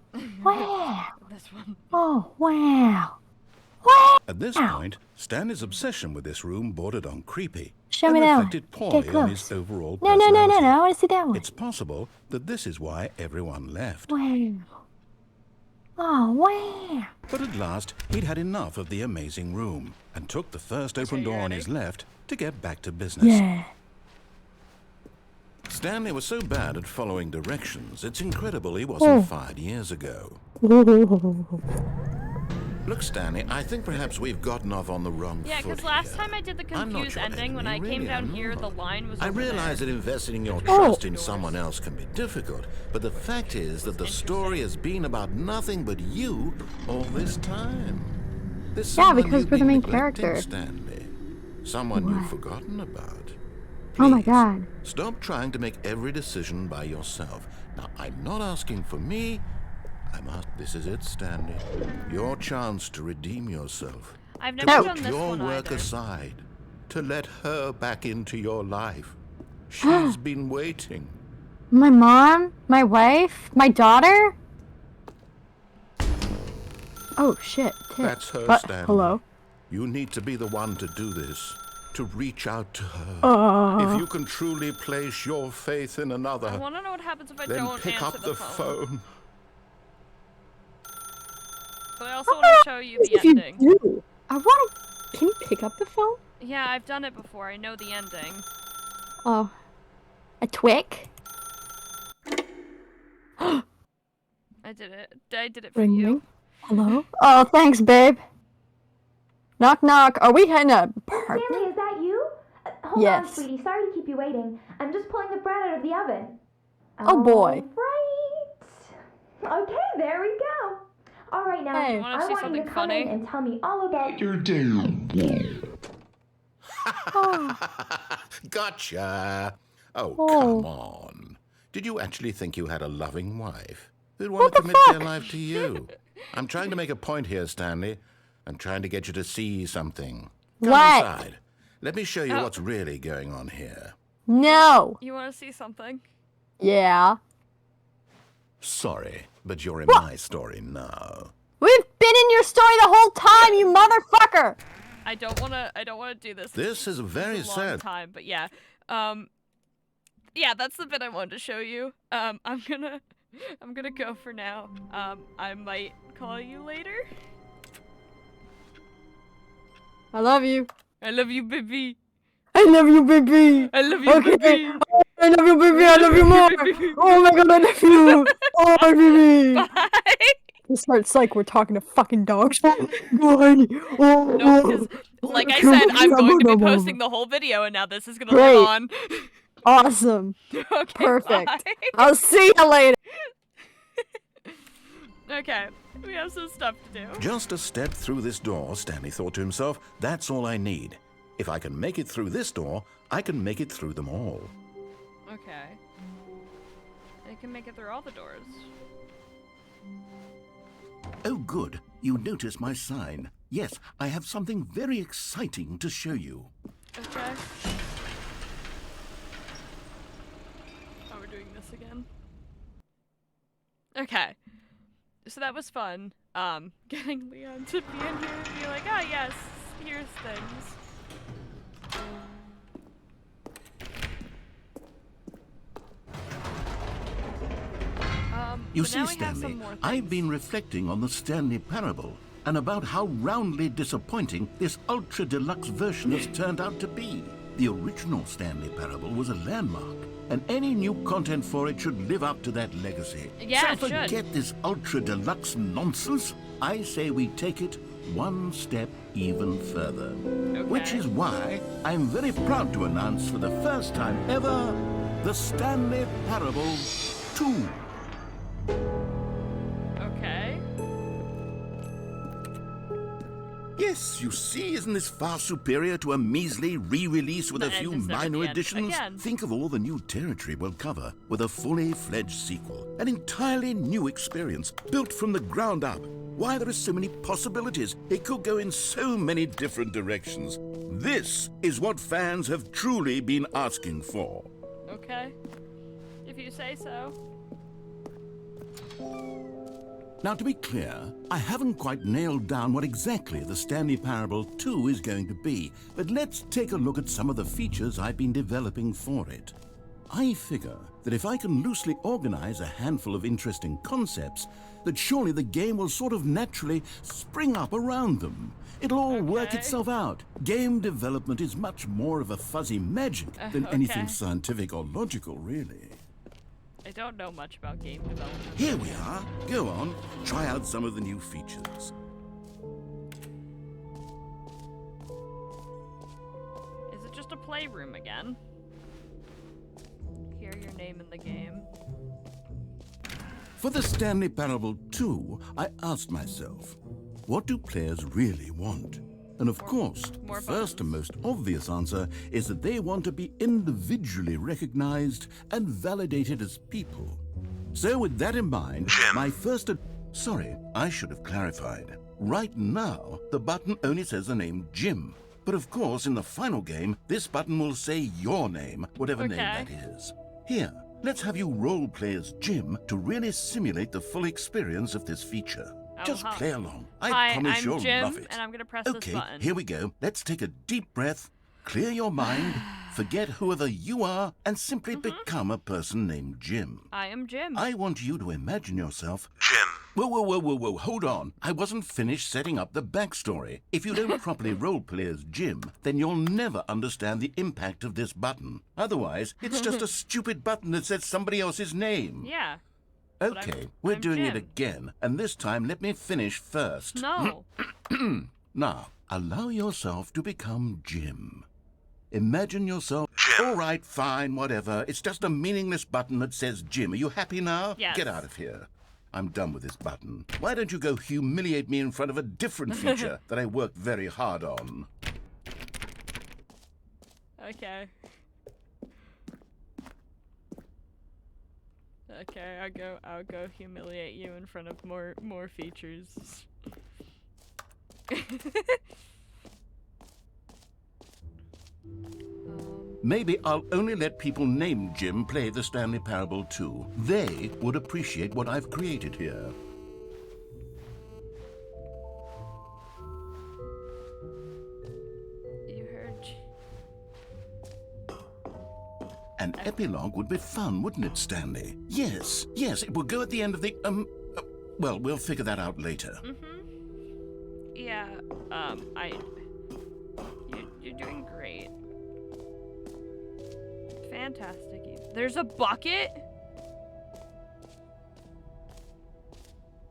Wow. This one. Oh, wow. At this point, Stanley's obsession with this room bordered on creepy. Show and me that one. reflected poorly Get on his close. overall No, personality. I want to see that one. It's possible that this is why everyone left. Wow. Oh, wow. But at last, he'd had enough of the amazing room and took the first open door on his left to get back to business. Yeah. Stanley was so bad at following directions, it's incredible he wasn't fired years ago. Look, Stanley, I think perhaps we've gotten off on the wrong Yeah, foot because last here. time I did the I'm not confused your ending, when I enemy, came really, down I'm here, not. the line was I over realize there. that investing your Oh. trust in someone else can be difficult, but the fact is that the story has been about nothing but you all this time. There's Yeah, someone because you've we're the been main neglecting, character. Stanley. Someone you've forgotten about. Oh my Please, god. Stop trying to make every decision by yourself. Now, I'm not asking for me. This is it, Stanley. Your chance to redeem yourself. I've To never put done this your one work either. aside. To let her back into your life. She's been waiting. My mom? My wife? My daughter? Oh shit. Tit. That's her, What? Stanley. Hello? You need to be the one to do this. To reach out to her. If you can truly place your faith in another, I want to know what happens if I then don't pick answer up the phone. But I also want to show you the If you ending. do, I want to. Can you pick up the phone? Yeah, I've done it before. I know the ending. Oh. A twick? I did it. I did it for Ring you. ring. Hello? Oh, thanks, babe. Knock knock. Are we in a apartment? Stanley, is that you? Hold on, Yes. sweetie. Sorry to keep you waiting. I'm just pulling the bread out of the oven. Oh, boy. Right. Okay, there we go. All right, now Hey. Wanna I see want you something to come funny? in and tell me all about your Gotcha. Oh, Oh. come on. Did you actually think you had a loving wife who'd want What to the commit their fuck? life to you? I'm trying to make a point here, Stanley. I'm trying to get you to see something. Come What? inside. Let me show you Oh. what's really going on here. No. You want to see something? Yeah. Sorry, but you're in my story now. We've been in your story the whole time, you motherfucker! I don't want to do this. This is very It's a long sad. time, but yeah. Yeah, that's the bit I wanted to show you. I'm gonna go for now. I might call you later. I love you. I love you, baby. I love you, baby. I love you, Okay. baby. I love you, baby. I love you more. Oh my god, I love you. Oh, my baby. Bye. It starts like we're talking to fucking dogs. Go, honey. Oh, No, because, like I said, I'm going to be posting the whole video, and now this is gonna Great. live on. Awesome. Okay, Perfect. bye. I'll see you later. Okay, we have some stuff to do. Just a step through this door, Stanley thought to himself, that's all I need. If I can make it through this door, I can make it through them all. Okay. I can make it through all the doors. Oh, good. You notice my sign. Yes, I have something very exciting to show you. Okay. Oh, we're doing this again. Okay. So that was fun. Getting Leon to be in here and be like, ah, yes, here's things. You but see, now we have some Stanley, more I've things. been reflecting on the Stanley parable and about how roundly disappointing this ultra deluxe version has turned out to be. The original Stanley parable was a landmark, and any new content for it should live up to that legacy. Yeah, so it should. forget this ultra deluxe nonsense. I say we take it one step even further. Which Okay. is why I'm very proud to announce for the first time ever the Stanley Parable 2. Okay. Yes, you see, isn't this far superior to a measly re-release with The a few end is never minor the end. additions? Again. Think of all the new territory we'll cover with a fully fledged sequel. An entirely new experience, built from the ground up. Why, there are so many possibilities. It could go in so many different directions. This is what fans have truly been asking for. Okay. If you say so. Now, to be clear, I haven't quite nailed down what exactly the Stanley Parable 2 is going to be, but let's take a look at some of the features I've been developing for it. I figure that if I can loosely organize a handful of interesting concepts, that surely the game will sort of naturally spring up around them. It'll all work itself out. Game development is much more of a fuzzy magic than anything scientific or logical, really. I don't know much about game development. Here we are. Go on, try out some of the new features. Is it just a playroom again? Hear your name in the game. For the Stanley Parable 2, I asked myself, what do players really want? And of course, the first and most obvious answer is that they want to be individually recognized and validated as people. So with that in mind, my first... Sorry, I should have clarified. Right now, the button only says the name Jim. But of course, in the final game, this button will say your name, whatever name that is. Here, let's have you role-play as Jim to really simulate the full experience of this feature. Just play along. I promise I'm you'll Jim, love it. And I'm gonna press this button. Okay, here we go. Let's take a deep breath, clear your mind, forget whoever you are, and simply become a person named Jim. I am Jim. I want you to imagine yourself... Jim. Whoa, hold on. I wasn't finished setting up the backstory. If you don't properly roleplay as Jim, then you'll never understand the impact of this button. Otherwise, it's just a stupid button that says somebody else's name. Yeah. Okay, we're doing it again, and this time let me finish first. No. Now, allow yourself to become Jim. Imagine yourself... Jim. All right, fine, whatever. It's just a meaningless button that says Jim. Are you happy now? Yes. Get out of here. I'm done with this button. Why don't you go humiliate me in front of a different feature that I worked very hard on? Okay. Okay, I'll go humiliate you in front of more features. Maybe I'll only let people named Jim play the Stanley Parable 2. They would appreciate what I've created here. You heard. An epilogue would be fun, wouldn't it, Stanley? Yes, it will go at the end of the, well, we'll figure that out later. Yeah, you're doing great. Fantastic. There's a bucket?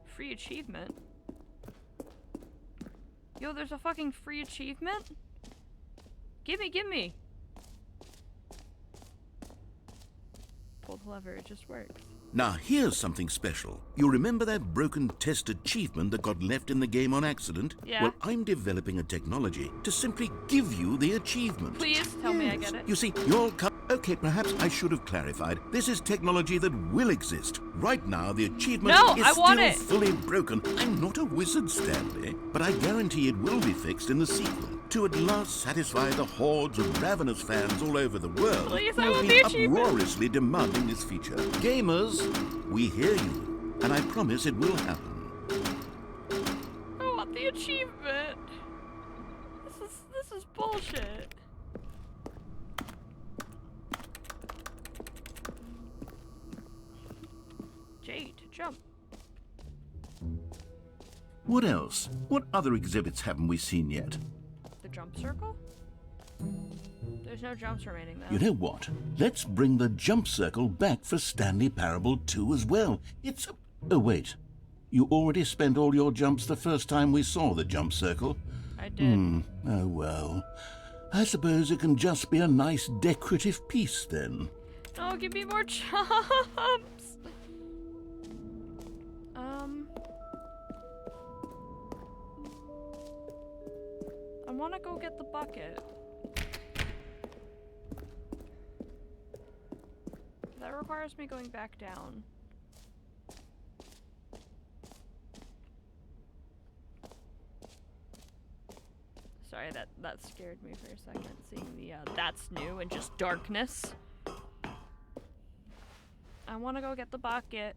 Free achievement? Yo, there's a fucking free achievement? Gimme! Pull the lever, it just works. Now, here's something special. You remember that broken test achievement that got left in the game on accident? Yeah. Well, I'm developing a technology to simply give you the achievement. Please tell me I get it. You see, you'll come... Okay, perhaps I should have clarified. This is technology that will exist. Right now, the achievement is still fully broken. I'm not a wizard, Stanley, but I guarantee it will be fixed in the sequel to at last satisfy the hordes of ravenous fans all over the world Please, who have been uproariously demanding this feature. Gamers, we hear you, and I promise it will happen. I want the achievement. This is bullshit. J to jump. What else? What other exhibits haven't we seen yet? The jump circle? There's no jumps remaining though. You know what? Let's bring the jump circle back for Stanley Parable 2 as well. It's a... Oh, wait. You already spent all your jumps the first time we saw the jump circle? I did. Oh, well. I suppose it can just be a nice decorative piece then. Oh, give me more jumps! I want to go get the bucket. That requires me going back down. Sorry, that scared me for a second, seeing the, that's new and just darkness. I want to go get the bucket.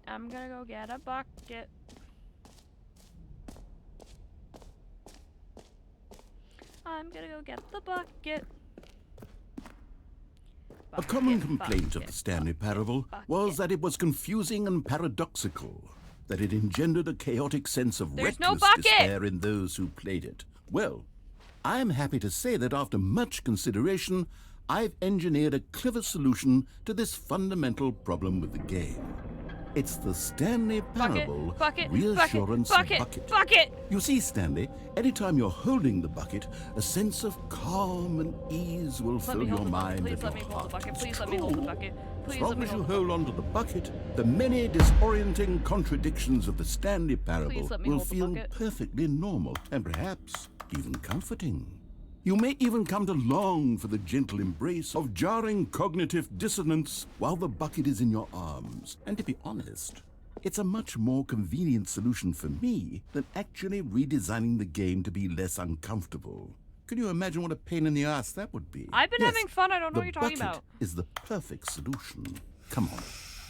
I'm gonna go get a bucket. I'm gonna go get the bucket. A common complaint of the Stanley Parable was that it was confusing and paradoxical, that it engendered a chaotic sense of reckless despair in those who played it. Well, I'm happy to say that after much consideration, I've engineered a clever solution to this fundamental problem with the game. It's the Stanley Parable Reassurance Bucket. You see, Stanley, anytime you're holding the bucket, a sense of calm and ease will fill your mind and your heart. Please let me hold the bucket. As long as you hold onto the bucket, the many disorienting contradictions of the Stanley Parable will feel perfectly normal and perhaps even comforting. You may even come to long for the gentle embrace of jarring cognitive dissonance while the bucket is in your arms. And to be honest, it's a much more convenient solution for me than actually redesigning the game to be less uncomfortable. Can you imagine what a pain in the ass that would be? I've been having fun, I don't know what you're talking about. The bucket is the perfect solution. Come on,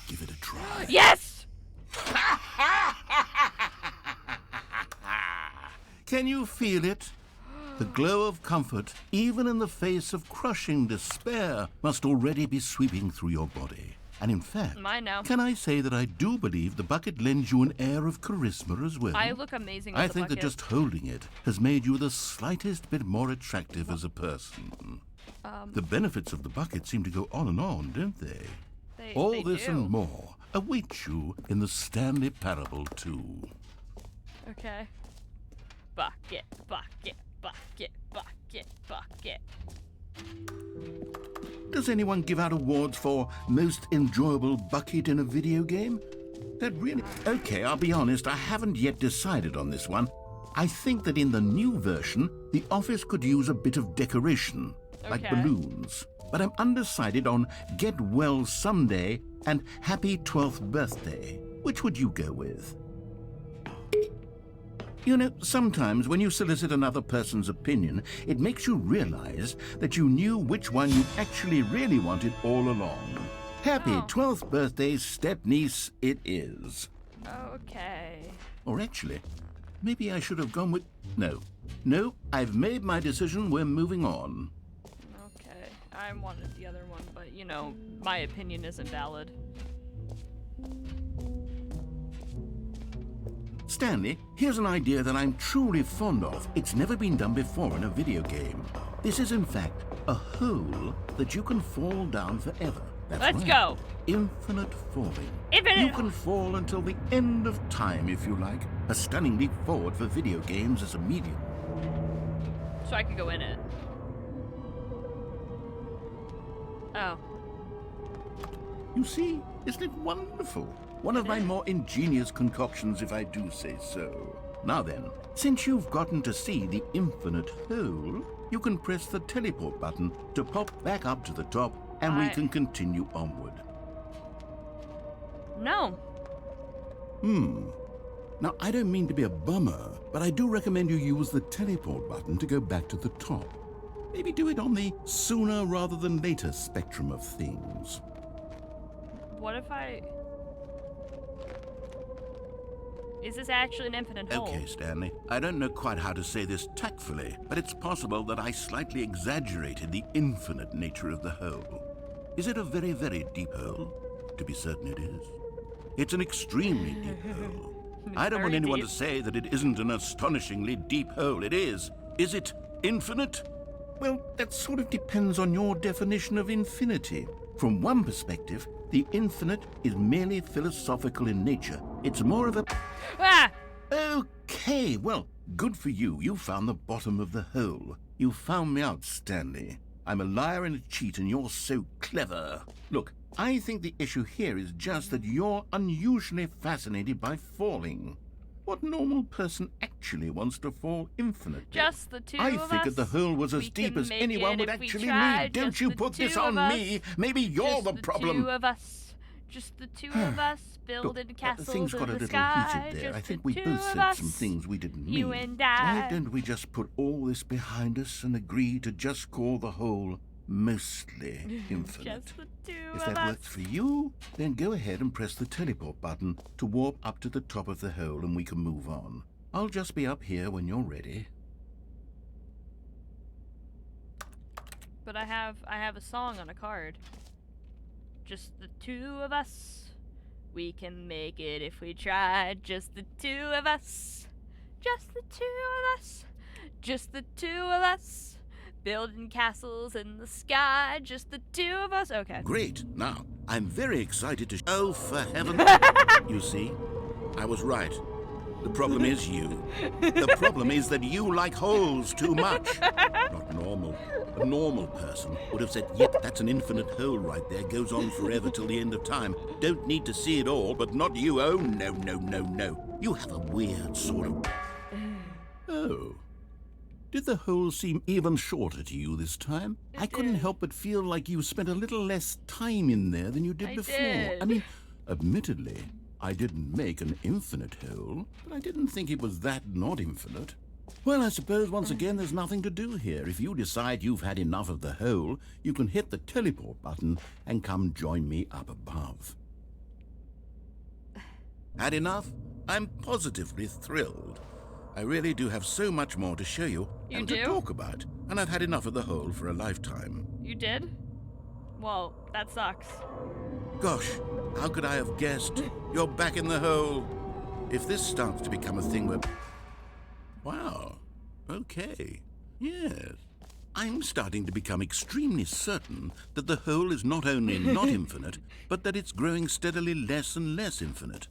give it a try. Yes! Can you feel it? The glow of comfort, even in the face of crushing despair, must already be sweeping through your body. And in fact, mine now. Can I say that I do believe the bucket lends you an air of charisma as well? I look amazing with the bucket. I think that just holding it has made you the slightest bit more attractive as a person. The benefits of the bucket seem to go on and on, don't they? All this and more await you in the Stanley Parable 2. Okay. Bucket, bucket. Bucket, bucket, bucket. Does anyone give out awards for most enjoyable bucket in a video game? That really... Okay, I'll be honest, I haven't yet decided on this one. I think that in the new version, the office could use a bit of decoration, like balloons. But I'm undecided on Get Well Someday and Happy 12th Birthday. Which would you go with? You know, sometimes when you solicit another person's opinion, it makes you realize that you knew which one you actually really wanted all along. Happy 12th birthday, step-niece, it is. Okay. Or actually, maybe I should have gone with... No, I've made my decision, we're moving on. Okay, I wanted the other one, but, you know, my opinion isn't valid. Stanley, here's an idea that I'm truly fond of. It's never been done before in a video game. This is, in fact, a hole that you can fall down forever. That's Let's right. go. Infinite falling. Infinite. You can fall until the end of time, if you like. A stunning leap forward for video games as a medium. So I can go in it. Oh. You see, isn't it wonderful? One of my more ingenious concoctions, if I do say so. Now then, since you've gotten to see the infinite hole, you can press the teleport button to pop back up to the top, and we can continue onward. No. Now, I don't mean to be a bummer, but I do recommend you use the teleport button to go back to the top. Maybe do it on the sooner rather than later spectrum of things. What if I... Is this actually an infinite hole? Okay, Stanley. I don't know quite how to say this tactfully, but it's possible that I slightly exaggerated the infinite nature of the hole. Is it a very, very deep hole? To be certain it is. It's an extremely deep hole. I don't want anyone to say that it isn't an astonishingly deep hole. It is. Is it infinite? Well, that sort of depends on your definition of infinity. From one perspective, the infinite is merely philosophical in nature. It's more of a... Ah! Okay, well, good for you. You found the bottom of the hole. You found me out, Stanley. I'm a liar and a cheat, and you're so clever. Look, I think the issue here is just that you're unusually fascinated by falling. What normal person actually wants to fall infinitely? Just the two of us. I figured the hole was as deep as anyone would actually need. Don't you put this on me. Maybe you're the problem. Just the two of us. Just the two of us building castles things got in a the little sky. heated there. Just I think the we two both of said us. some things we didn't You mean. and I. Why don't we just put all this behind us and agree to just call the hole mostly infinite. Just the two If of that us. works for you, then go ahead and press the teleport button to warp up to the top of the hole and we can move on. I'll just be up here when you're ready. But I have a song on a card. Just the two of us. We can make it if we try. Just the two of us. Just the two of us. Just the two of us. Building castles in the sky. Just the two of us. Okay. Great. Now, I'm very excited to... Oh, for heaven... You see, I was right. The problem is you. The problem is that you like holes too much. Not normal. A normal person would have said, yep, that's an infinite hole right there. Goes on forever till the end of time. Don't need to see it all, but not you. Oh, no, no, no, no. You have a weird sort of... Oh. Did the hole seem even shorter to you this time? I couldn't help but feel like you spent a little less time in there than you did before. did. I mean, admittedly, I didn't make an infinite hole, but I didn't think it was that not infinite. Well, I suppose once again there's nothing to do here. If you decide you've had enough of the hole, you can hit the teleport button and come join me up above. Had enough? I'm positively thrilled. I really do have so much more to show you You and do? to talk about, and I've had enough of the hole for a lifetime. You did? Well, that sucks. Gosh, how could I have guessed? You're back in the hole. If this starts to become a thing where... Wow. Okay. Yes. I'm starting to become extremely certain that the hole is not only not infinite, but that it's growing steadily less and less infinite.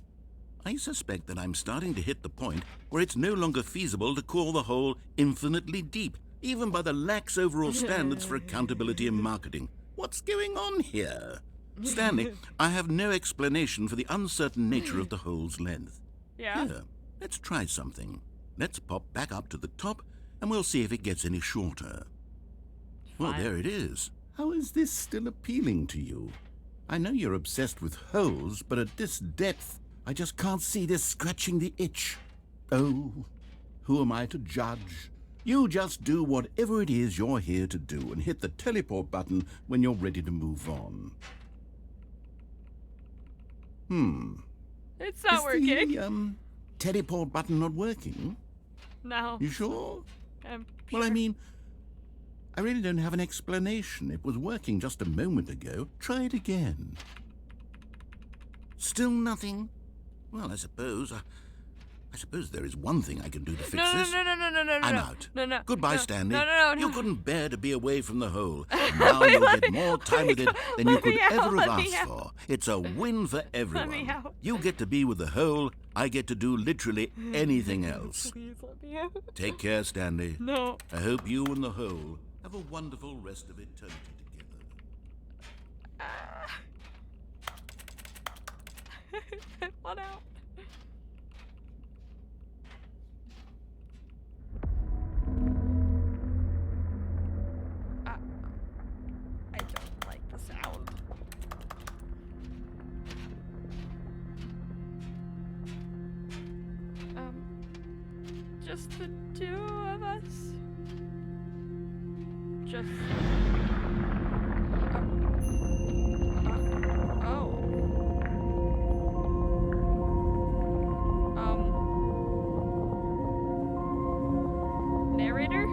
I suspect that I'm starting to hit the point where it's no longer feasible to call the hole infinitely deep, even by the lax overall standards for accountability and marketing. What's going on here? Stanley, I have no explanation for the uncertain nature of the hole's length. Yeah? Here, let's try something. Let's pop back up to the top, and we'll see if it gets any shorter. Well, there it is. How is this still appealing to you? I know you're obsessed with holes, but at this depth, I just can't see this scratching the itch. Oh, who am I to judge? You just do whatever it is you're here to do and hit the teleport button when you're ready to move on. It's not working. Is the, teleport button not working? No. You sure? I'm Well, I sure. mean, I really don't have an explanation. It was working just a moment ago. Try it again. Still nothing? Well, I suppose there is one thing I can do to fix this. No. I'm out. No. Goodbye, no, Stanley. No. You couldn't bear to be away from the hole. Now you'll get more time with it than you could ever have asked for. It's a win for everyone. me out. You get to be with the hole. I get to do literally anything else. Please let me out. Take care, Stanley. No. I hope you and the hole have a wonderful rest of eternity together. I want out. I don't like the sound. Just the two of us. Just. Narrator?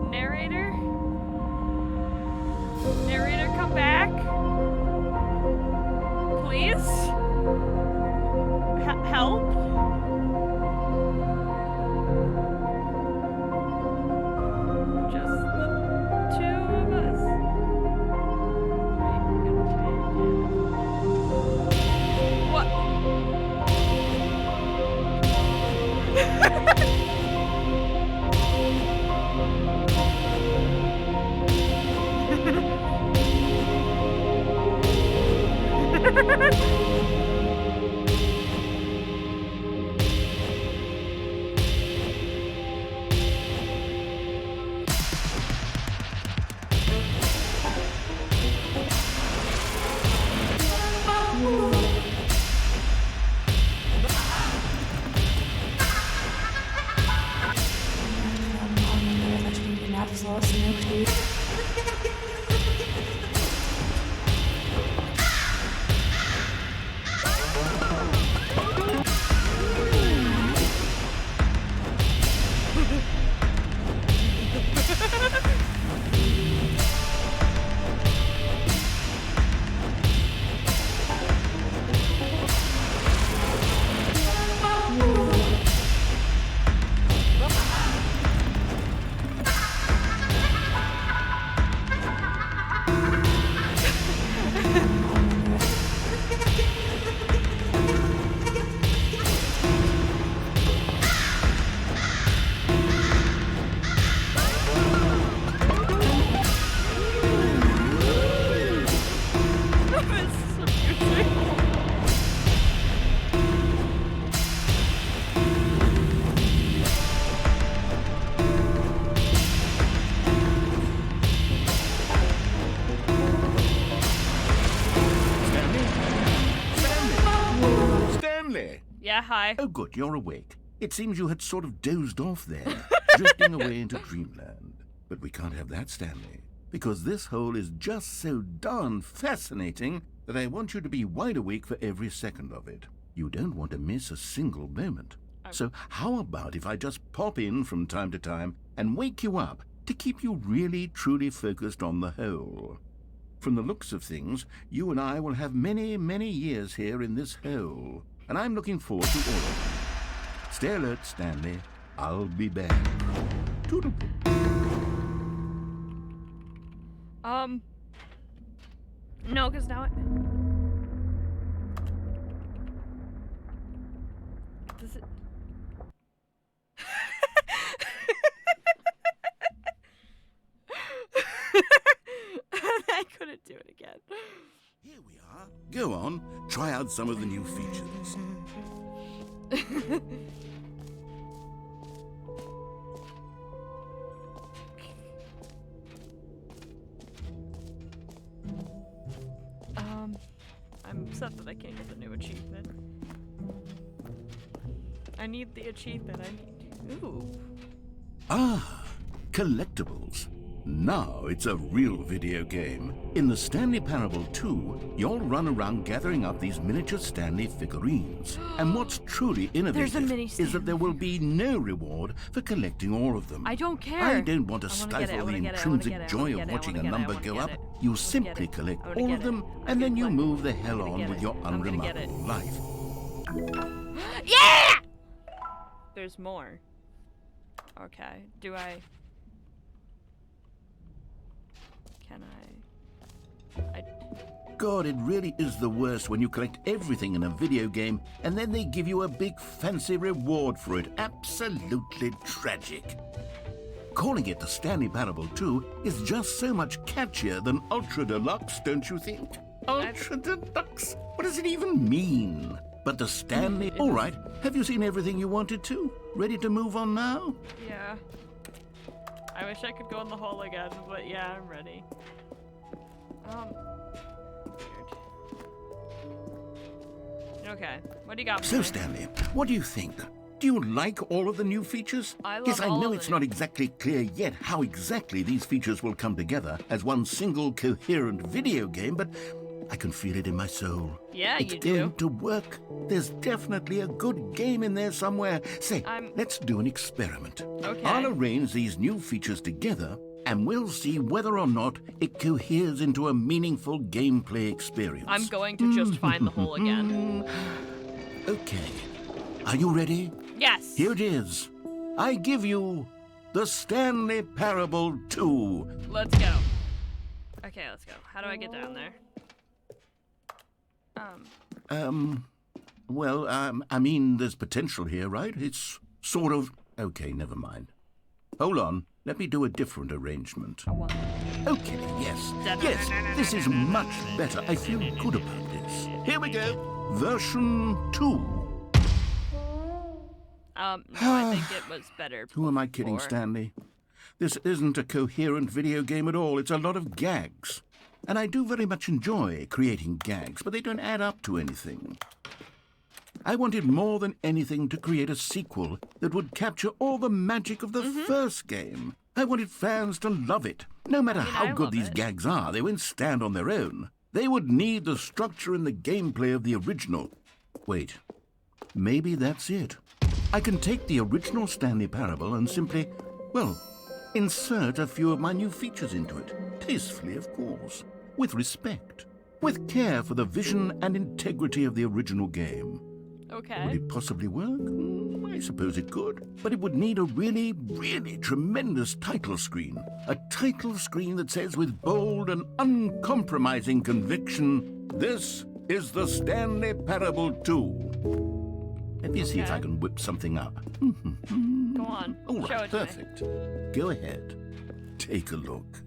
Narrator? Narrator, come back? Please? Help? Just the two of us. What? Not as low. Yeah, hi. Oh, good, you're awake. It seems you had sort of dozed off there, drifting away into dreamland. But we can't have that, Stanley, because this hole is just so darn fascinating that I want you to be wide awake for every second of it. You don't want to miss a single moment. So how about if I just pop in from time to time and wake you up to keep you really, truly focused on the hole? From the looks of things, you and I will have many, many years here in this hole, and I'm looking forward to all of them. Stay alert, Stanley. I'll be back. Toodle. No, because now does it... I couldn't do it again. Here we are. Go on, try out some of the new features. I'm upset that I can't get the new achievement. I need the achievement. Ooh. Ah, collectibles. Now it's a real video game. In the Stanley Parable 2, you'll run around gathering up these miniature Stanley figurines. And what's truly innovative is that there will be no reward for collecting all of them. I don't care. I don't want to stifle the intrinsic joy of watching a number go up. You simply collect all of them, and then you move the hell on with your unremarkable life. Yeah! There's more. Okay. Do I... Can I... God, it really is the worst when you collect everything in a video game and then they give you a big fancy reward for it. Absolutely tragic. Calling it the Stanley Parable 2 is just so much catchier than Ultra Deluxe, don't you think? Ultra Deluxe? What does it even mean? But the Stanley... All right, have you seen everything you wanted to? Ready to move on now? Yeah. I wish I could go in the hole again, but yeah, I'm ready. Weird. Okay, what do you got for So, me? Stanley, what do you think? Do you like all of the new features? I love Yes, I all know of it's the not exactly clear yet how exactly these features will come together as one single coherent video game, but I can feel it in my soul. Yeah, it's you do. going to work. There's definitely a good game in there somewhere. Say, let's do an experiment. Okay. I'll arrange these new features together, and we'll see whether or not it coheres into a meaningful gameplay experience. I'm going to just find the hole again. Okay. Are you ready? Yes. Here it is. I give you the Stanley Parable 2. Let's go. Okay, let's go. How do I get down there? Well, I mean, there's potential here, right? It's sort of... Okay, never mind. Hold on. Let me do a different arrangement. Okay, yes. Yes, this is much better. I feel good about this. Here we go. Version 2. No, I think it was better. Who am I kidding, before. Stanley? This isn't a coherent video game at all. It's a lot of gags. And I do very much enjoy creating gags, but they don't add up to anything. I wanted more than anything to create a sequel that would capture all the magic of the first game. I wanted fans to love it. No matter how good these gags are, they won't stand on their own. They would need the structure and the gameplay of the original. Wait, maybe that's it. I can take the original Stanley Parable and simply, well, insert a few of my new features into it. Tastefully, of course. With respect. With care for the vision and integrity of the original game. Okay. Would it possibly work? I suppose it could. But it would need a really, really tremendous title screen. A title screen that says with bold and uncompromising conviction, "This is the Stanley Parable 2. Let me see if I can whip something up. Go on. All Show right, it to me. perfect. Go ahead. Take a look.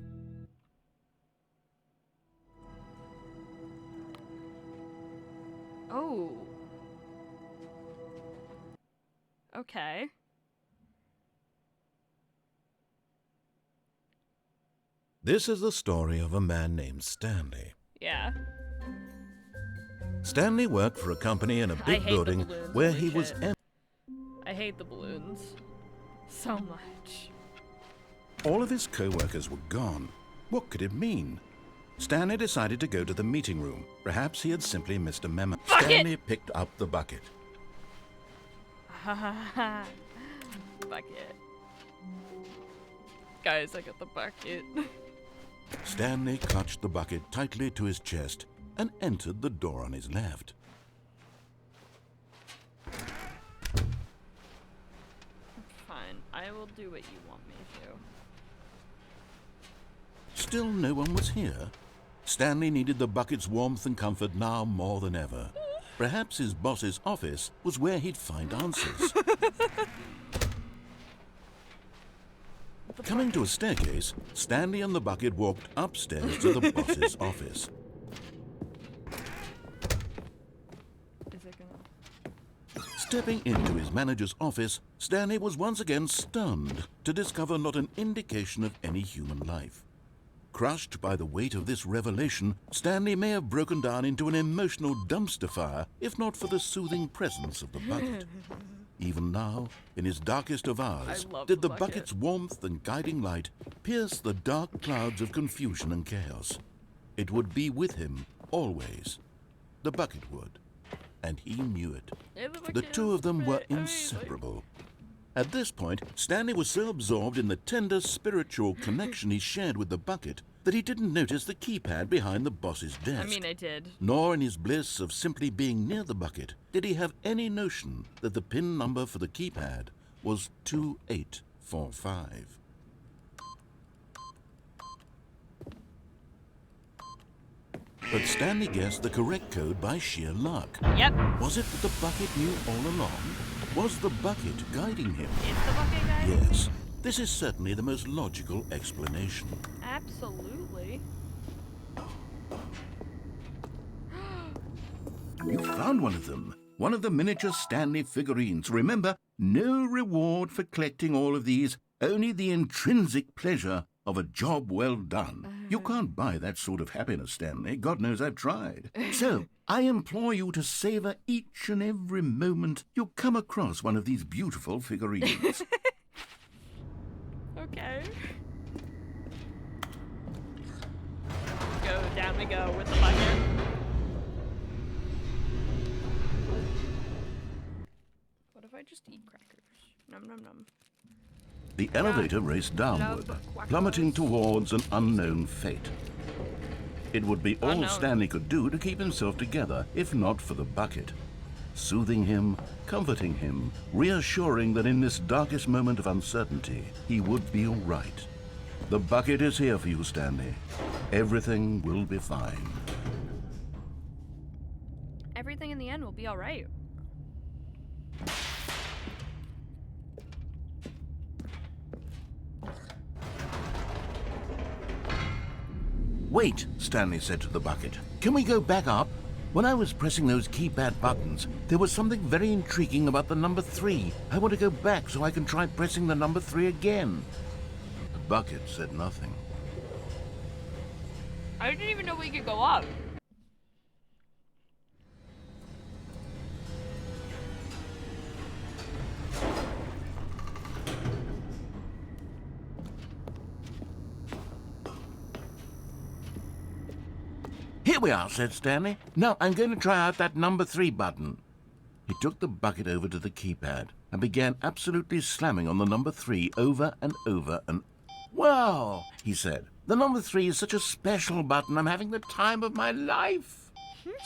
Oh. Okay. This is the story of a man named Stanley. Yeah. Stanley worked for a company in a I big hate building the balloons, where holy he was shit. I hate the balloons so much. All of his co-workers were gone. What could it mean? Stanley decided to go to the meeting room. Perhaps he had simply missed a memo. Bucket! Stanley picked up the bucket. Bucket. Guys, I got the bucket. Stanley clutched the bucket tightly to his chest and entered the door on his left. Fine, I will do what you want me to. Still no one was here. Stanley needed the bucket's warmth and comfort now more than ever. Perhaps his boss's office was where he'd find answers. Coming to a staircase, Stanley and the bucket walked upstairs to the boss's office. Is it gonna... Stepping into his manager's office, Stanley was once again stunned to discover not an indication of any human life. Crushed by the weight of this revelation, Stanley may have broken down into an emotional dumpster fire if not for the soothing presence of the bucket. Even now, in his darkest of hours, did the bucket's warmth and guiding light pierce the dark clouds of confusion and chaos. It would be with him, always. The bucket would. And he knew it. The two of them were inseparable. At this point, Stanley was so absorbed in the tender spiritual connection he shared with the bucket that he didn't notice the keypad behind the boss's desk. I mean, I did. Nor in his bliss of simply being near the bucket did he have any notion that the PIN number for the keypad was 2845. But Stanley guessed the correct code by sheer luck. Yep. Was it that the bucket knew all along? Was the bucket guiding him? Is the bucket guiding? Yes. This is certainly the most logical explanation. Absolutely. You found one of them. One of the miniature Stanley figurines. Remember, no reward for collecting all of these, only the intrinsic pleasure of a job well done. You can't buy that sort of happiness, Stanley. God knows I've tried. So, I implore you to savor each and every moment you come across one of these beautiful figurines. Okay. Down we go with the bucket. What if I just eat crackers? Num num num. The elevator raced downward, plummeting towards an unknown fate. It would be all Stanley could do to keep himself together, if not for the bucket. Soothing him, comforting him, reassuring that in this darkest moment of uncertainty, he would be all right. The bucket is here for you, Stanley. Everything will be fine. Everything in the end will be all right. Wait, Stanley said to the bucket. Can we go back up? When I was pressing those keypad buttons, there was something very intriguing about the number 3. I want to go back so I can try pressing the number 3 again. The bucket said nothing. I didn't even know we could go up. Here we are, said Stanley. Now I'm going to try out that number 3 button. He took the bucket over to the keypad and began absolutely slamming on the number 3 over and over and... Wow, he said. The number 3 is such a special button. I'm having the time of my life.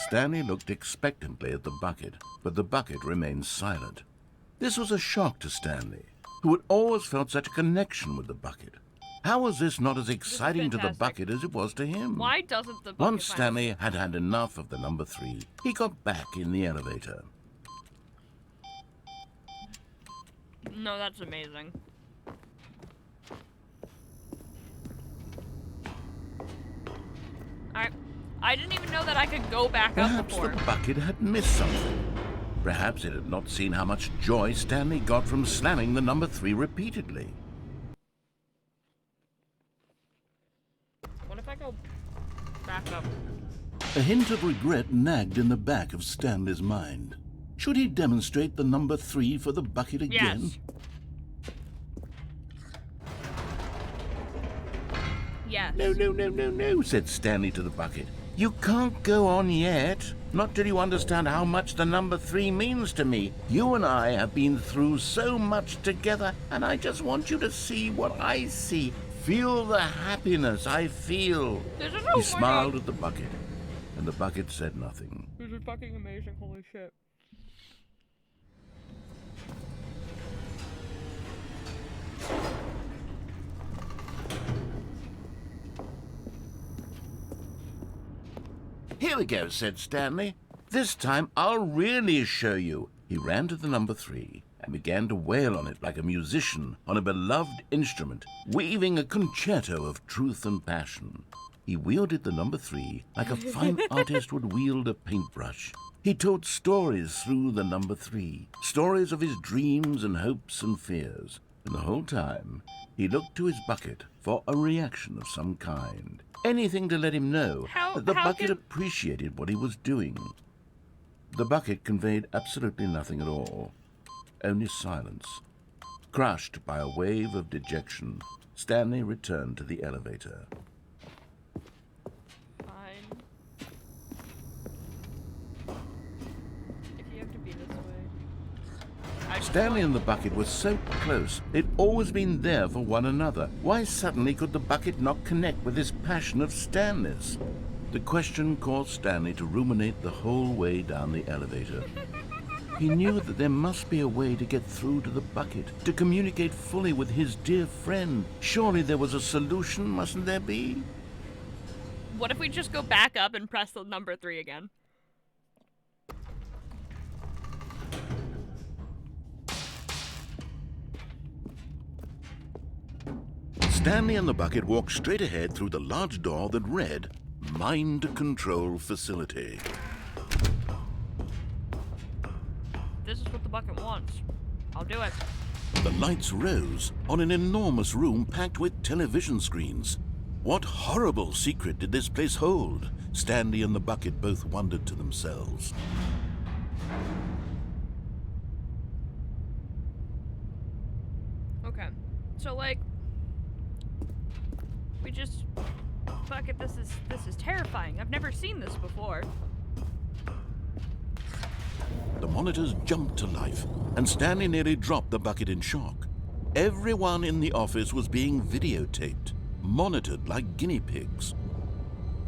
Stanley looked expectantly at the bucket, but the bucket remained silent. This was a shock to Stanley, who had always felt such a connection with the bucket. How was this not as exciting to the bucket as it was to him? Why doesn't the bucket... Once Stanley had had enough of the number 3, he got back in the elevator. No, that's amazing. I didn't even know that I could go back up before. Perhaps the bucket had missed something. Perhaps it had not seen how much joy Stanley got from slamming the number 3 repeatedly. What if I go back up? A hint of regret nagged in the back of Stanley's mind. Should he demonstrate the number 3 for the bucket again? Yes. Yes. No, said Stanley to the bucket. You can't go on yet. Not till you understand how much the number 3 means to me. You and I have been through so much together, and I just want you to see what I see. Feel the happiness I feel. This is He smiled at the bucket, and the bucket said nothing. This is fucking amazing, holy shit. Here we go, said Stanley. This time I'll really show you. He ran to the number 3 and began to wail on it like a musician on a beloved instrument, weaving a concerto of truth and passion. He wielded the number 3 like a fine artist would wield a paintbrush. He told stories through the number 3, stories of his dreams and hopes and fears. And the whole time, he looked to his bucket for a reaction of some kind. Anything to let him know that the bucket appreciated what he was doing. The bucket conveyed absolutely nothing at all, only silence. Crushed by a wave of dejection, Stanley returned to the elevator. Fine. If you have to be this way. Stanley and the bucket were so close, they'd always been there for one another. Why suddenly could the bucket not connect with this passion of Stanley's? The question caused Stanley to ruminate the whole way down the elevator. He knew that there must be a way to get through to the bucket, to communicate fully with his dear friend. Surely there was a solution, mustn't there be? What if we just go back up and press the number 3 again? Stanley and the bucket walked straight ahead through the large door that read, Mind Control Facility. This is what the bucket wants. I'll do it. The lights rose on an enormous room packed with television screens. What horrible secret did this place hold? Stanley and the bucket both wondered to themselves. Okay. So, like, we just... Bucket, this is terrifying. I've never seen this before. The monitors jumped to life, and Stanley nearly dropped the bucket in shock. Everyone in the office was being videotaped, monitored like guinea pigs.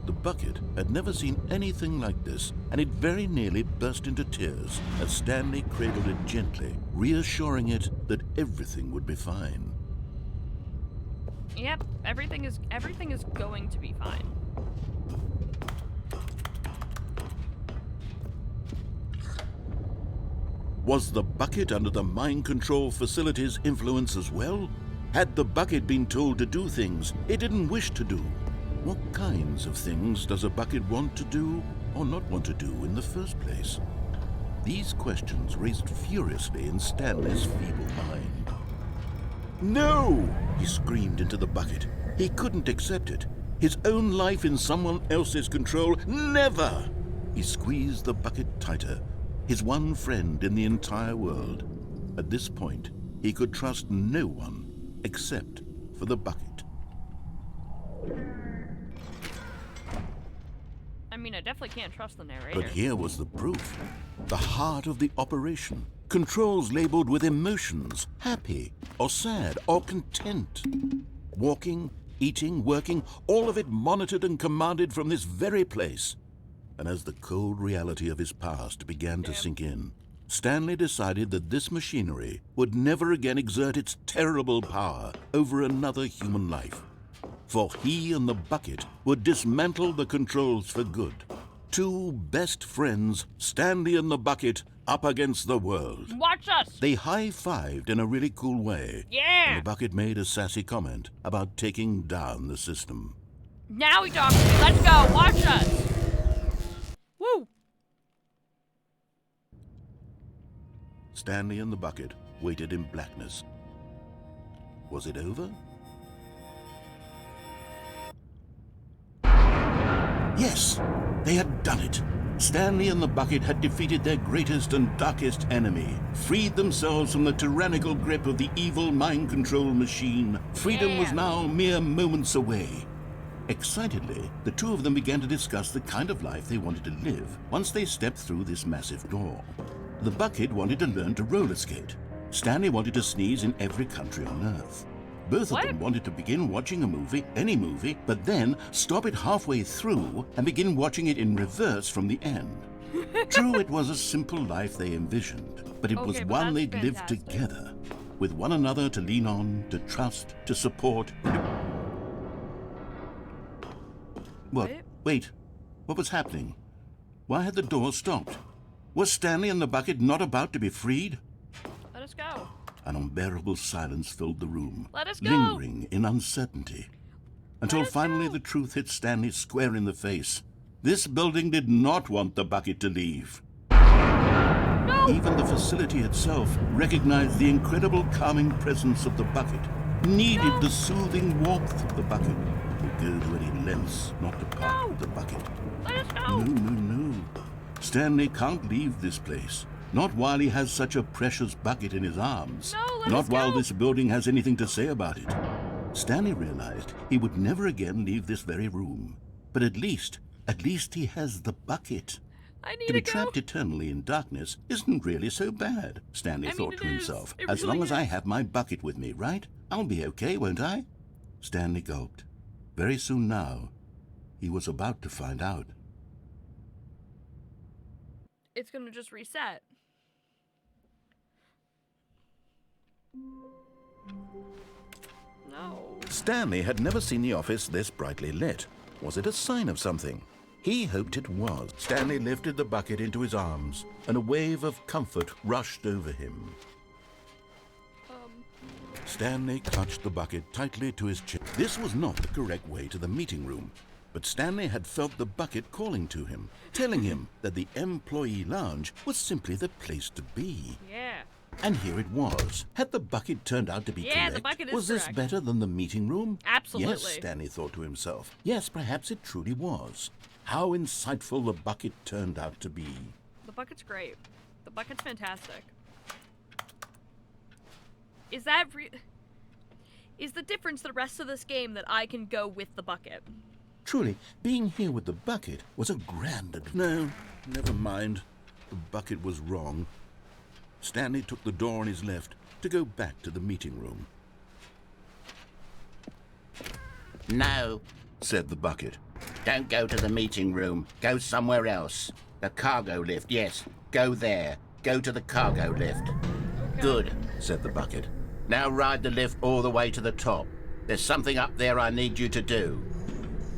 The bucket had never seen anything like this, and it very nearly burst into tears as Stanley cradled it gently, reassuring it that everything would be fine. Yep, everything is going to be fine. Was the bucket under the mind control facility's influence as well? Had the bucket been told to do things it didn't wish to do? What kinds of things does a bucket want to do or not want to do in the first place? These questions raced furiously in Stanley's feeble mind. No! He screamed into the bucket. He couldn't accept it. His own life in someone else's control, never! He squeezed the bucket tighter. His one friend in the entire world. At this point, he could trust no one except for the bucket. I mean, I definitely can't trust the narrator. But here was the proof. The heart of the operation. Controls labeled with emotions, happy or sad or content. Walking, eating, working, all of it monitored and commanded from this very place. And as the cold reality of his past began to sink in, Stanley decided that this machinery would never again exert its terrible power over another human life. For he and the bucket would dismantle the controls for good. Two best friends, Stanley and the bucket, up against the world. Watch us! They high-fived in a really cool way. Yeah! And the bucket made a sassy comment about taking down the system. Now he talks to me. Let's go. Watch us. Woo! Stanley and the bucket waited in blackness. Was it over? Yes, they had done it. Stanley and the bucket had defeated their greatest and darkest enemy, freed themselves from the tyrannical grip of the evil mind control machine. Freedom was now mere moments away. Excitedly, the two of them began to discuss the kind of life they wanted to live once they stepped through this massive door. The bucket wanted to learn to roller skate. Stanley wanted to sneeze in every country on Earth. Both of them wanted to begin watching a movie, any movie, but then stop it halfway through and begin watching it in reverse from the end. True, it was a simple life they envisioned, but it was one they'd lived together, with one another to lean on, to trust, to support. What? Wait, what was happening? Why had the door stopped? Was Stanley and the bucket not about to be freed? Let us go. An unbearable silence filled the room, Let us go. lingering in uncertainty, until finally the truth hit Stanley square in the face. This building did not want the bucket to leave. No. Even the facility itself recognized the incredible calming presence of the bucket, needed the soothing warmth of the bucket, would go to any lengths not to part with the bucket. Let us go. No. Stanley can't leave this place. Not while he has such a precious bucket in his arms. Not while this building has anything to say about it. Stanley realized he would never again leave this very room. But at least he has the bucket. To be trapped eternally in darkness isn't really so bad, Stanley thought to himself. As long as I have my bucket with me, right? I'll be okay, won't I? Stanley gulped. Very soon now, he was about to find out. It's gonna just reset. No. Stanley had never seen the office this brightly lit. Was it a sign of something? He hoped it was. Stanley lifted the bucket into his arms, and a wave of comfort rushed over him. Stanley clutched the bucket tightly to his chest. This was not the correct way to the meeting room, but Stanley had felt the bucket calling to him, telling him that the employee lounge was simply the place to be. Yeah. And here it was. Had the bucket turned out to be correct? The bucket is was this correct. better than the meeting room? Absolutely. Yes, Stanley thought to himself. Yes, perhaps it truly was. How insightful the bucket turned out to be. The bucket's great. The bucket's fantastic. Is that is the difference the rest of this game that I can go with the bucket? Truly, being here with the bucket was a grand... No, never mind. The bucket was wrong. Stanley took the door on his left to go back to the meeting room. No, said the bucket. don't go to the meeting room. Go somewhere else. The cargo lift, yes. Go there. Go to the cargo lift. Okay. Good, said the bucket. Now ride the lift all the way to the top. There's something up there I need you to do.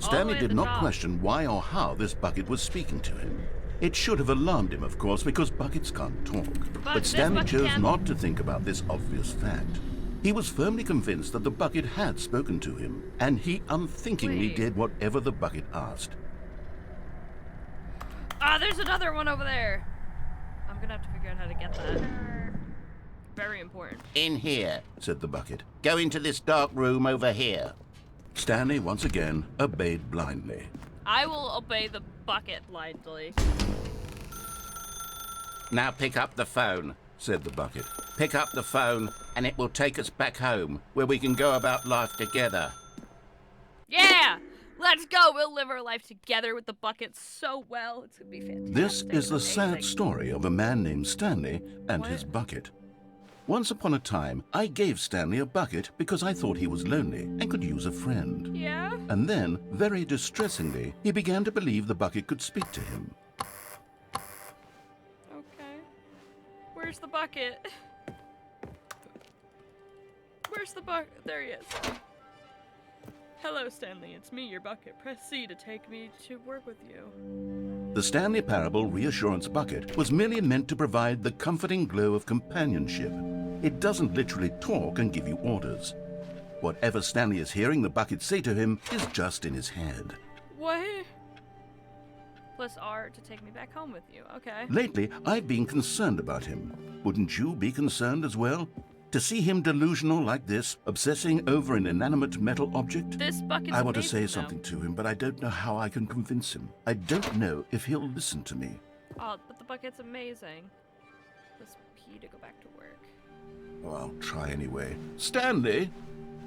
Stanley did not top. question why or how this bucket was speaking to him. It should have alarmed him, of course, because buckets can't talk. But Stanley chose not to think about this obvious fact. He was firmly convinced that the bucket had spoken to him, and he unthinkingly did whatever the bucket asked. Ah, there's another one over there. I'm gonna have to figure out how to get that. Very important. In here, said the bucket. go into this dark room over here. Stanley once again obeyed blindly. I will obey the bucket blindly. Now pick up the phone, said the bucket. Pick up the phone, and it will take us back home, where we can go about life together. Yeah! Let's go! We'll live our life together with the bucket so well. It's gonna be fantastic. This is the Amazing. sad story of a man named Stanley and his bucket. Once upon a time, I gave Stanley a bucket because I thought he was lonely and could use a friend. Yeah? And then, very distressingly, he began to believe the bucket could speak to him. Okay. Where's the bucket? Where's the bucket? There he is. Hello, Stanley. It's me, your bucket. Press C to take me to work with you. The Stanley Parable Reassurance Bucket was merely meant to provide the comforting glow of companionship. It doesn't literally talk and give you orders. Whatever Stanley is hearing the bucket say to him is just in his head. What? Plus R to take me back home with you. Okay. Lately, I've been concerned about him. Wouldn't you be concerned as well? To see him delusional like this, obsessing over an inanimate metal object? This bucket's I want to amazing, say something to him, but I don't know how I can convince him. I don't know if he'll listen to me. Oh, but the bucket's amazing. Let's pee to go back to work. Oh, I'll try anyway. Stanley,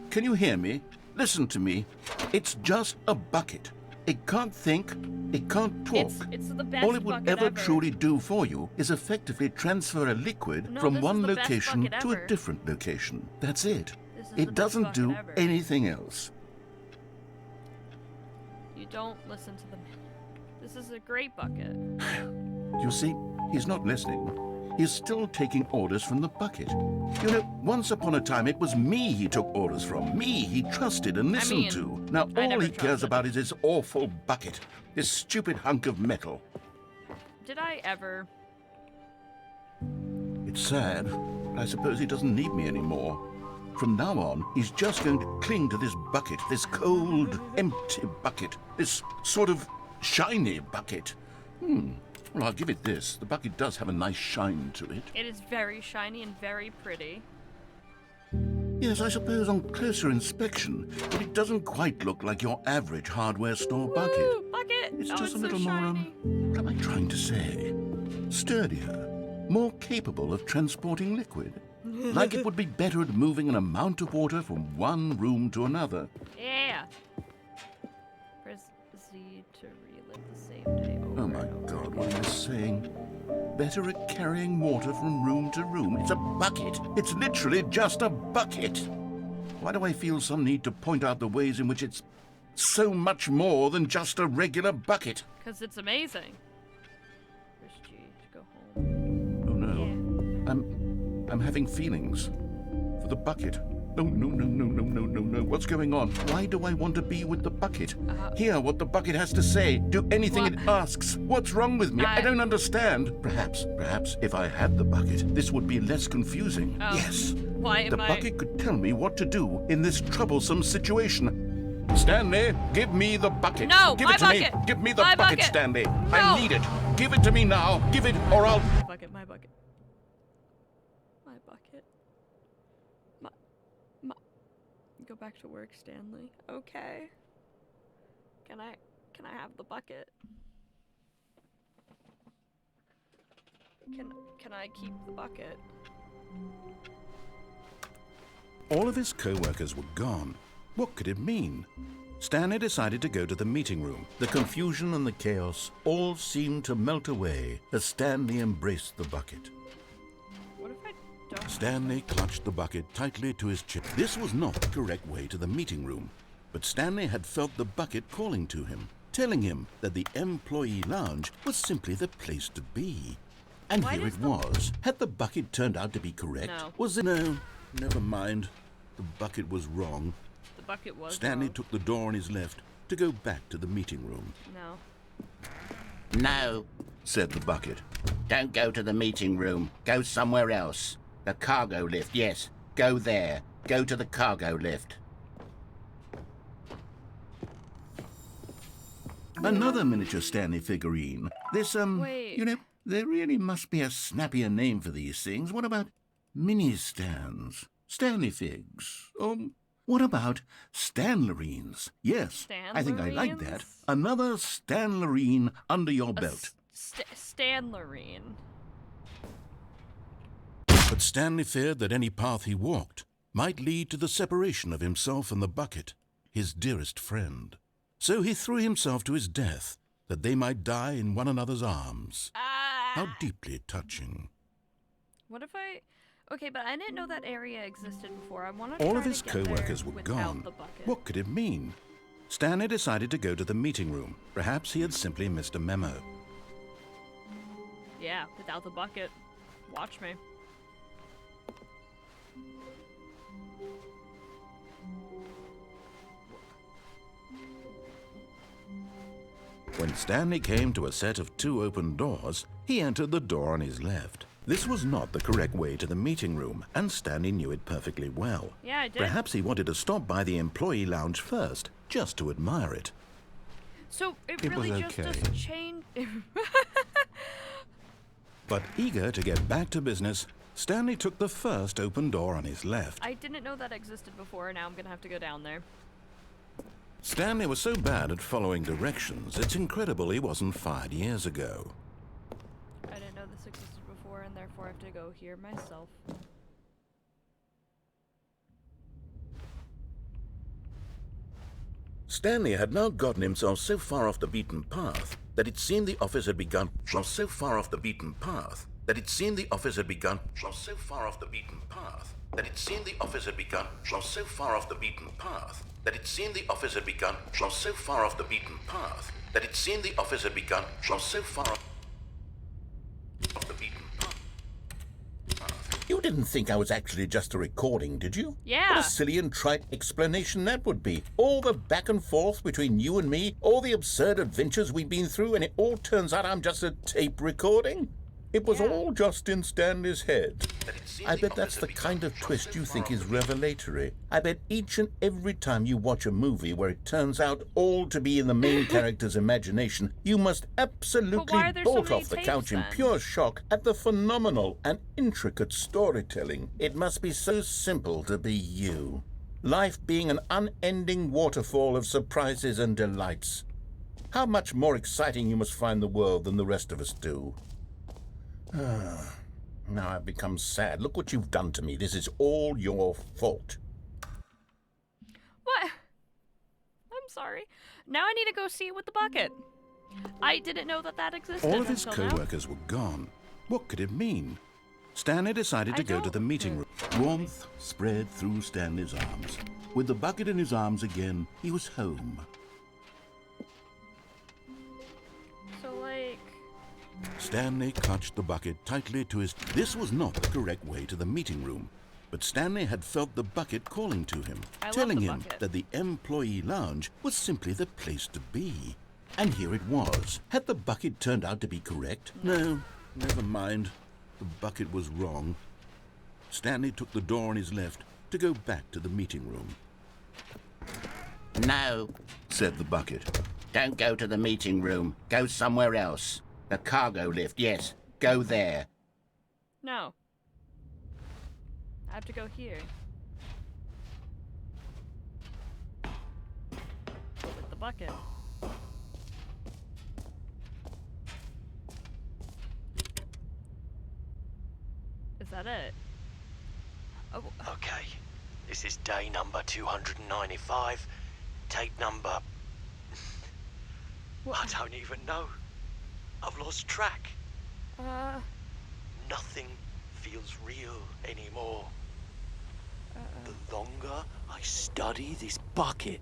can you hear me? Listen to me. It's just a bucket. It can't think. It can't talk. It's the best All it will bucket ever ever. truly do for you is effectively transfer a liquid No, from this one is the best location bucket to a ever. different location. That's it. This is It the best doesn't bucket do ever. anything else. You don't listen to them. This is a great bucket. You see, he's not listening. He's still taking orders from the bucket. You know, once upon a time it was me he took orders from. Me he trusted and listened to. Now I all never he cares trusted. about is this awful bucket. This stupid hunk of metal. Did I ever? It's sad. I suppose he doesn't need me anymore. From now on, he's just going to cling to this bucket, this cold, empty bucket, this sort of shiny bucket. Well, I'll give it this. The bucket does have a nice shine to it. It is very shiny and very pretty. Yes, I suppose on closer inspection, but it doesn't quite look like your average hardware store bucket. Woo, bucket! It's Oh, just a so little more, shiny. what am I trying to say? Sturdier, more capable of transporting liquid. Like it would be better at moving an amount of water from one room to another. Yeah. Press Z to relive the same day over. Oh my and over God, again. what am I saying? Better at carrying water from room to room. It's a bucket. It's literally just a bucket. Why do I feel some need to point out the ways in which it's so much more than just a regular bucket? Because it's amazing. Press G to go home. Oh no. I'm having feelings for the bucket. No. What's going on? Why do I want to be with the bucket? Hear what the bucket has to say. Do anything it asks. What's wrong with me? I don't understand. Perhaps if I had the bucket, this would be less confusing. Yes. Why am The bucket could tell me what to do in this troublesome situation. Stanley, give me the bucket. No, give my it to bucket. me. Give me the My bucket, bucket. Stanley. No. I need it. Give it to me now. Give it, or I'll. My bucket. My bucket. Go back to work, Stanley. Okay. Can I have the bucket? Can I keep the bucket? All of his co-workers were gone. What could it mean? Stanley decided to go to the meeting room. The confusion and the chaos all seemed to melt away as Stanley embraced the bucket. What if I don't? Stanley clutched the bucket tightly to his chest. This was not the correct way to the meeting room, but Stanley had felt the bucket calling to him, telling him that the employee lounge was simply the place to be. And Why here does it was. Had the bucket turned out to be correct? No. Was it? No, never mind. The bucket was wrong. The bucket was Stanley wrong. took the door on his left to go back to the meeting room. No. No, Said the bucket. don't go to the meeting room. Go somewhere else. The cargo lift, yes. Go there. Go to the cargo lift. Another miniature Stanley figurine. This, Wait. you know, there really must be a snappier name for these things. What about mini stands? Stanley figs? What about Stanlerines? Yes, I think I like that. Stanlerines? Another Stanlerine under your belt. Stanlerine. But Stanley feared that any path he walked might lead to the separation of himself and the bucket, his dearest friend. So he threw himself to his death, that they might die in one another's arms. How deeply touching. What if I... Okay, but I didn't know that area existed before. I want to All try of to his get there co-workers were without gone. the bucket. What could it mean? Stanley decided to go to the meeting room. Perhaps he had simply missed a memo. Yeah, without the bucket. Watch me. When Stanley came to a set of 2 open doors, he entered the door on his left. This was not the correct way to the meeting room, and Stanley knew it perfectly well. Yeah, I did. Perhaps he wanted to stop by the employee lounge first, just to admire it. So it It really was just okay. doesn't change. But eager to get back to business, Stanley took the first open door on his left. I didn't know that existed before, now I'm gonna have to go down there. Stanley was so bad at following directions, it's incredible he wasn't fired years ago. I didn't know this existed before, and therefore I have to go here myself. Stanley had now gotten himself so far off the beaten path that it seemed the office had begun. So far off the beaten path that it seemed the office had begun. So far off the beaten path that it seemed the office had begun. So far off the beaten path that it seemed the office had begun. So far off the beaten path that it seemed the office had begun. So far off the beaten path. You didn't think I was actually just a recording, did you? Yeah. What a silly and trite explanation that would be. All the back and forth between you and me, all the absurd adventures we've been through, and it all turns out I'm just a tape recording? It was all just in Stanley's head. I bet that's the kind of twist you think is revelatory. I bet each and every time you watch a movie where it turns out all to be in the main character's imagination, you must absolutely bolt off the couch in pure shock at the phenomenal and intricate storytelling. It must be so simple to be you. Life being an unending waterfall of surprises and delights. How much more exciting you must find the world than the rest of us do. Now I've become sad. Look what you've done to me. This is all your fault. What? I'm sorry. Now I need to go see it with the bucket. I didn't know that existed. All of his co-workers were gone. What could it mean? Stanley decided to go to the meeting room. Warmth spread through Stanley's arms. With the bucket in his arms again, he was home. So, like... Stanley clutched the bucket tightly to his... This was not the correct way to the meeting room, but Stanley had felt the bucket calling to him, telling him that the employee lounge was simply the place to be. And here it was. Had the bucket turned out to be correct? No, never mind. The bucket was wrong. Stanley took the door on his left to go back to the meeting room. No, said the bucket. Don't go to the meeting room. Go somewhere else. The cargo lift, yes. Go there. No. I have to go here. With the bucket. Is that it? Oh. Okay. This is day number 295. Tape number... What? I don't even know. I've lost track. Nothing feels real anymore. The longer I study this bucket,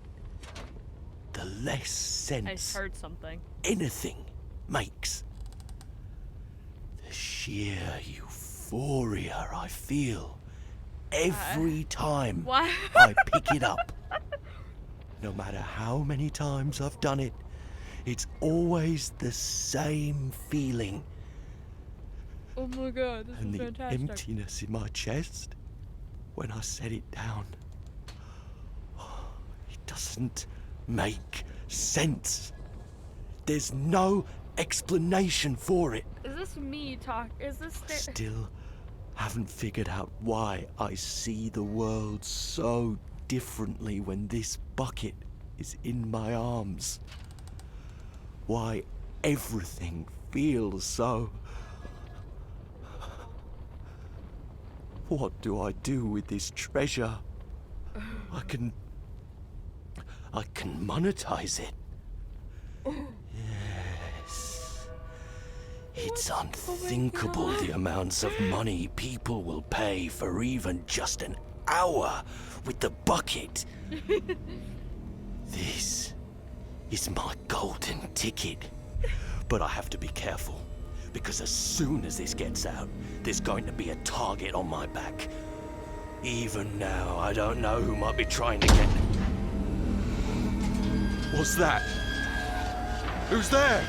the less sense I heard something. Anything makes. The sheer euphoria I feel every time I pick it up. No matter how many times I've done it, it's always the same feeling. Oh my god, this and is the fantastic. emptiness in my chest when I set it down. It doesn't make sense. There's no explanation for it. Is this me talk? Is this... Still haven't figured out why I see the world so differently when this bucket is in my arms. Why everything feels so... What do I do with this treasure? I can monetize it. Yes. It's unthinkable the amounts of money people will pay for even just an hour with the bucket. This is my golden ticket. But I have to be careful, because as soon as this gets out, there's going to be a target on my back. Even now, I don't know who might be trying to get... What's that? Who's there?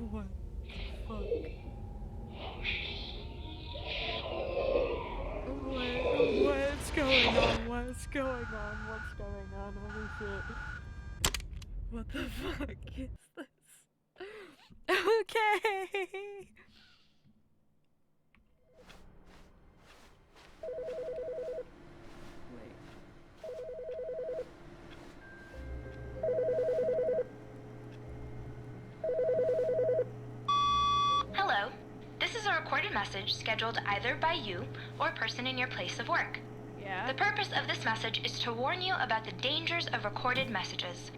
What the fuck? What's going on? What's going on? What's going on? Holy shit. What the fuck is this? Okay. Hello. This is a recorded message scheduled either by you or a person in your place of work. Yeah. The purpose of this message is to warn you about the dangers of recorded messages.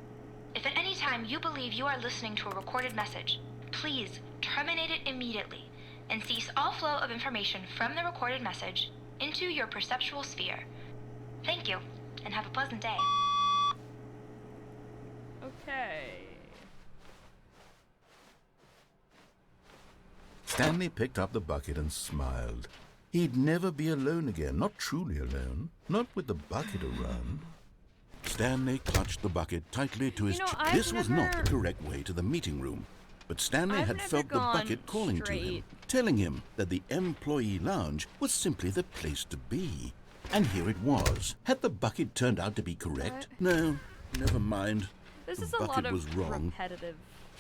If at any time you believe you are listening to a recorded message, please terminate it immediately and cease all flow of information from the recorded message into your perceptual sphere. Thank you, and have a pleasant day. Okay. Stanley picked up the bucket and smiled. He'd never be alone again, not truly alone, not with the bucket around. Stanley clutched the bucket tightly to his chest. This was not the correct way to the meeting room, but Stanley had felt the bucket calling to him, telling him that the employee lounge was simply the place to be. And here it was. Had the bucket turned out to be correct? No, never mind. This is The a lot bucket of was wrong. repetitive.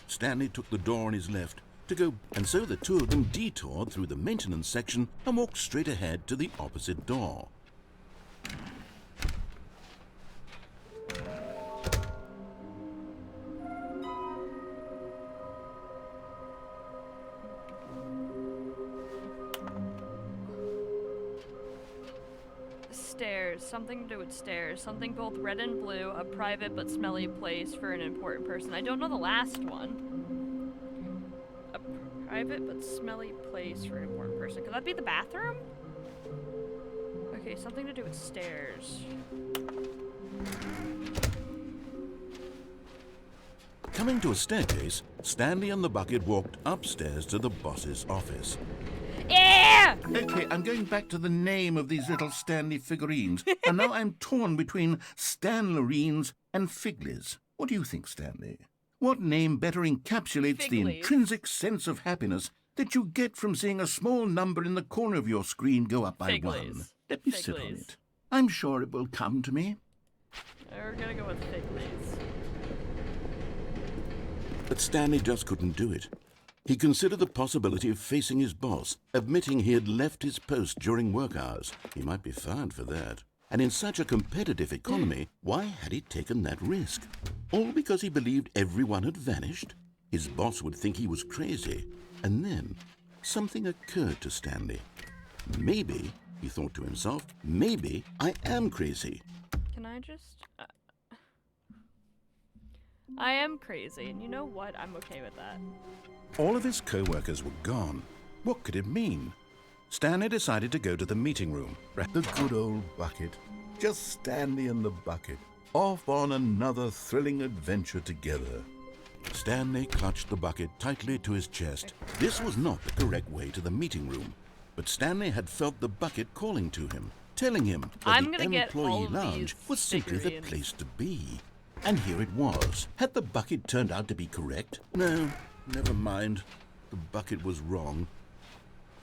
Stanley took the door on his left to go, and so the two of them detoured through the maintenance section and walked straight ahead to the opposite door. Stairs. Something to do with stairs. Something both red and blue. A private but smelly place for an important person. I don't know the last one. A private but smelly place for an important person. Could that be the bathroom? Okay, something to do with stairs. Coming to a staircase, Stanley and the bucket walked upstairs to the boss's office. Yeah! Okay, I'm going back to the name of these little Stanley figurines, and now I'm torn between Stanlerines and Figlies. What do you think, Stanley? What name better encapsulates the intrinsic sense of happiness that you get from seeing a small number in the corner of your screen go up by one? Let me sit on it. I'm sure it will come to me. We're gonna go with Figlies. But Stanley just couldn't do it. He considered the possibility of facing his boss, admitting he had left his post during work hours. He might be fired for that. And in such a competitive economy, why had he taken that risk? All because he believed everyone had vanished? His boss would think he was crazy. And then something occurred to Stanley. Maybe, he thought to himself, maybe I am crazy. Can I just... I am crazy, and you know what? I'm okay with that. All of his co-workers were gone. What could it mean? Stanley decided to go to the meeting room. The good old bucket. Just Stanley and the bucket. Off on another thrilling adventure together. Stanley clutched the bucket tightly to his chest. This was not the correct way to the meeting room, but Stanley had felt the bucket calling to him, telling him that the employee lounge was simply the place to be. And here it was. Had the bucket turned out to be correct? No, never mind. The bucket was wrong.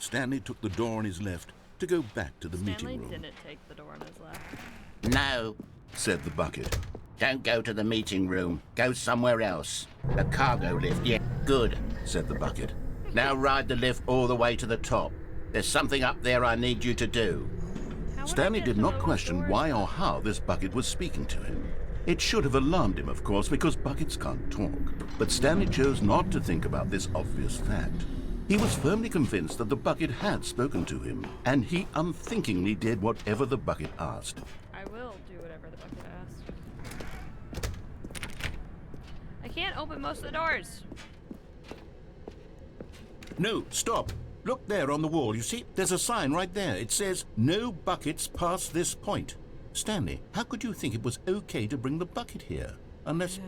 Stanley took the door on his left to go back to the meeting room. Stanley didn't take the door on his left. No, said the bucket. Don't go to the meeting room. Go somewhere else. The cargo lift, yeah. Good, said the bucket. Now ride the lift all the way to the top. There's something up there I need you to do. Stanley did not question why or how this bucket was speaking to him. It should have alarmed him, of course, because buckets can't talk. But Stanley chose not to think about this obvious fact. He was firmly convinced that the bucket had spoken to him, and he unthinkingly did whatever the bucket asked. I will do whatever the bucket asks. I can't open most of the doors. No, stop. Look there on the wall. You see, there's a sign right there. It says, "No buckets past this point." Stanley, how could you think it was okay to bring the bucket here? Unless...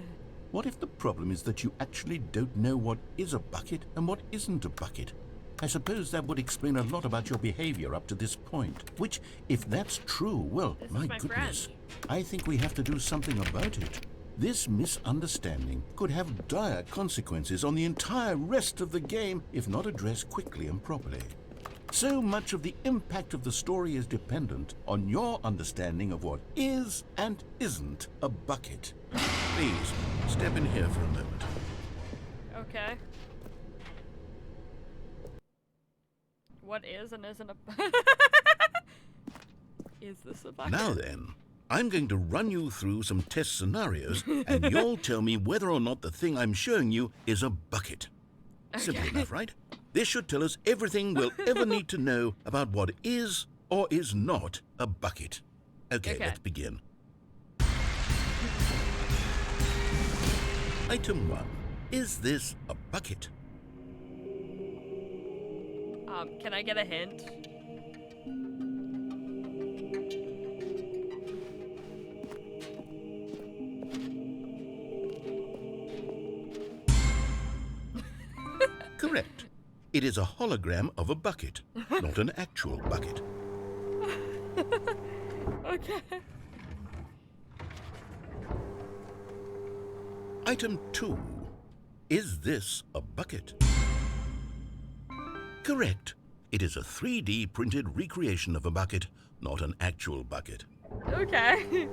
What if the problem is that you actually don't know what is a bucket and what isn't a bucket? I suppose that would explain a lot about your behavior up to this point. Which, if that's true, well, my goodness, I think we have to do something about it. This misunderstanding could have dire consequences on the entire rest of the game if not addressed quickly and properly. So much of the impact of the story is dependent on your understanding of what is and isn't a bucket. Please, step in here for a moment. Okay. What is and isn't a... Is this a bucket? Now then, I'm going to run you through some test scenarios, and you'll tell me whether or not the thing I'm showing you is a bucket. Okay. Simple enough, right? This should tell us everything we'll ever need to know about what is or is not a bucket. Okay, let's begin. Item 1. Is this a bucket? Can I get a hint? Correct. It is a hologram of a bucket, not an actual bucket. Okay. Item 2. Is this a bucket? Correct. It is a 3D printed recreation of a bucket, not an actual bucket. Okay.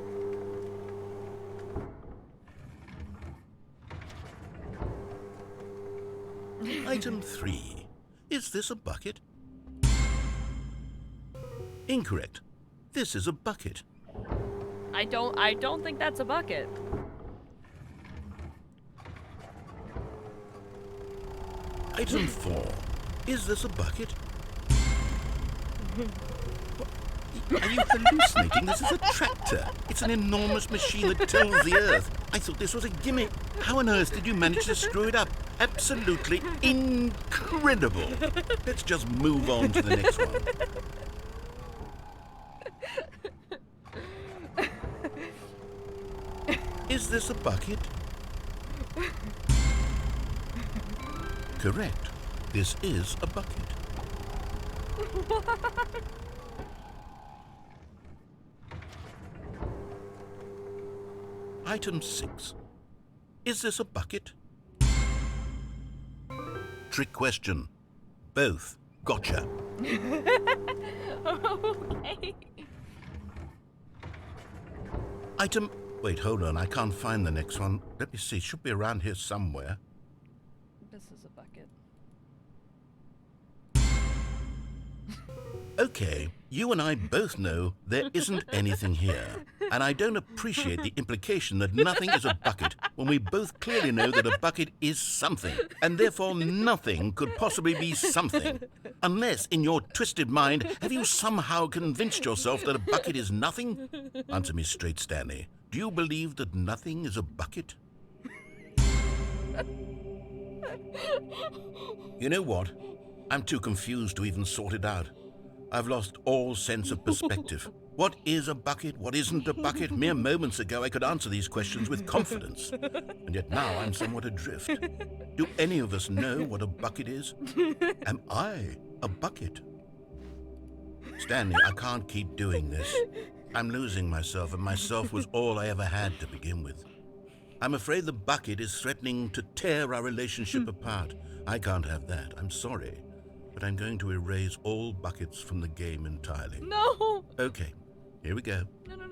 Item 3. Is this a bucket? Incorrect. This is a bucket. I don't think that's a bucket. Item 4. Is this a bucket? Are you hallucinating? This is a tractor. It's an enormous machine that tills the earth. I thought this was a gimmick. How on earth did you manage to screw it up? Absolutely incredible. Let's just move on to the next one. Is this a bucket? Correct. This is a bucket. Item 6. Is this a bucket? Trick question. Both. Gotcha. Okay. Item... Wait, hold on. I can't find the next one. Let me see. It should be around here somewhere. This is a bucket. Okay, you and I both know there isn't anything here. And I don't appreciate the implication that nothing is a bucket when we both clearly know that a bucket is something, and therefore nothing could possibly be something. Unless, in your twisted mind, have you somehow convinced yourself that a bucket is nothing? Answer me straight, Stanley. Do you believe that nothing is a bucket? You know what? I'm too confused to even sort it out. I've lost all sense of perspective. What is a bucket? What isn't a bucket? Mere moments ago I could answer these questions with confidence. And yet now I'm somewhat adrift. Do any of us know what a bucket is? Am I a bucket? Stanley, I can't keep doing this. I'm losing myself, and myself was all I ever had to begin with. I'm afraid the bucket is threatening to tear our relationship apart. I can't have that. I'm sorry. But I'm going to erase all buckets from the game entirely. No! Okay, here we go. No. No,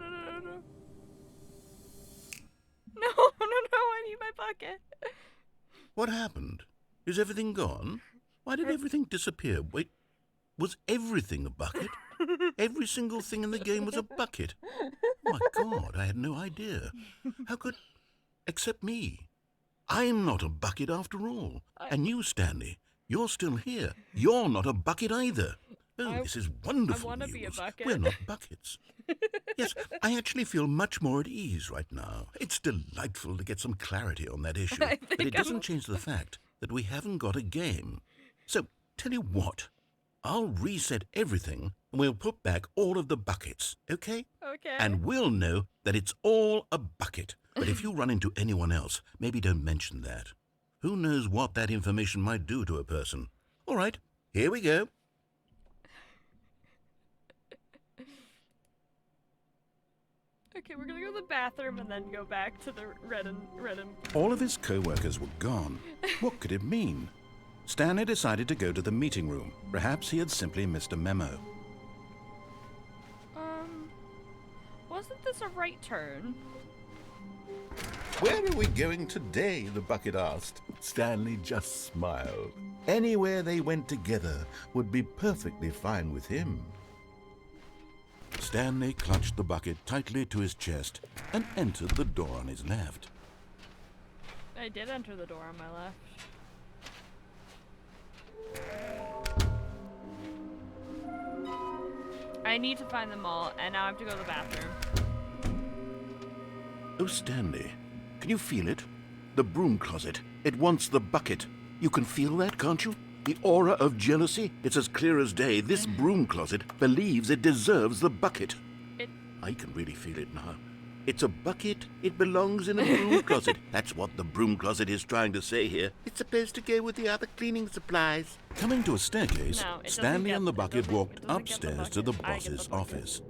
I need my bucket. What happened? Is everything gone? Why did everything disappear? Wait, was everything a bucket? Every single thing in the game was a bucket. Oh my God, I had no idea. How could... Except me. I'm not a bucket after all. And you, Stanley, you're still here. You're not a bucket either. Oh, this is wonderful I want to news. be a bucket. We're not buckets. Yes, I actually feel much more at ease right now. It's delightful to get some clarity on that issue. But it doesn't change the fact that we haven't got a game. So, tell you what, I'll reset everything and we'll put back all of the buckets, okay? Okay. And we'll know that it's all a bucket. But if you run into anyone else, maybe don't mention that. Who knows what that information might do to a person? All right, here we go. Okay, we're gonna go to the bathroom and then go back to the red and... All of his co-workers were gone. What could it mean? Stanley decided to go to the meeting room. Perhaps he had simply missed a memo. Wasn't this a right turn? Where are we going today? The bucket asked. Stanley just smiled. Anywhere they went together would be perfectly fine with him. Stanley clutched the bucket tightly to his chest and entered the door on his left. I did enter the door on my left. I need to find them all, and now I have to go to the bathroom. Oh, Stanley, can you feel it? The broom closet. It wants the bucket. You can feel that, can't you? The aura of jealousy? It's as clear as day. This broom closet believes it deserves the bucket. I can really feel it now. It's a bucket. It belongs in a broom closet. That's what the broom closet is trying to say here. It's supposed to go with the other cleaning supplies. Coming to a staircase, Stanley and the bucket walked upstairs to the boss's office.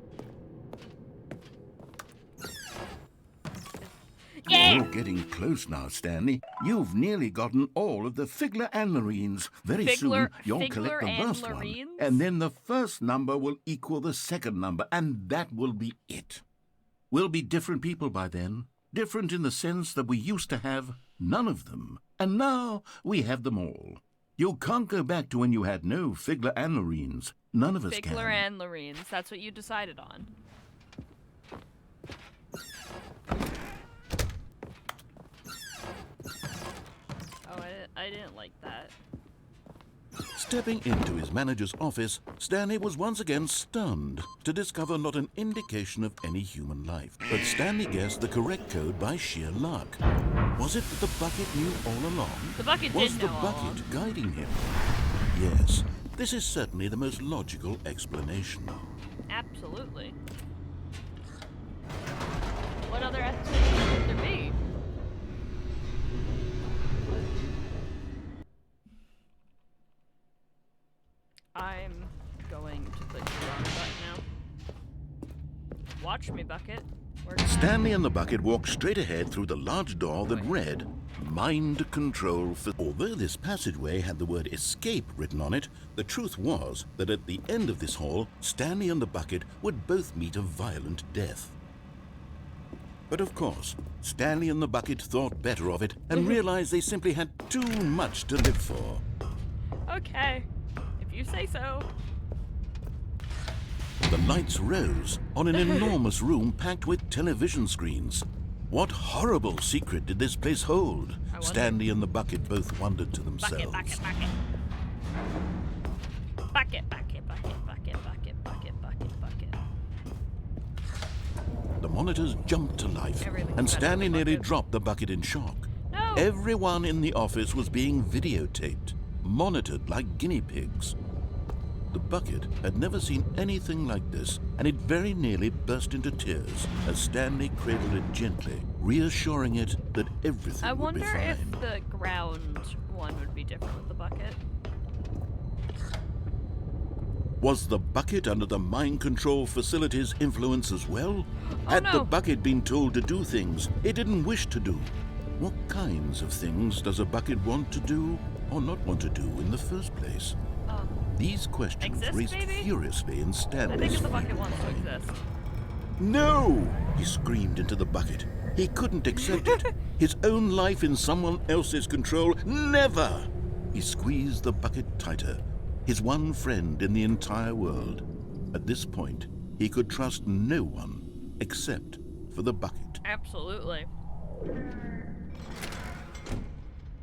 You're getting close now, Stanley. You've nearly gotten all of the Figler and Marines. Very soon, you'll collect the last one. And then the first number will equal the second number, and that will be it. We'll be different people by then. Different in the sense that we used to have none of them. And now we have them all. You can't go back to when you had no Figler and Marines. None of us can. Figler and Marines. That's what you decided on. Oh, I didn't like that. Stepping into his manager's office, Stanley was once again stunned to discover not an indication of any human life. But Stanley guessed the correct code by sheer luck. Was it that the bucket knew all along? The bucket was did the know all bucket along. guiding him? Yes, this is certainly the most logical explanation. Absolutely. What other explanation could there be? I'm going to click the wrong button now. Watch me, bucket. Stanley and the bucket walked straight ahead through the large door that read, Mind Control. Although this passageway had the word escape written on it, the truth was that at the end of this hall, Stanley and the bucket would both meet a violent death. But of course, Stanley and the bucket thought better of it and realized they simply had too much to live for. Okay, if you say so. The lights rose on an enormous room packed with television screens. What horrible secret did this place hold? Stanley and the bucket both wondered to themselves. Bucket. The monitors jumped to life, and Stanley nearly dropped the bucket in shock. No. Everyone in the office was being videotaped, monitored like guinea pigs. The bucket had never seen anything like this, and it very nearly burst into tears as Stanley cradled it gently, reassuring it that everything would be fine. I wonder if the ground one would be different with the bucket. Was the bucket under the mind control facility's influence as well? Had the bucket been told to do things it didn't wish to do? What kinds of things does a bucket want to do or not want to do in the first place? These questions raced furiously in Stanley's I think the bucket wants to exist. No! He screamed into the bucket. He couldn't accept it. His own life in someone else's control. Never! He squeezed the bucket tighter. His one friend in the entire world. At this point, he could trust no one except for the bucket. Absolutely.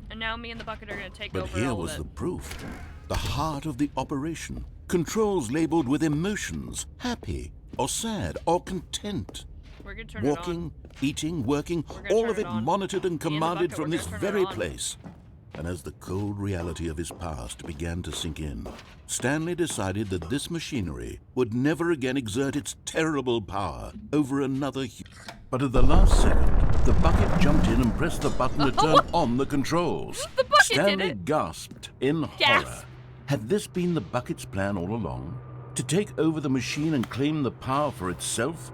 And now me and the bucket are going to take over all of it. But here was the proof. The heart of the operation. Controls labeled with emotions. Happy, or sad, or content. We're going to turn it on. Walking, eating, working, all of it monitored and commanded from this very place. And as the cold reality of his past began to sink in, Stanley decided that this machinery would never again exert its terrible power over another But at the last second, the bucket jumped in and pressed the button to turn on the controls. The bucket Stanley did it. gasped in horror. Had this been the bucket's plan all along? To take over the machine and claim the power for itself?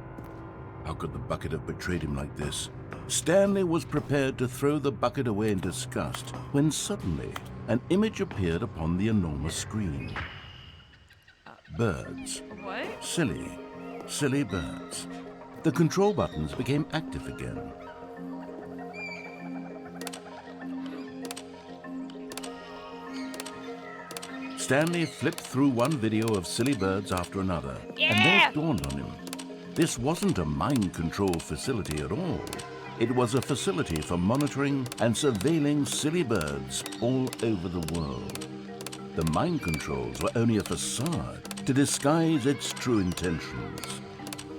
How could the bucket have betrayed him like this? Stanley was prepared to throw the bucket away in disgust when suddenly an image appeared upon the enormous screen. Birds. What? Silly birds. The control buttons became active again. Stanley flipped through one video of silly birds after another, and then it dawned on him. This wasn't a mind control facility at all. It was a facility for monitoring and surveilling silly birds all over the world. The mind controls were only a facade to disguise its true intentions.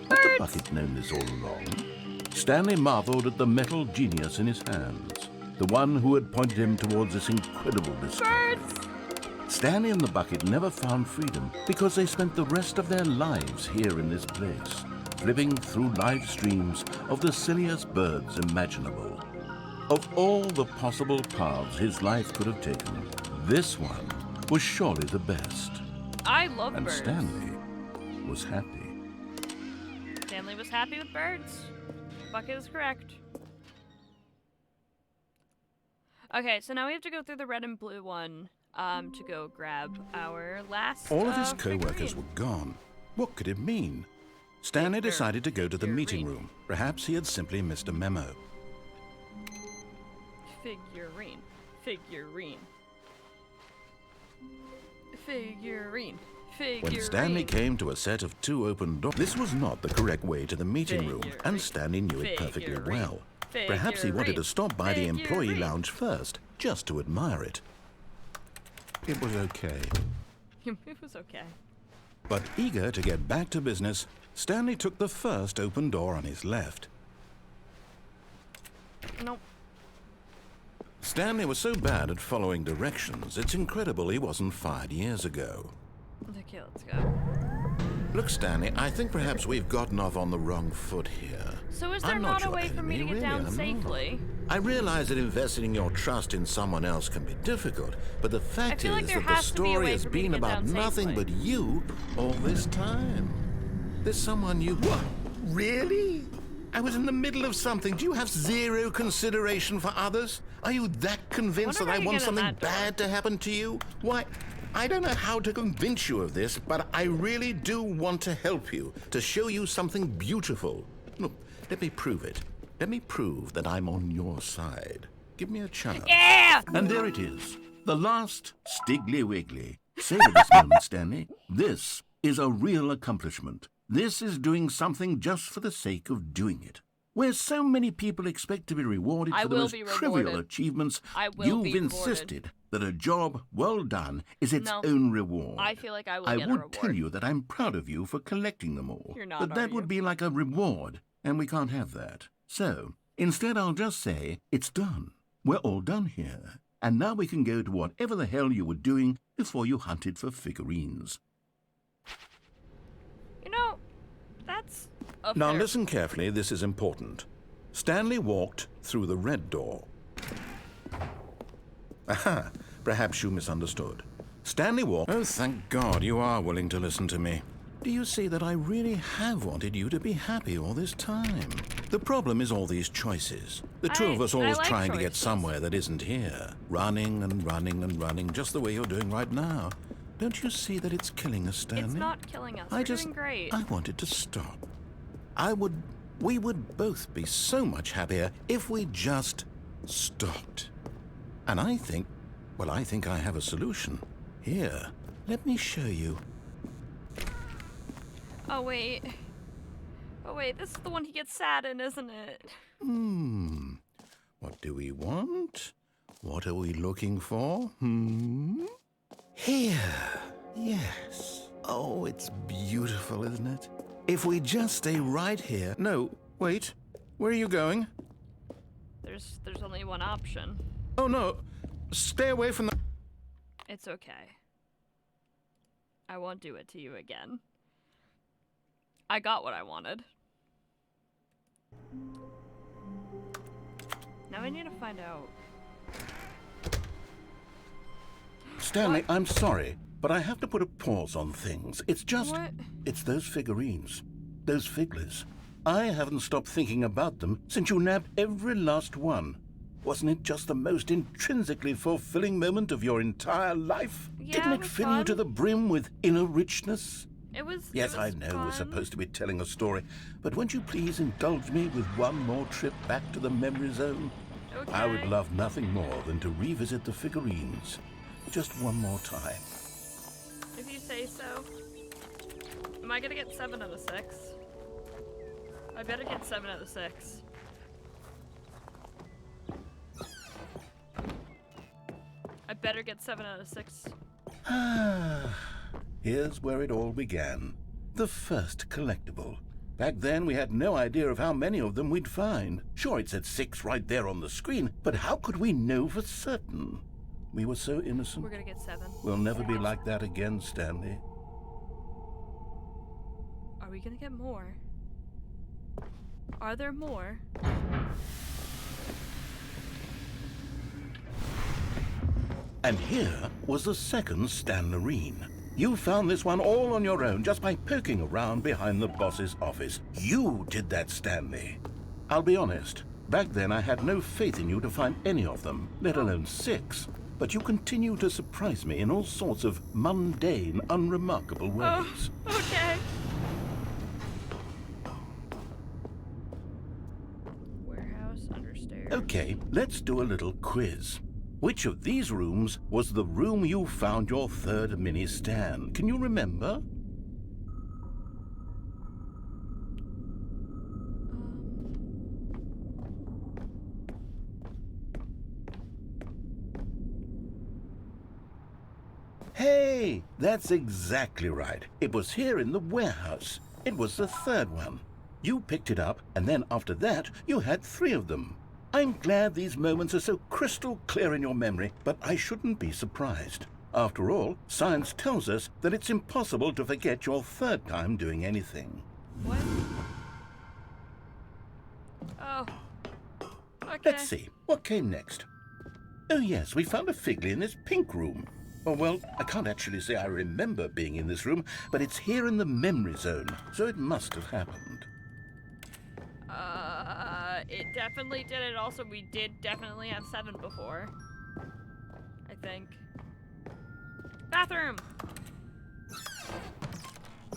Had the bucket known this all along? Stanley marveled at the metal genius in his hands, the one who had pointed him towards this incredible discovery. Stanley and the bucket never found freedom because they spent the rest of their lives here in this place, flipping through live streams of the silliest birds imaginable. Of all the possible paths his life could have taken, this one was surely the best. I love and birds. Stanley was happy. Stanley was happy with birds. Bucket is correct. Okay, so now we have to go through the red and blue one to go grab our last All of his co-workers were gone. What could it mean? Stanley decided to go to the meeting room. Perhaps he had simply missed a memo. Figurine. Figurine. Figurine. Figurine. When Stanley came to a set of 2 open doors, this was not the correct way to the meeting room, and Stanley knew it perfectly well. Perhaps he wanted to stop by the employee lounge first, just to admire it. It was okay. It was okay. But eager to get back to business, Stanley took the first open door on his left. Nope. Stanley was so bad at following directions, it's incredible he wasn't fired years ago. Okay, let's go. Look, Stanley, I think perhaps we've gotten off on the wrong foot here. So is there I'm not a your way for me to enemy, get really, down I'm not. safely? I realize that investing your trust in someone else can be difficult, but the fact feel like is there that the has to be a story way has for me to been get about down nothing safely. but you all this time. There's someone you... What? Really? I was in the middle of something. Do you have zero consideration for others? Are you that convinced Wonder that if I I want can get in something that door. bad to happen to you? Why, I don't know how to convince you of this, but I really do want to help you, to show you something beautiful. Look, let me prove it. Let me prove that I'm on your side. Give me a chance. Yeah! And there it is. The last Stiggly Wiggly. Savor this moment, Stanley. This is a real accomplishment. This is doing something just for the sake of doing it. Where so many people expect to be rewarded I for the will most be trivial rewarded. achievements, I will you've be rewarded. insisted that a job well done is its No. own reward. I feel like I will I get a would reward. tell you that I'm proud of you for collecting them all. You're not, but that are would you? be like a reward, and we can't have that. So, instead I'll just say, it's done. We're all done here. And now we can go to whatever the hell you were doing before you hunted for figurines. You know, that's a Now fair- listen carefully, this is important. Stanley walked through the red door. Aha, perhaps you misunderstood. Stanley walked... Oh, thank God you are willing to listen to me. Do you see that I really have wanted you to be happy all this time? The problem is all these choices. The two of us always like trying to get choices. somewhere that isn't here. Running and running and running, just the way you're doing right now. Don't you see that it's killing us, Stanley? It's not killing us. I We're just... doing great. I wanted to stop. We would both be so much happier if we just stopped. And I think I have a solution. Here, let me show you. Oh wait, this is the one he gets sad in, isn't it? What do we want? What are we looking for? Here. Yes. Oh, it's beautiful, isn't it? If we just stay right here... No, wait. Where are you going? There's only one option. Oh, no. Stay away from the... It's okay. I won't do it to you again. I got what I wanted. Now I need to find out. Stanley, I'm sorry, but I have to put a pause on things. It's just... What? It's those figurines. Those figglers. I haven't stopped thinking about them since you nabbed every last one. Wasn't it just the most intrinsically fulfilling moment of your entire life? Yeah, Didn't it it was fill you to fun. the brim with inner richness? It was. Yes, it I was know fun. we're supposed to be telling a story, but won't you please indulge me with one more trip back to the memory zone? Okay. I would love nothing more than to revisit the figurines. Just one more time. If you say so. Am I gonna get 7 out of 6? I better get 7 out of 6. I better get 7 out of 6. Here's where it all began. The first collectible. Back then, we had no idea of how many of them we'd find. Sure, it said 6 right there on the screen, but how could we know for certain? We were so innocent. We're gonna get 7. We'll never be like that again, Stanley. Are we gonna get more? Are there more? And here was the second Stanlerine. You found this one all on your own just by poking around behind the boss's office. You did that, Stanley. I'll be honest, back then I had no faith in you to find any of them, let alone 6. But you continue to surprise me in all sorts of mundane, unremarkable ways. Oh, okay. Warehouse, understairs. Okay, let's do a little quiz. Which of these rooms was the room you found your third mini Stan? Can you remember? Hey, that's exactly right. It was here in the warehouse. It was the third one. You picked it up, and then after that, you had 3 of them. I'm glad these moments are so crystal clear in your memory, but I shouldn't be surprised. After all, science tells us that it's impossible to forget your third time doing anything. What? Oh. Okay. Let's see, what came next? Oh yes, we found a Figgly in this pink room. Oh well, I can't actually say I remember being in this room, but it's here in the memory zone, so it must have happened. It definitely did it. Also, we did definitely have 7 before. I think. Bathroom!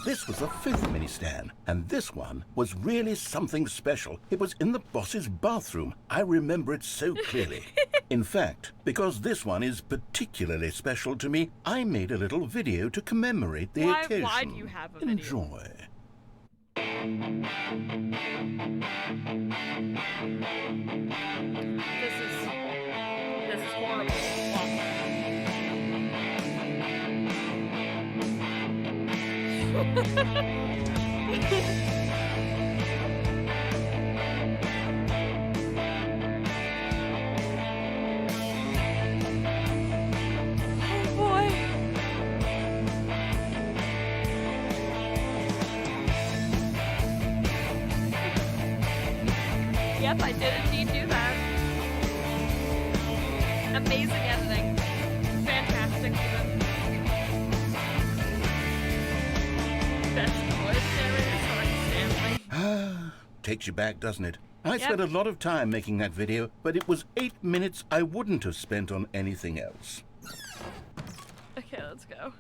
This was the 5th mini Stan, and this one was really something special. It was in the boss's bathroom. I remember it so clearly. In fact, because this one is particularly special to me, I made a little video to commemorate the occasion. Why do you have a video? Enjoy. This is horrible. Oh boy. Yep, I did indeed do that. Amazing editing. Fantastic even. Best voice narrator, sorry, Stanley. Takes you back, doesn't it? I spent a lot of time making that video, but it was 8 minutes I wouldn't have spent on anything else. Okay, let's go.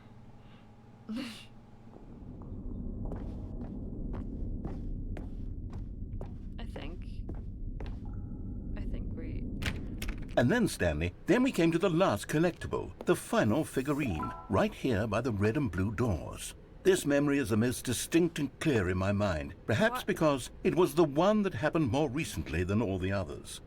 I think we... And then, Stanley, then we came to the last collectible, the final figurine, right here by the red and blue doors. This memory is the most distinct and clear in my mind, perhaps because it was the one that happened more recently than all the others.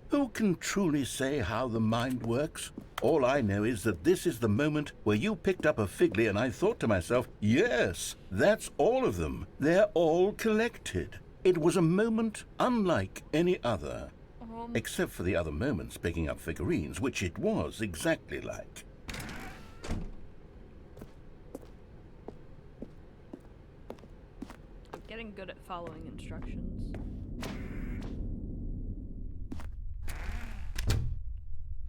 Who can truly say how the mind works? All I know is that this is the moment where you picked up a Figgly and I thought to myself, yes, that's all of them. They're all collected. It was a moment unlike any other. Except for the other moments picking up figurines, which it was exactly like. I'm getting good at following instructions.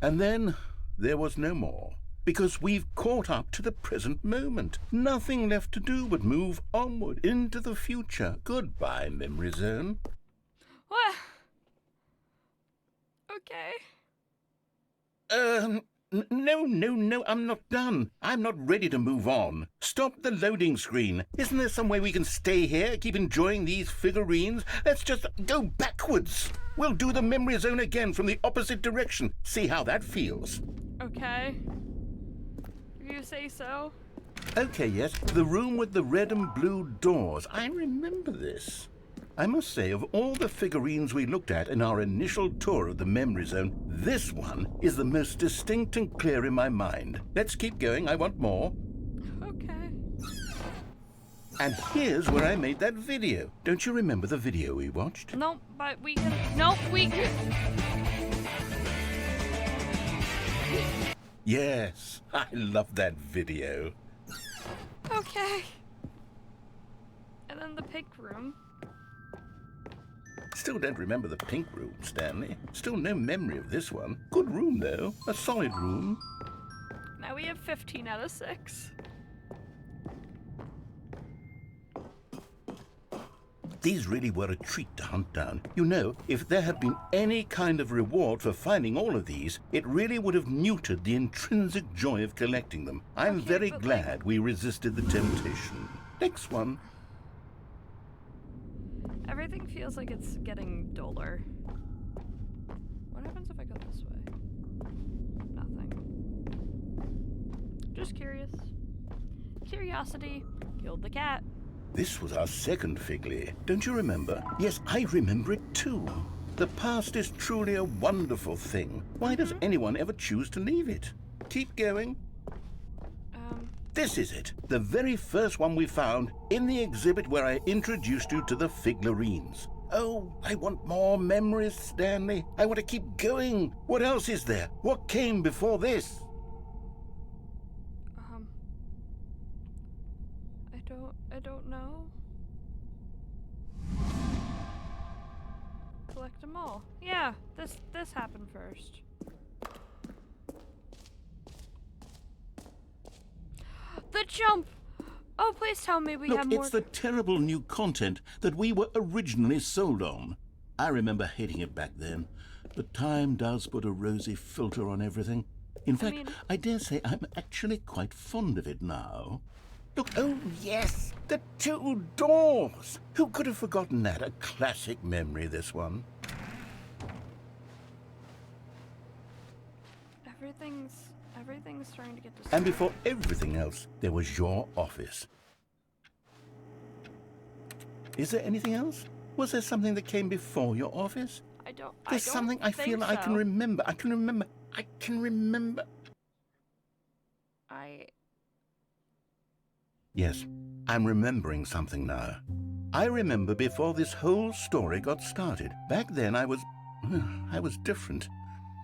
And then there was no more, because we've caught up to the present moment. Nothing left to do but move onward into the future. Goodbye, Memory Zone. What? Okay. No, I'm not done. I'm not ready to move on. Stop the loading screen. Isn't there some way we can stay here, keep enjoying these figurines? Let's just go backwards. We'll do the memory zone again from the opposite direction. See how that feels. Okay. If you say so. Okay, yes, the room with the red and blue doors. I remember this. I must say, of all the figurines we looked at in our initial tour of the memory zone, this one is the most distinct and clear in my mind. Let's keep going. I want more. Okay. And here's where I made that video. Don't you remember the video we watched? No, but we can... No, we can... Yes, I love that video. Okay. And then the pink room. Still don't remember the pink room, Stanley. Still no memory of this one. Good room, though. A solid room. Now we have 15 out of 6. These really were a treat to hunt down. You know, if there had been any kind of reward for finding all of these, it really would have neutered the intrinsic joy of collecting them. I'm very glad we resisted the temptation. Next one. Everything feels like it's getting duller. What happens if I go this way? Nothing. Just curious. Curiosity killed the cat. This was our second Figgly. Don't you remember? Yes, I remember it too. The past is truly a wonderful thing. Why does anyone ever choose to leave it? Keep going. This is it. The very first one we found in the exhibit where I introduced you to the figurines. Oh, I want more memories, Stanley. I want to keep going. What else is there? What came before this? I don't know. Collect them all. Yeah, this happened first. The jump! Oh, please tell me we have more. Look, it's the terrible new content that we were originally sold on. I remember hating it back then, but time does put a rosy filter on everything. In fact, I dare say I'm actually quite fond of it now. Look, oh yes, the two doors. Who could have forgotten that? A classic memory, this one. Everything's starting to get distracted. And before everything else, there was your office. Is there anything else? Was there something that came before your office? There's something I feel like I can remember. I can remember. Yes, I'm remembering something now. I remember before this whole story got started. Back then I was different.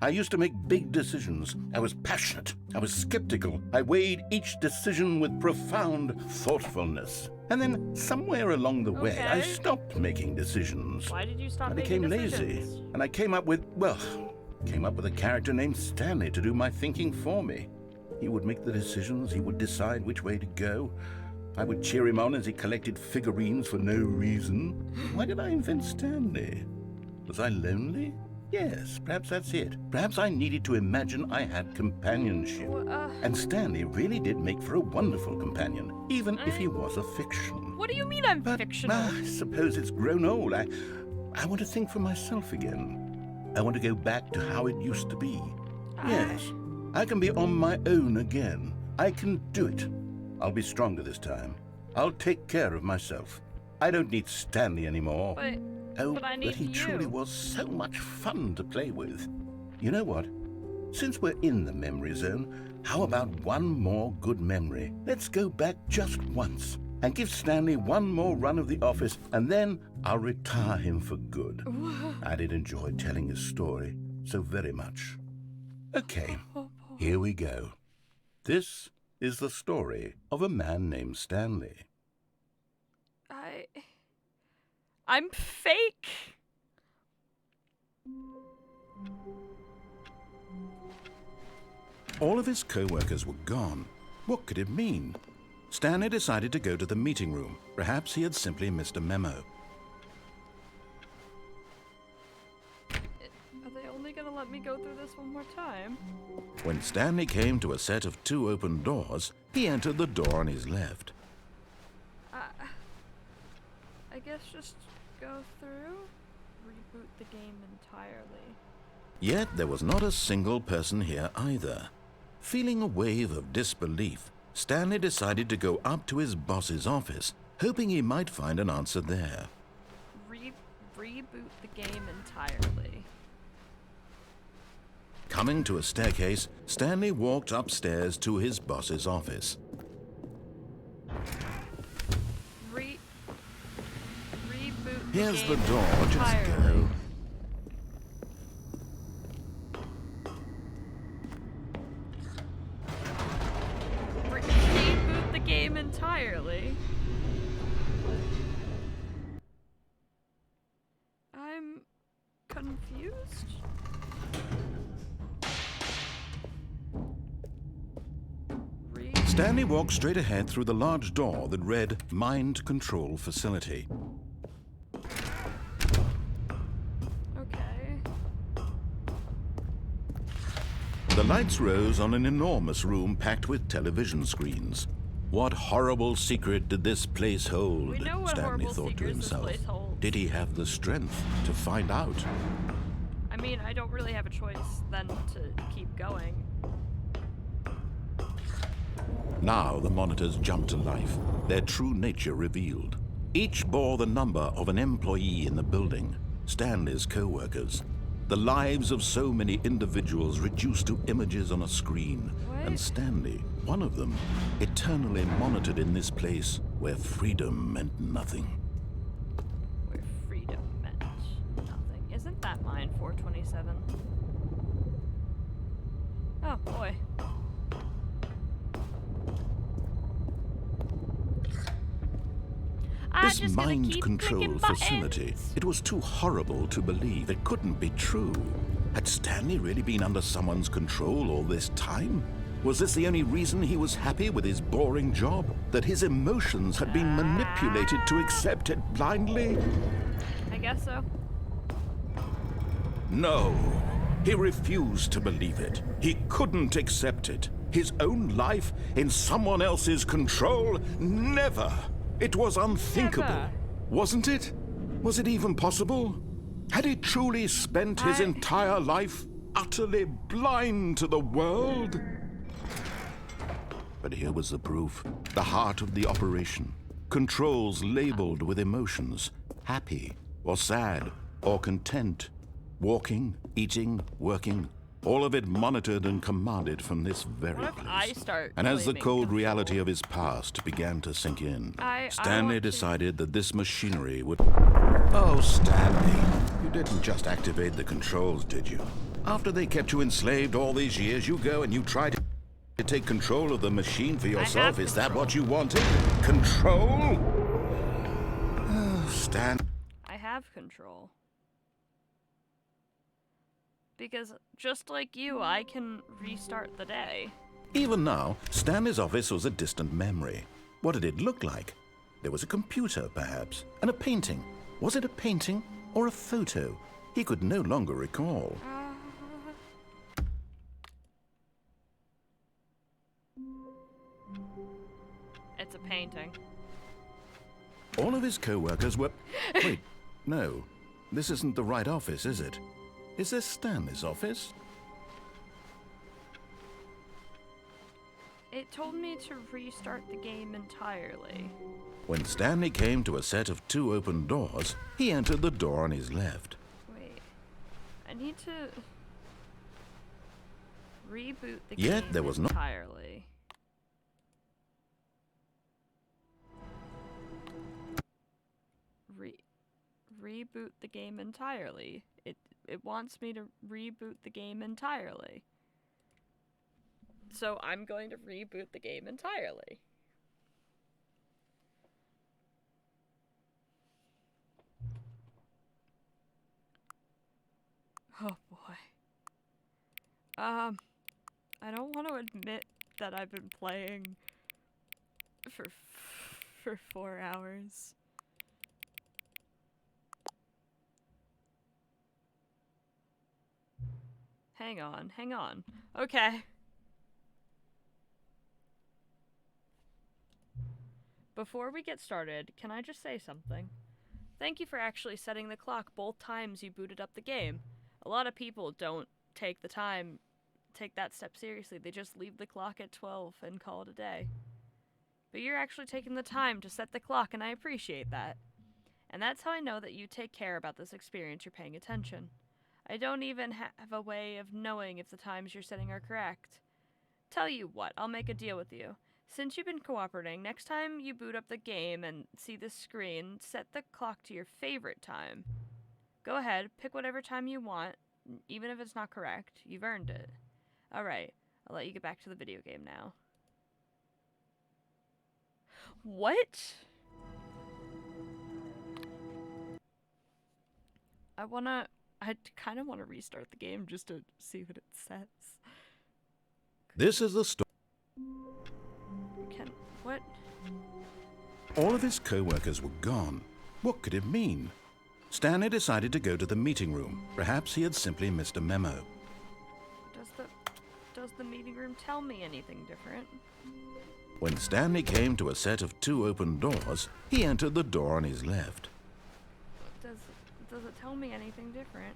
I used to make big decisions. I was passionate. I was skeptical. I weighed each decision with profound thoughtfulness. And then somewhere along the way, I stopped making decisions. Why did you stop I making became decisions? lazy. And I came up with a character named Stanley to do my thinking for me. He would make the decisions. He would decide which way to go. I would cheer him on as he collected figurines for no reason. Why did I invent Stanley? Was I lonely? Yes, perhaps that's it. Perhaps I needed to imagine I had companionship. And Stanley really did make for a wonderful companion, even if he was a fiction. What do you mean I'm fictional? I suppose it's grown old. I want to think for myself again. I want to go back to how it used to be. Yes, I can be on my own again. I can do it. I'll be stronger this time. I'll take care of myself. I don't need Stanley anymore. But he truly was so much fun to play with. You know what? Since we're in the memory zone, how about one more good memory? Let's go back just once and give Stanley one more run of the office, and then I'll retire him for good. I did enjoy telling his story so very much. Okay, here we go. This is the story of a man named Stanley. I'm fake. All of his co-workers were gone. What could it mean? Stanley decided to go to the meeting room. Perhaps he had simply missed a memo. Are they only gonna let me go through this one more time? When Stanley came to a set of 2 open doors, he entered the door on his left. I guess just go through, reboot the game entirely. Yet there was not a single person here either. Feeling a wave of disbelief, Stanley decided to go up to his boss's office, hoping he might find an answer there. Reboot the game entirely. Coming to a staircase, Stanley walked upstairs to his boss's office. Reboot Here's the the game door, just entirely. go. Reboot the game entirely. I'm confused. Stanley walked straight ahead through the large door that read Mind Control Facility. Okay. The lights rose on an enormous room packed with television screens. What horrible secret did this place hold? We know what Stanley horrible thought to secrets this himself. place holds. Did he have the strength to find out? I mean, I don't really have a choice than to keep going. Now the monitors jumped to life, their true nature revealed. Each bore the number of an employee in the building, Stanley's co-workers. The lives of so many individuals reduced to images on a screen. What? And Stanley, one of them, eternally monitored in this place where freedom meant nothing. Where freedom meant nothing. Isn't that mine 427? Oh boy. This mind control facility, it was too horrible to believe. It couldn't be true. Had Stanley really been under someone's control all this time? Was this the only reason he was happy with his boring job? That his emotions had been manipulated to accept it blindly? I guess so. No. He refused to believe it. He couldn't accept it. His own life in someone else's control? Never. It was unthinkable, Never. wasn't it? Was it even possible? Had he truly spent his entire life utterly blind to the world? But here was the proof. The heart of the operation. Controls labeled with emotions. Happy, or sad, or content. Walking, eating, working. All of it monitored and commanded from this very What if place. I start And as the claiming cold control? reality of his past began to sink in, I Stanley want to- decided that this machinery would... Oh, Stanley, you didn't just activate the controls, did you? After they kept you enslaved all these years, you go and you try to take control of the machine for yourself. have Is that control. what you wanted? Control? Oh, Stan... I have control. Because just like you, I can restart the day. Even now, Stanley's office was a distant memory. What did it look like? There was a computer, perhaps, and a painting. Was it a painting or a photo? He could no longer recall. It's a painting. All of his co-workers were... Wait, no. This isn't the right office, is it? Is this Stanley's office? It told me to restart the game entirely. When Stanley came to a set of 2 open doors, he entered the door on his left. Wait. I need to reboot the Yet game there was no- entirely. Reboot the game entirely. It wants me to reboot the game entirely. So I'm going to reboot the game entirely. Oh boy. I don't want to admit that I've been playing for 4 hours. Hang on. Okay. Before we get started, can I just say something? Thank you for actually setting the clock both times you booted up the game. A lot of people don't take that step seriously. They just leave the clock at 12 and call it a day. But you're actually taking the time to set the clock, and I appreciate that. And that's how I know that you take care about this experience. You're paying attention. I don't even have a way of knowing if the times you're setting are correct. Tell you what, I'll make a deal with you. Since you've been cooperating, next time you boot up the game and see the screen, set the clock to your favorite time. Go ahead, pick whatever time you want, even if it's not correct. You've earned it. Alright, I'll let you get back to the video game now. What? I kind of want to restart the game just to see what it says. This is the story. What? All of his co-workers were gone. What could it mean? Stanley decided to go to the meeting room. Perhaps he had simply missed a memo. Does the meeting room tell me anything different? When Stanley came to a set of 2 open doors, he entered the door on his left. Does it tell me anything different?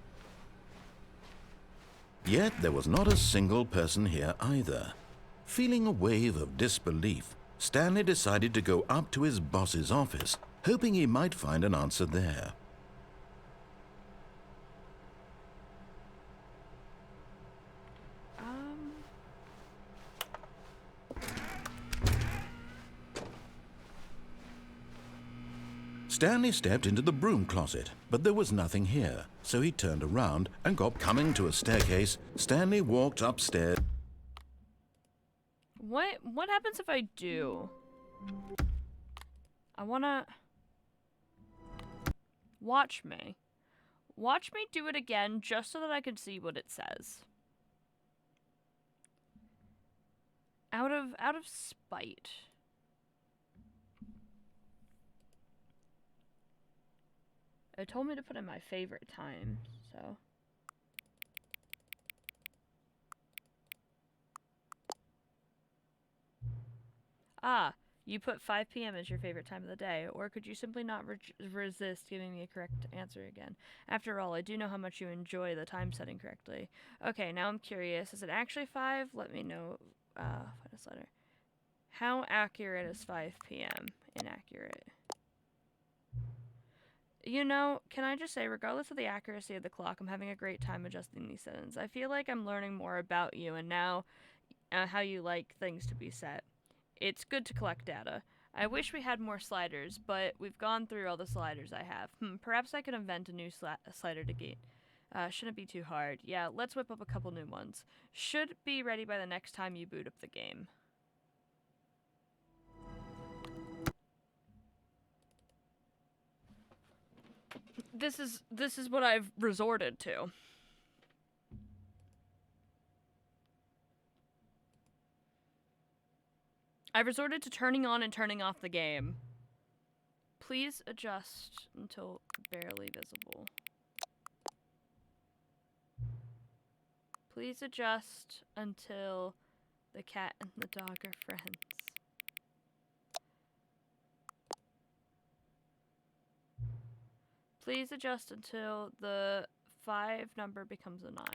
Yet there was not a single person here either. Feeling a wave of disbelief, Stanley decided to go up to his boss's office, hoping he might find an answer there. Stanley stepped into the broom closet, but there was nothing here, so he turned around and coming to a staircase. Stanley walked upstairs. What happens if I do? I wanna... Watch me. Watch me do it again just so that I can see what it says. Out of spite. It told me to put in my favorite time, so... Ah, you put 5 p.m. as your favorite time of the day, or could you simply not resist giving me a correct answer again? After all, I do know how much you enjoy the time setting correctly. Okay, now I'm curious. Is it actually 5? Let me know. Find this letter. How accurate is 5 p.m.? Inaccurate. You know, can I just say, regardless of the accuracy of the clock, I'm having a great time adjusting these settings. I feel like I'm learning more about you and now how you like things to be set. It's good to collect data. I wish we had more sliders, but we've gone through all the sliders I have. Perhaps I could invent a new slider to gate. Shouldn't be too hard. Yeah, let's whip up a couple new ones. Should be ready by the next time you boot up the game. This is what I've resorted to. I've resorted to turning on and turning off the game. Please adjust until barely visible. Please adjust until the cat and the dog are friends. Please adjust until the 5 number becomes a 9.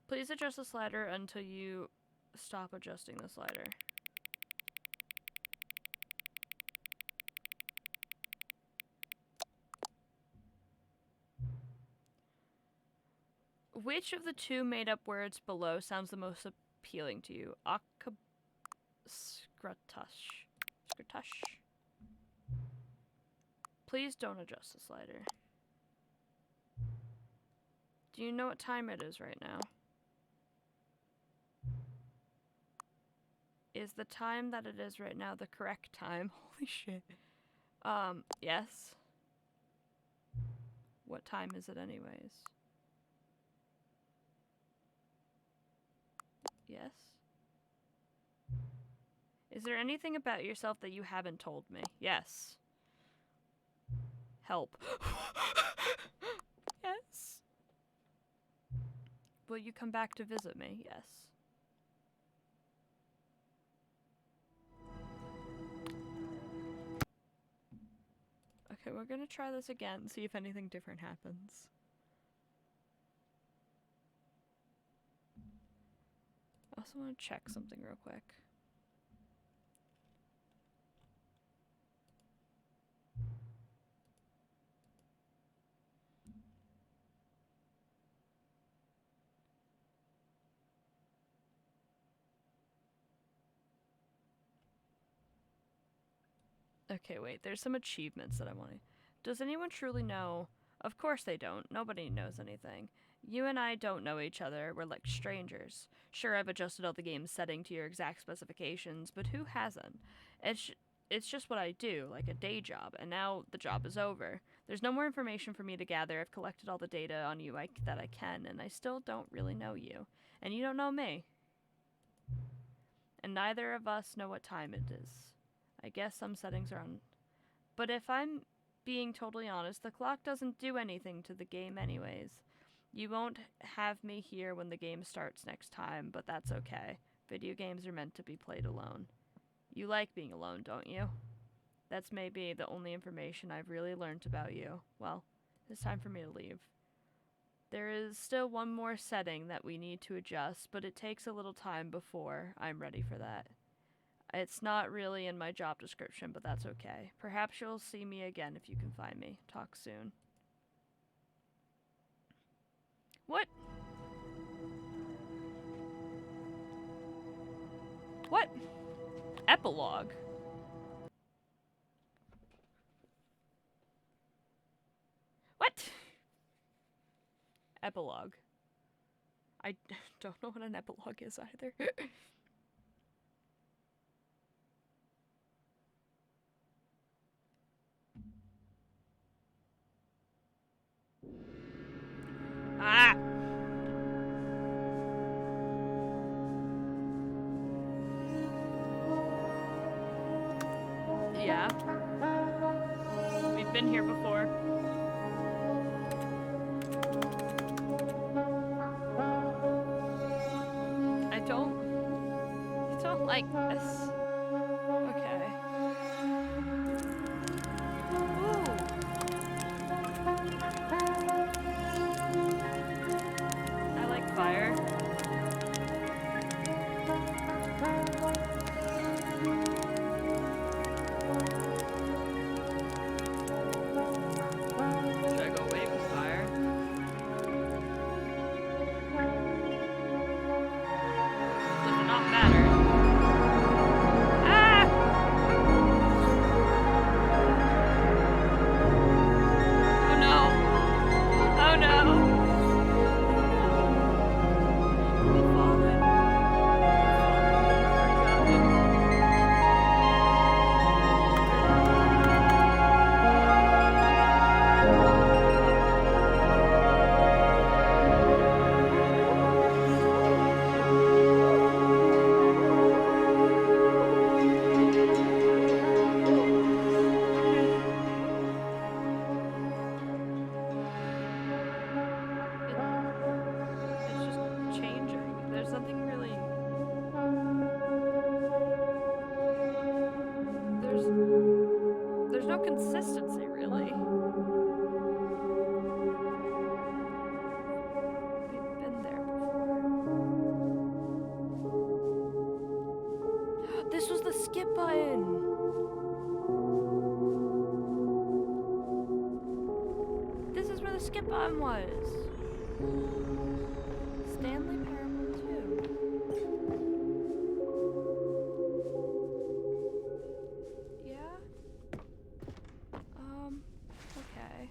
Please adjust the slider until you stop adjusting the slider. Which of the 2 made-up words below sounds the most appealing to you? Scrutush. Please don't adjust the slider. Do you know what time it is right now? Is the time that it is right now the correct time? Holy shit. Yes. What time is it anyways? Yes. Is there anything about yourself that you haven't told me? Yes. Help. Yes. Will you come back to visit me? Yes. Okay, we're gonna try this again and see if anything different happens. also want to check something real quick. Okay, wait, there's some achievements that I want to... Does anyone truly know? Of course they don't. Nobody knows anything. You and I don't know each other. We're like strangers. Sure, I've adjusted all the game's setting to your exact specifications, but who hasn't? It's just what I do, like a day job, and now the job is over. There's no more information for me to gather. I've collected all the data on you that I can, and I still don't really know you. And you don't know me. And neither of us know what time it is. I guess some settings are on... But if I'm being totally honest, the clock doesn't do anything to the game anyways. You won't have me here when the game starts next time, but that's okay. Video games are meant to be played alone. You like being alone, don't you? That's maybe the only information I've really learned about you. Well, it's time for me to leave. There is still one more setting that we need to adjust, but it takes a little time before I'm ready for that. It's not really in my job description, but that's okay. Perhaps you'll see me again if you can find me. Talk soon. What? What? Epilogue? What? Epilogue. I don't know what an epilogue is either. Ah! Yeah. We've been here before. I don't like this. Okay. I like fire. Should I go away with fire? Does it not matter? Ah! Oh no. Oh no. It's just changing. There's something really... There's no consistency, really. We've been there before. This was the skip button! This is where the skip button was. Stanley Parable 2. Yeah? Okay.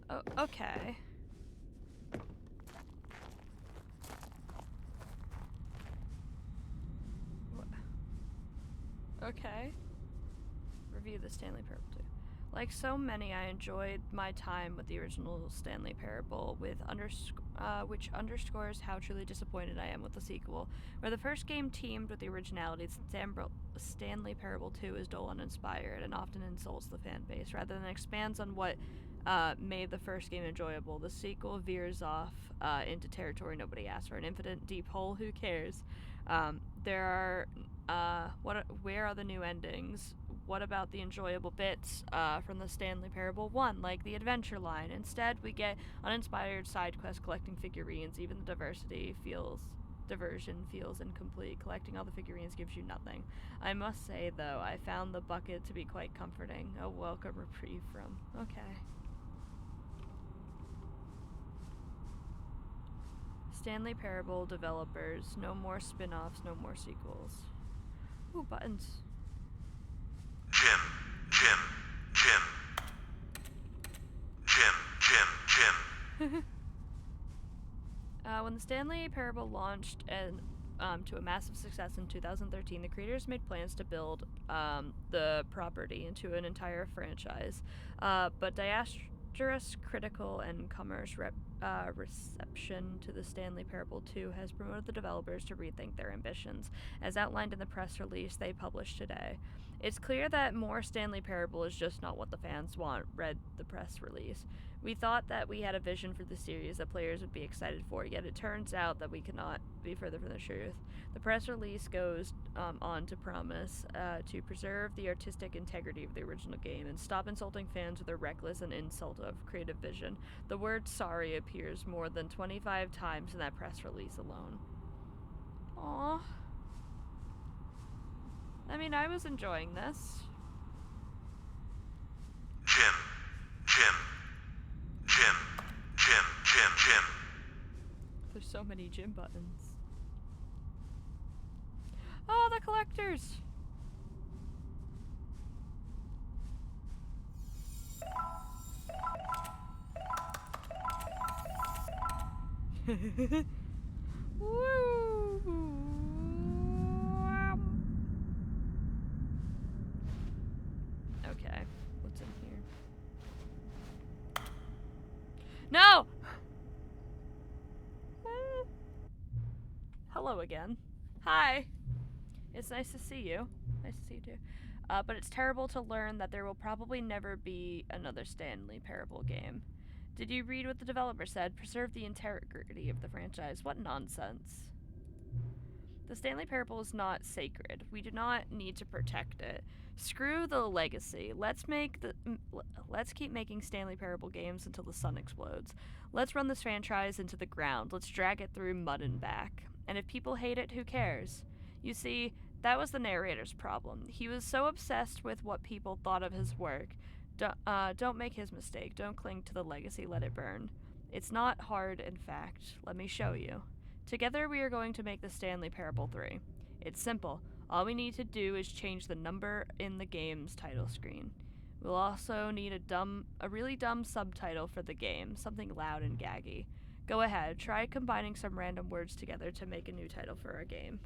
Oh, okay. Okay. Review the Stanley Parable 2. Like so many, I enjoyed my time with the original Stanley Parable, which underscores how truly disappointed I am with the sequel. Where the first game teamed with the originality, Stanley Parable 2 is dull and uninspired and often insults the fan base, rather than expands on what made the first game enjoyable. The sequel veers off into territory nobody asked for, an infinite deep hole. Who cares? Where are the new endings? What about the enjoyable bits from the Stanley Parable 1, like the adventure line? Instead, we get uninspired side quests collecting figurines. Even the diversity feels diversion feels incomplete. Collecting all the figurines gives you nothing. I must say, though, I found the bucket to be quite comforting. A welcome reprieve from... Okay. Stanley Parable developers. No more spin-offs, no more sequels. Ooh, buttons. Jim. When the Stanley Parable launched to a massive success in 2013, the creators made plans to build the property into an entire franchise. But disastrous critical and commercial reception to the Stanley Parable 2 has promoted the developers to rethink their ambitions, as outlined in the press release they published today. It's clear that more Stanley Parable is just not what the fans want, read the press release. We thought that we had a vision for the series that players would be excited for, yet it turns out that we cannot be further from the truth. The press release goes on to promise to preserve the artistic integrity of the original game and stop insulting fans with a reckless and insult of creative vision. The word sorry appears more than 25 times in that press release alone. Aww. I mean, I was enjoying this. Jim. There's so many gym buttons. Oh, the collectors! Woo! Okay, what's in here? No! Hello again. Hi. It's nice to see you. Nice to see you too. But it's terrible to learn that there will probably never be another Stanley Parable game. Did you read what the developer said? Preserve the integrity of the franchise. What nonsense. The Stanley Parable is not sacred. We do not need to protect it. Screw the legacy. Let's keep making Stanley Parable games until the sun explodes. Let's run this franchise into the ground. Let's drag it through mud and back. And if people hate it, who cares? You see, that was the narrator's problem. He was so obsessed with what people thought of his work. Don't make his mistake. Don't cling to the legacy. Let it burn. It's not hard, in fact. Let me show you. Together we are going to make the Stanley Parable 3. It's simple. All we need to do is change the number in the game's title screen. We'll also need a really dumb subtitle for the game, something loud and gaggy. Go ahead, try combining some random words together to make a new title for our game.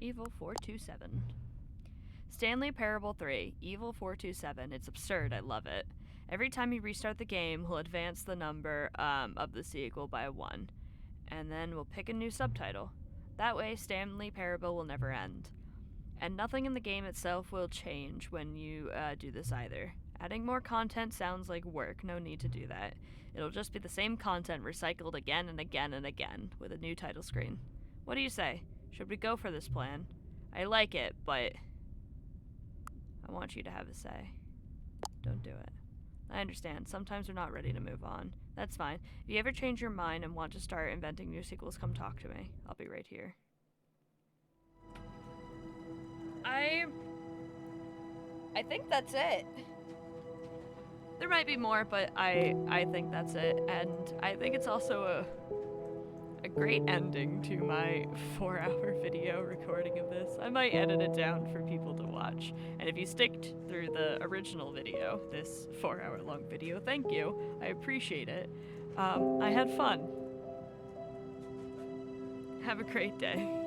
Evil 427. Stanley Parable 3, Evil 427. It's absurd, I love it. Every time you restart the game, he'll advance the number of the sequel by 1. And then we'll pick a new subtitle. That way, Stanley Parable will never end. And nothing in the game itself will change when you do this either. Adding more content sounds like work, no need to do that. It'll just be the same content recycled again and again and again, with a new title screen. What do you say? Should we go for this plan? I like it, but I want you to have a say. Don't do it. I understand. Sometimes we're not ready to move on. That's fine. If you ever change your mind and want to start inventing new sequels, come talk to me. I'll be right here. I think that's it. There might be more, but I think that's it. And I think it's also a great ending to my 4-hour video recording of this. I might edit it down for people to watch. And if you sticked through the original video, this 4-hour long video, thank you. I appreciate it. I had fun. Have a great day.